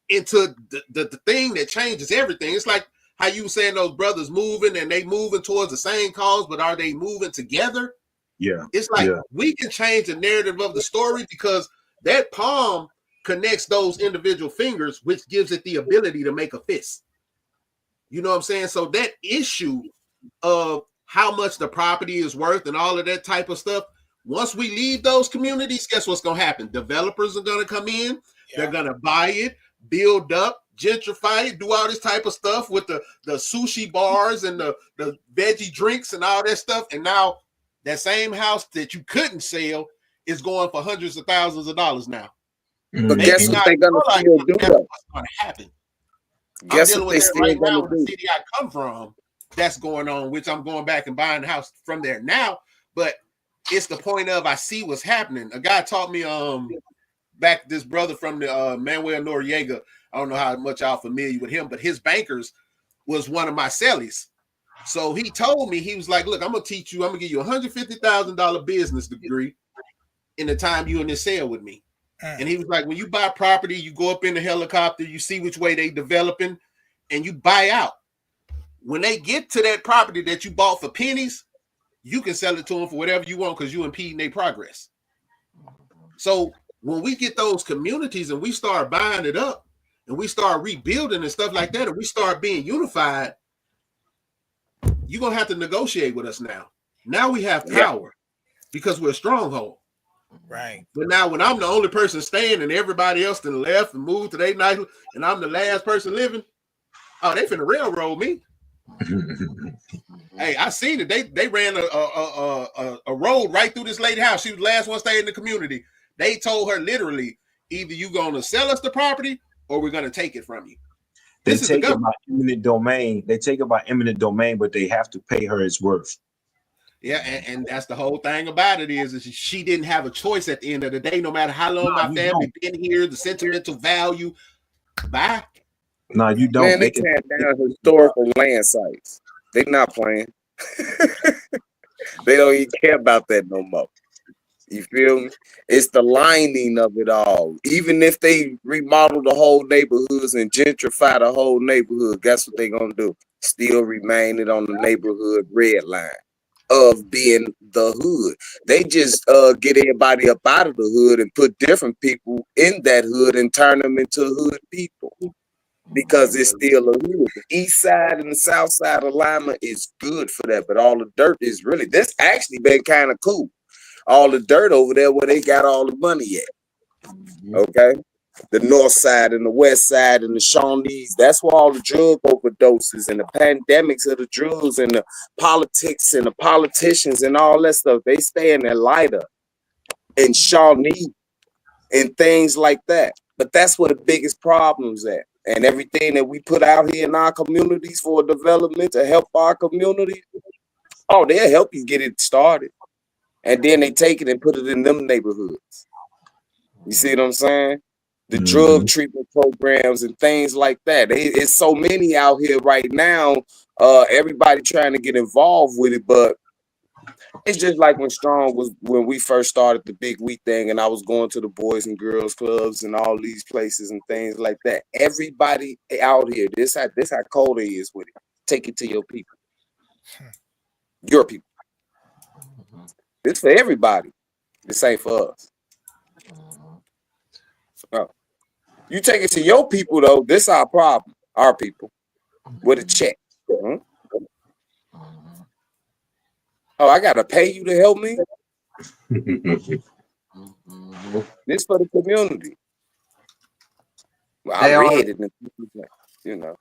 into the thing that changes everything. It's like how you were saying those brothers moving and they moving towards the same cause, but are they moving together? Yeah. It's like we can change the narrative of the story because that palm connects those individual fingers, which gives it the ability to make a fist. You know what I'm saying? So that issue of how much the property is worth and all of that type of stuff, once we leave those communities, guess what's going to happen? Developers are going to come in, they're going to buy it, build up, gentrify it, do all this type of stuff with the sushi bars and the veggie drinks and all that stuff. And now that same house that you couldn't sell is going for hundreds of thousands of dollars now. But guess what they're gonna still do? What's going to happen? Guess what they still right now in the city I come from, that's going on, which I'm going back and buying the house from there now. But it's the point of I see what's happening. A guy taught me back, this brother from the Manuel Noriega. I don't know how much y'all familiar with him, but his bankers was one of my cellies. So he told me, he was like, look, I'm going to teach you, I'm going to give you $150,000 business degree in the time you in this cell with me. And he was like, when you buy property, you go up in the helicopter, you see which way they developing, and you buy out. When they get to that property that you bought for pennies, you can sell it to them for whatever you want because you impeding their progress. So when we get those communities and we start buying it up and we start rebuilding and stuff like that, and we start being unified, you're going to have to negotiate with us now. Now we have power because we're a stronghold. Right. But now when I'm the only person staying and everybody else to the left and moved to their night and I'm the last person living, oh, they finna railroad me. Hey, I seen it. They ran a road right through this lady house. She was the last one staying in the community. They told her literally, either you gonna sell us the property or we're gonna take it from you. They take it by eminent domain. They take it by eminent domain, but they have to pay her its worth. Yeah, and that's the whole thing about it is she didn't have a choice at the end of the day, no matter how long my family been here, the sentimental value. Bye. No, you don't. Man, they They can. tear down historical land sites. They not playing. They don't even care about that no more. You feel me? It's the lining of it all. Even if they remodel the whole neighborhoods and gentrify the whole neighborhood, guess what they gonna do? Still remain it on the neighborhood red line of being the hood. They just get everybody up out of the hood and put different people in that hood and turn them into hood people. Because it's still a hood. The east side and the south side alignment is good for that, but all the dirt is really, this actually been kind of cool. All the dirt over there where they got all the money at. Okay? The north side and the west side and the Shawnees, that's where all the drug overdoses and the pandemics of the drugs and the politics and the politicians and all that stuff, they stay in their lighter and Shawnee and things like that. But that's where the biggest problems at. And everything that we put out here in our communities for development to help our community, oh, they'll help you get it started. And then they take it and put it in them neighborhoods. You see what I'm saying? The drug treatment programs and things like that. It's so many out here right now. Everybody trying to get involved with it, but it's just like when we first started the Big We thing, and I was going to the Boys and Girls Clubs and all these places and things like that. Everybody out here, this how cold it is with it. Take it to your people. Your people. It's for everybody. This ain't for us. So, you take it to your people though. This our problem. Our people with a check. Oh, I gotta pay you to help me. This for the community. Well, I read it, you know.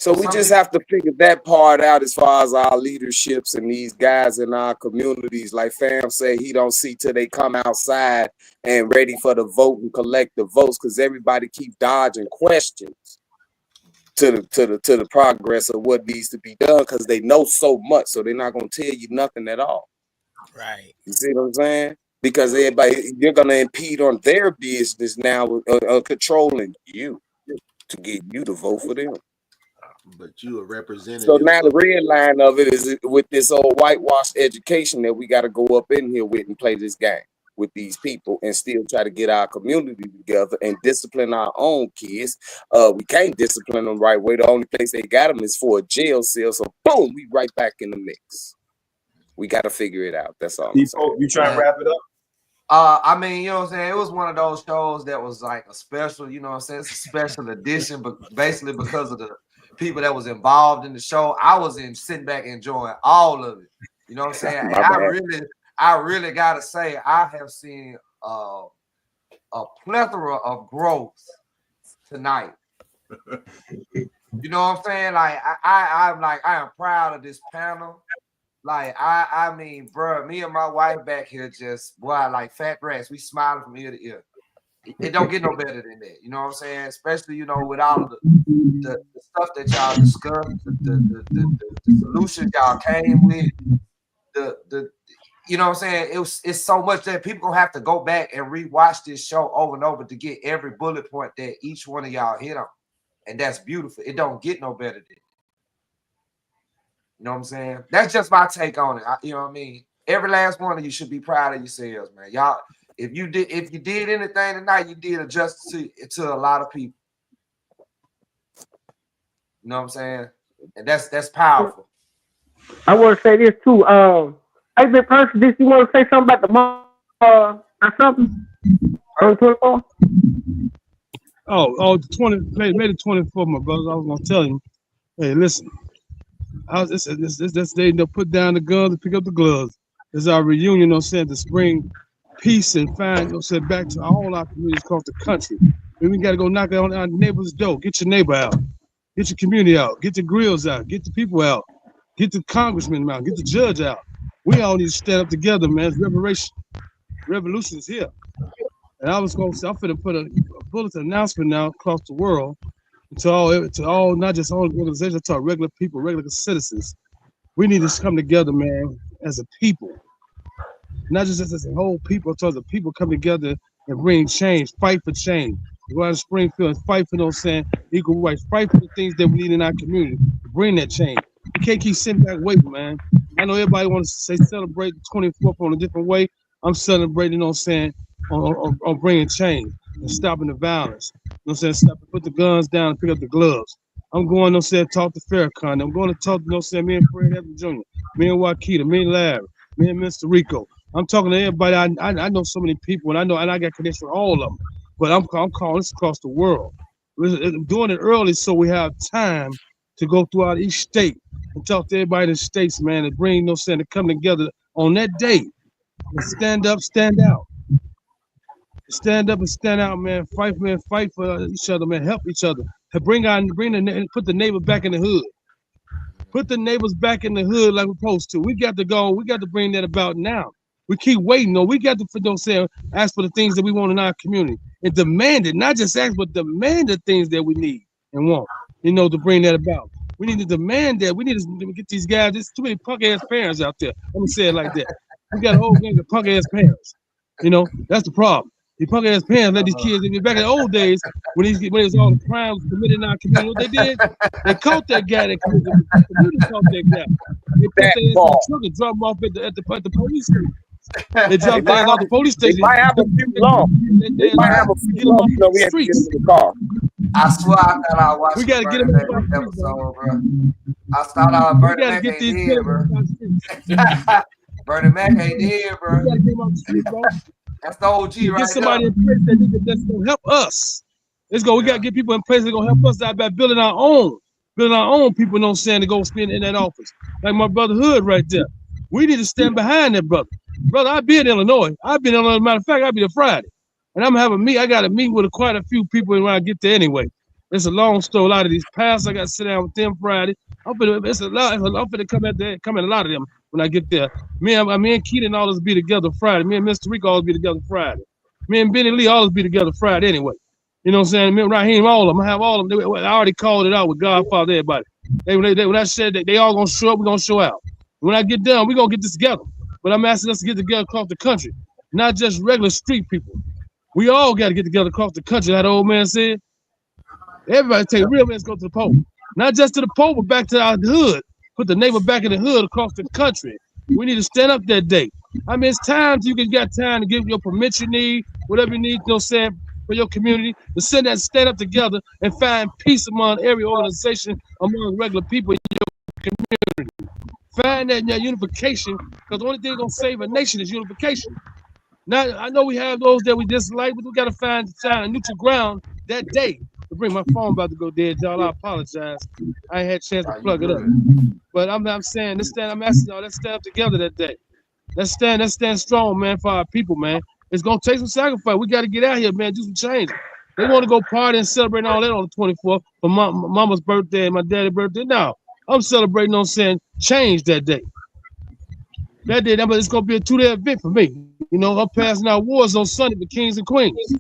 So we just have to figure that part out as far as our leaderships and these guys in our communities. Like Fam say, he don't see till they come outside and ready for the vote and collect the votes, because everybody keep dodging questions to the progress of what needs to be done, because they know so much, so they're not gonna tell you nothing at all. Right. You see what I'm saying? Because everybody, you're gonna impede on their business now, controlling you to get you to vote for them. But you a representative. So now the red line of it is with this old whitewashed education that we got to go up in here with and play this game with these people and still try to get our community together and discipline our own kids. We can't discipline them right way. The only place they got them is for a jail cell. So boom, we right back in the mix. We got to figure it out. That's all. You trying to wrap it up? I mean, you know what I'm saying? It was one of those shows that was like a special, you know what I'm saying? It's a special edition, but basically because of the people that was involved in the show, I was sitting back enjoying all of it. You know what I'm saying? And I really gotta say, I have seen a plethora of growth tonight. You know what I'm saying? Like I am proud of this panel. Like I mean, bro, me and my wife back here just like fat rats. We smiling from ear to ear. It don't get no better than that. You know what I'm saying? Especially, you know, with all of the stuff that y'all discussed, the solutions y'all came with, you know what I'm saying? It's so much that people gonna have to go back and rewatch this show over and over to get every bullet point that each one of y'all hit on. And that's beautiful. It don't get no better than it. You know what I'm saying? That's just my take on it. You know what I mean? Every last one of you should be proud of yourselves, man. Y'all, if you did anything tonight, you did a justice to a lot of people. You know what I'm saying? And that's powerful. I want to say this too. Hey, Big Person, did you want to say something about the mom or something? On 24? Oh, made it 24, my brothers. I was gonna tell him, hey, listen. This day they'll put down the guns and pick up the gloves. This is our reunion, you know what I'm saying, to bring peace and find, you know what I'm saying, back to all our communities across the country. And we got to go knock on our neighbor's door. Get your neighbor out. Get your community out. Get the grills out. Get the people out. Get the congressman out. Get the judge out. We all need to stand up together, man. It's revolution is here. And I was going to say, I'm going to put a bulletin announcement now across the world to all, not just all organizations, to our regular people, regular citizens. We need to come together, man, as a people. Not just as a whole people, so as a people come together and bring change, fight for change. Go out to Springfield and fight for those saying equal rights. Fight for the things that we need in our community to bring that change. We can't keep sitting back waiting, man. I know everybody wants to say celebrate the 24th on a different way. I'm celebrating, you know what I'm saying, on bringing change and stopping the violence. You know what I'm saying? Put the guns down and pick up the gloves. I'm going, you know what I'm saying, talk to Farrakhan. I'm going to talk to, you know what I'm saying, me and Fred Evans Jr., me and Wakita, me and Larry, me and Mr. Rico. I'm talking to everybody. I know so many people, and I got connections with all of them. But I'm calling this across the world. I'm doing it early so we have time to go throughout each state and talk to everybody in the states, man, and bring, you know what I'm saying, to come together on that day and stand up, stand out. Stand up and stand out, man. Fight for each other, man. Help each other. To put the neighbor back in the hood. Put the neighbors back in the hood like we're supposed to. We got to go. We got to bring that about now. We keep waiting. No, we got to, you know what I'm saying, ask for the things that we want in our community and demand it. Not just ask, but demand the things that we need and want, you know, to bring that about. We need to demand that. We need to get these guys. There's too many punk ass parents out there. Let me say it like that. We got a whole gang of punk ass parents. You know, that's the problem. These punk ass parents let these kids in. Back in the old days, when it was all the crimes committed in our community, what they did? They caught that guy that committed the community caught that guy. They put that in the truck and drop him off at the police station. They dropped that off the police station. They might have a few long. They might have a few long. So we have to get them in the car. I swear I thought I watched We got to get them in the episode, bro. I thought I was Bernie Mac ain't dead, bro. Bernie Mac ain't dead, bro. We got to get them out the street, bro. That's the OG right Get somebody in place that's gonna help us. We gotta get people in place that's gonna help us out by building our own people, you know what I'm saying, to go spend in that office. Like my brother Hood right there. We need to stand behind that brother. Brother, I'll be in Illinois. Matter of fact, I'll be there Friday. And I'm having I gotta meet with quite a few people when I get there anyway. It's a long story. A lot of these pastors, I gotta sit down with them Friday. I'm finna come at a lot of them when I get there. Me and Keaton always be together Friday. Me and Mr. Rico always be together Friday. Me and Benny Lee always be together Friday anyway. You know what I'm saying? Me and Raheem, all of them. I have all of them. I already called it out with Godfather, everybody. When I said that they all gonna show up, we're gonna show out. When I get done, we're gonna get this together. But I'm asking us to get together across the country, not just regular street people. We all got to get together across the country, like the old man said. Everybody take real men go to the pole. Not just to the pole, but back to our hood. Put the neighbor back in the hood across the country. We need to stand up that day. I mean, it's time you got time to give your permit you need, whatever you need, you know what I'm saying, for your community, to stand up together and find peace among every organization, among regular people in your community. Find that unification, because the only thing that's going to save a nation is unification. Now, I know we have those that we dislike, but we got to find a neutral ground that day. To bring my phone about to go dead, y'all. I apologize. I ain't had a chance to plug it up. But I'm saying, I'm asking y'all, let's stand up together that day. Let's stand strong, man, for our people, man. It's going to take some sacrifice. We got to get out here, man, do some change. They want to go party and celebrate all that on the 24th for my mama's birthday and my daddy's birthday. No, I'm celebrating on saying change that day. That day, it's going to be a 2-day event for me. You know, I'm passing out awards on Sunday for Kings and Queens.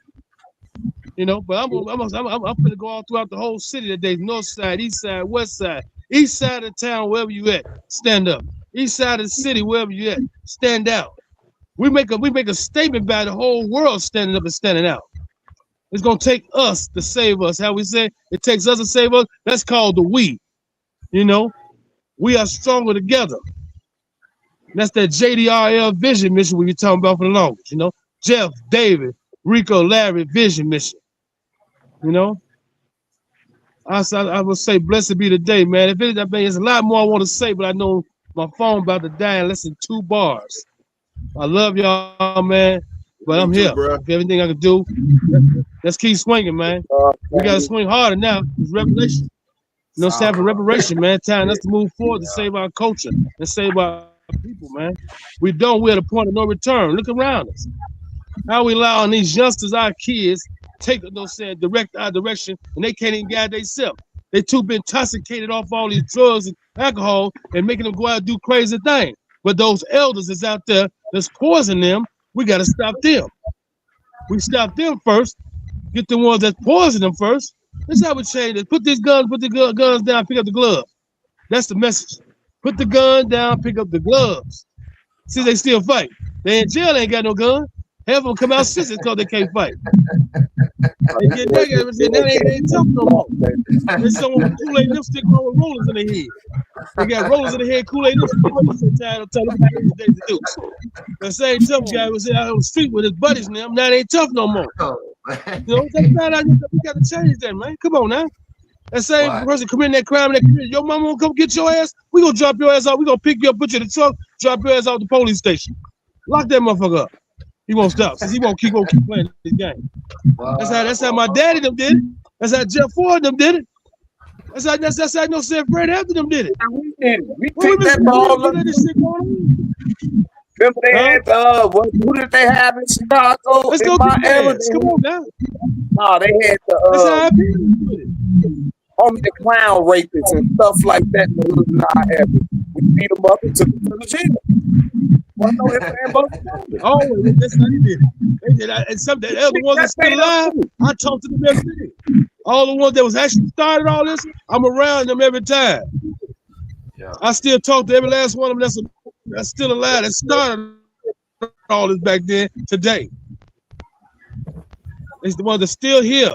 You know, but I'm going to go all throughout the whole city that day. North side, east side, west side, east side of town, wherever you at, stand up. East side of the city, wherever you at, stand out. We make a statement by the whole world standing up and standing out. It's going to take us to save us. How we say, it takes us to save us. That's called the we. You know, we are stronger together. That's that JDRL vision mission we were talking about for the longest, you know. Jeff, David, Rico, Larry vision mission. You know, I would say blessed be the day, man. If anything, there's a lot more I want to say, but I know my phone about to die in less than 2 bars. I love y'all, man, but I'm here. Everything I can do, let's keep swinging, man. We got to swing harder now. It's revelation. You know, it's time for reparation, man. Time us to move forward to save our culture and save our people, man. We're at a point of no return. Look around us. How we allowing these youngsters, our kids, take direct our direction, and they can't even guide themselves. They too been intoxicated off all these drugs and alcohol and making them go out and do crazy things. But those elders that's out there that's poisoning them, we got to stop them. We stop them first, get the ones that poison them first. That's how we change it. Put the guns down, pick up the gloves. That's the message. Put the gun down, pick up the gloves. See, they still fight. They in jail, they ain't got no gun. Half of them come out since because they can't fight. They get negative and say, that ain't tough no more. There's someone with Kool-Aid lipstick on with rollers in their head. They got rollers in their head, Kool-Aid lipstick. Tell them they do. The same tough guy was out on the street with his buddies and them. That ain't tough no more. You know, that's bad. We got to change that, man. Come on now. That same person committing that crime in that community, your mama won't come get your ass. We gonna drop your ass off. We gonna pick you up, put you in the truck, drop your ass off the police station. Lock that motherfucker up. He won't stop. Since he won't keep playing this game. That's how my daddy them did it. That's how Jeff Ford them did it. That's how no Seth Fred after them did it. We did it. We picked that ball up. Remember they had who did they have in Chicago? Let's go get ass. Come on now. No, they had the clown rapists and stuff like that. We beat them up and took them to the jail. Oh, that's how they did it. They did. And some the other ones that still alive, I talk to them every day. All the ones that was actually started all this, I'm around them every time. Yeah. I still talk to every last one of them that's still alive, that started all this back then today. It's the ones that's still here.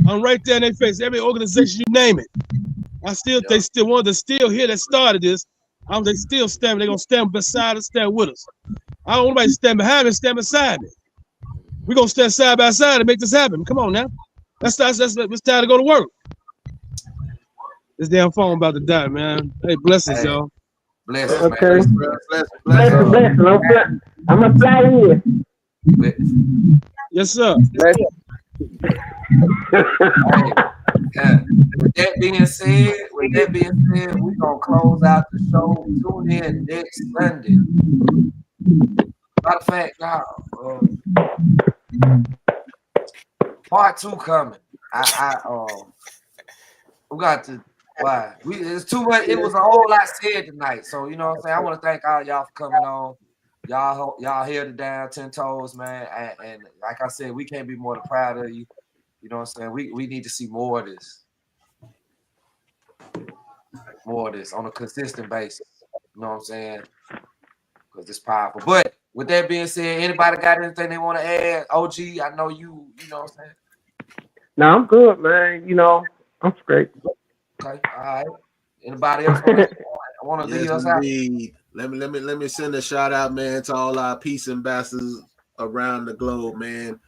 I'm right there in their face. Every organization you name it. They still one that's still here that started this. They still stand. They're gonna stand beside us, stand with us. I don't want nobody to stand behind me, stand beside me. We're gonna stand side by side and make this happen. Come on now. It's time to go to work. This damn phone about to die, man. Hey, blessings, y'all. Blessings, okay. man. Blessings. I'm gonna fly in. Yes, sir. With that being said, we're gonna close out the show. Tune in next Sunday. Matter of fact, y'all, part 2 coming. We got to. Why? It's too much. It was a whole lot said tonight. So you know what I'm saying. I want to thank all y'all for coming on. Y'all held it down 10 toes, man. And like I said, we can't be more than proud of you. You know what I'm saying? We need to see more of this. More of this on a consistent basis. You know what I'm saying? Because it's powerful. But with that being said, anybody got anything they want to add? OG, I know you know what I'm saying? No, I'm good, man. You know, I'm straight. Okay, all right. Anybody else want to lead us out? Let me send a shout out, man, to all our peace ambassadors around the globe, man.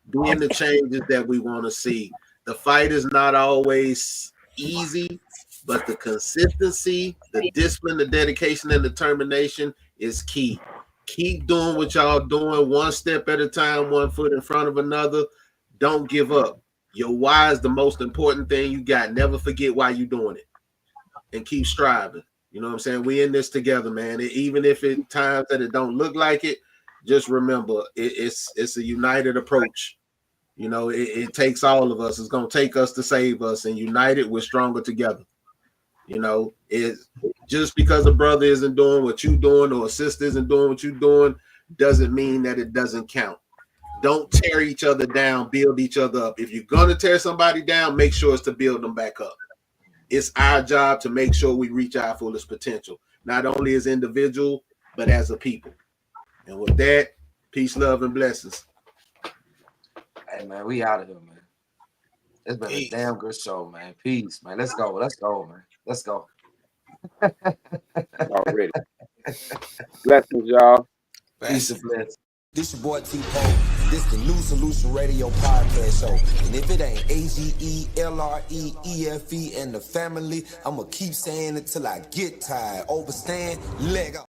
Doing the changes that we want to see. The fight is not always easy, but the consistency, the discipline, the dedication, and determination is key. Keep doing what y'all doing, one step at a time, one foot in front of another. Don't give up. Your why is the most important thing you got. Never forget why you're doing it. And keep striving. You know what I'm saying? We in this together, man. Even if at times that it don't look like it, just remember it's a united approach. You know, it takes all of us. It's gonna take us to save us, and united, we're stronger together. You know, it's just because a brother isn't doing what you're doing or a sister isn't doing what you're doing doesn't mean that it doesn't count. Don't tear each other down, build each other up. If you're gonna tear somebody down, make sure it's to build them back up. It's our job to make sure we reach our fullest potential, not only as individual, but as a people. And with that, peace, love, and blessings. Hey, man, we out of here, man. It's been a damn good show, man. Peace, man. Let's go, man. Let's go. Already. Blessings, y'all. Peace and blessings. This your boy T-Pole. This the New Solution Radio podcast show. And if it ain't AGELREEFE and the family, I'ma keep saying it till I get tired. Overstand, leg up.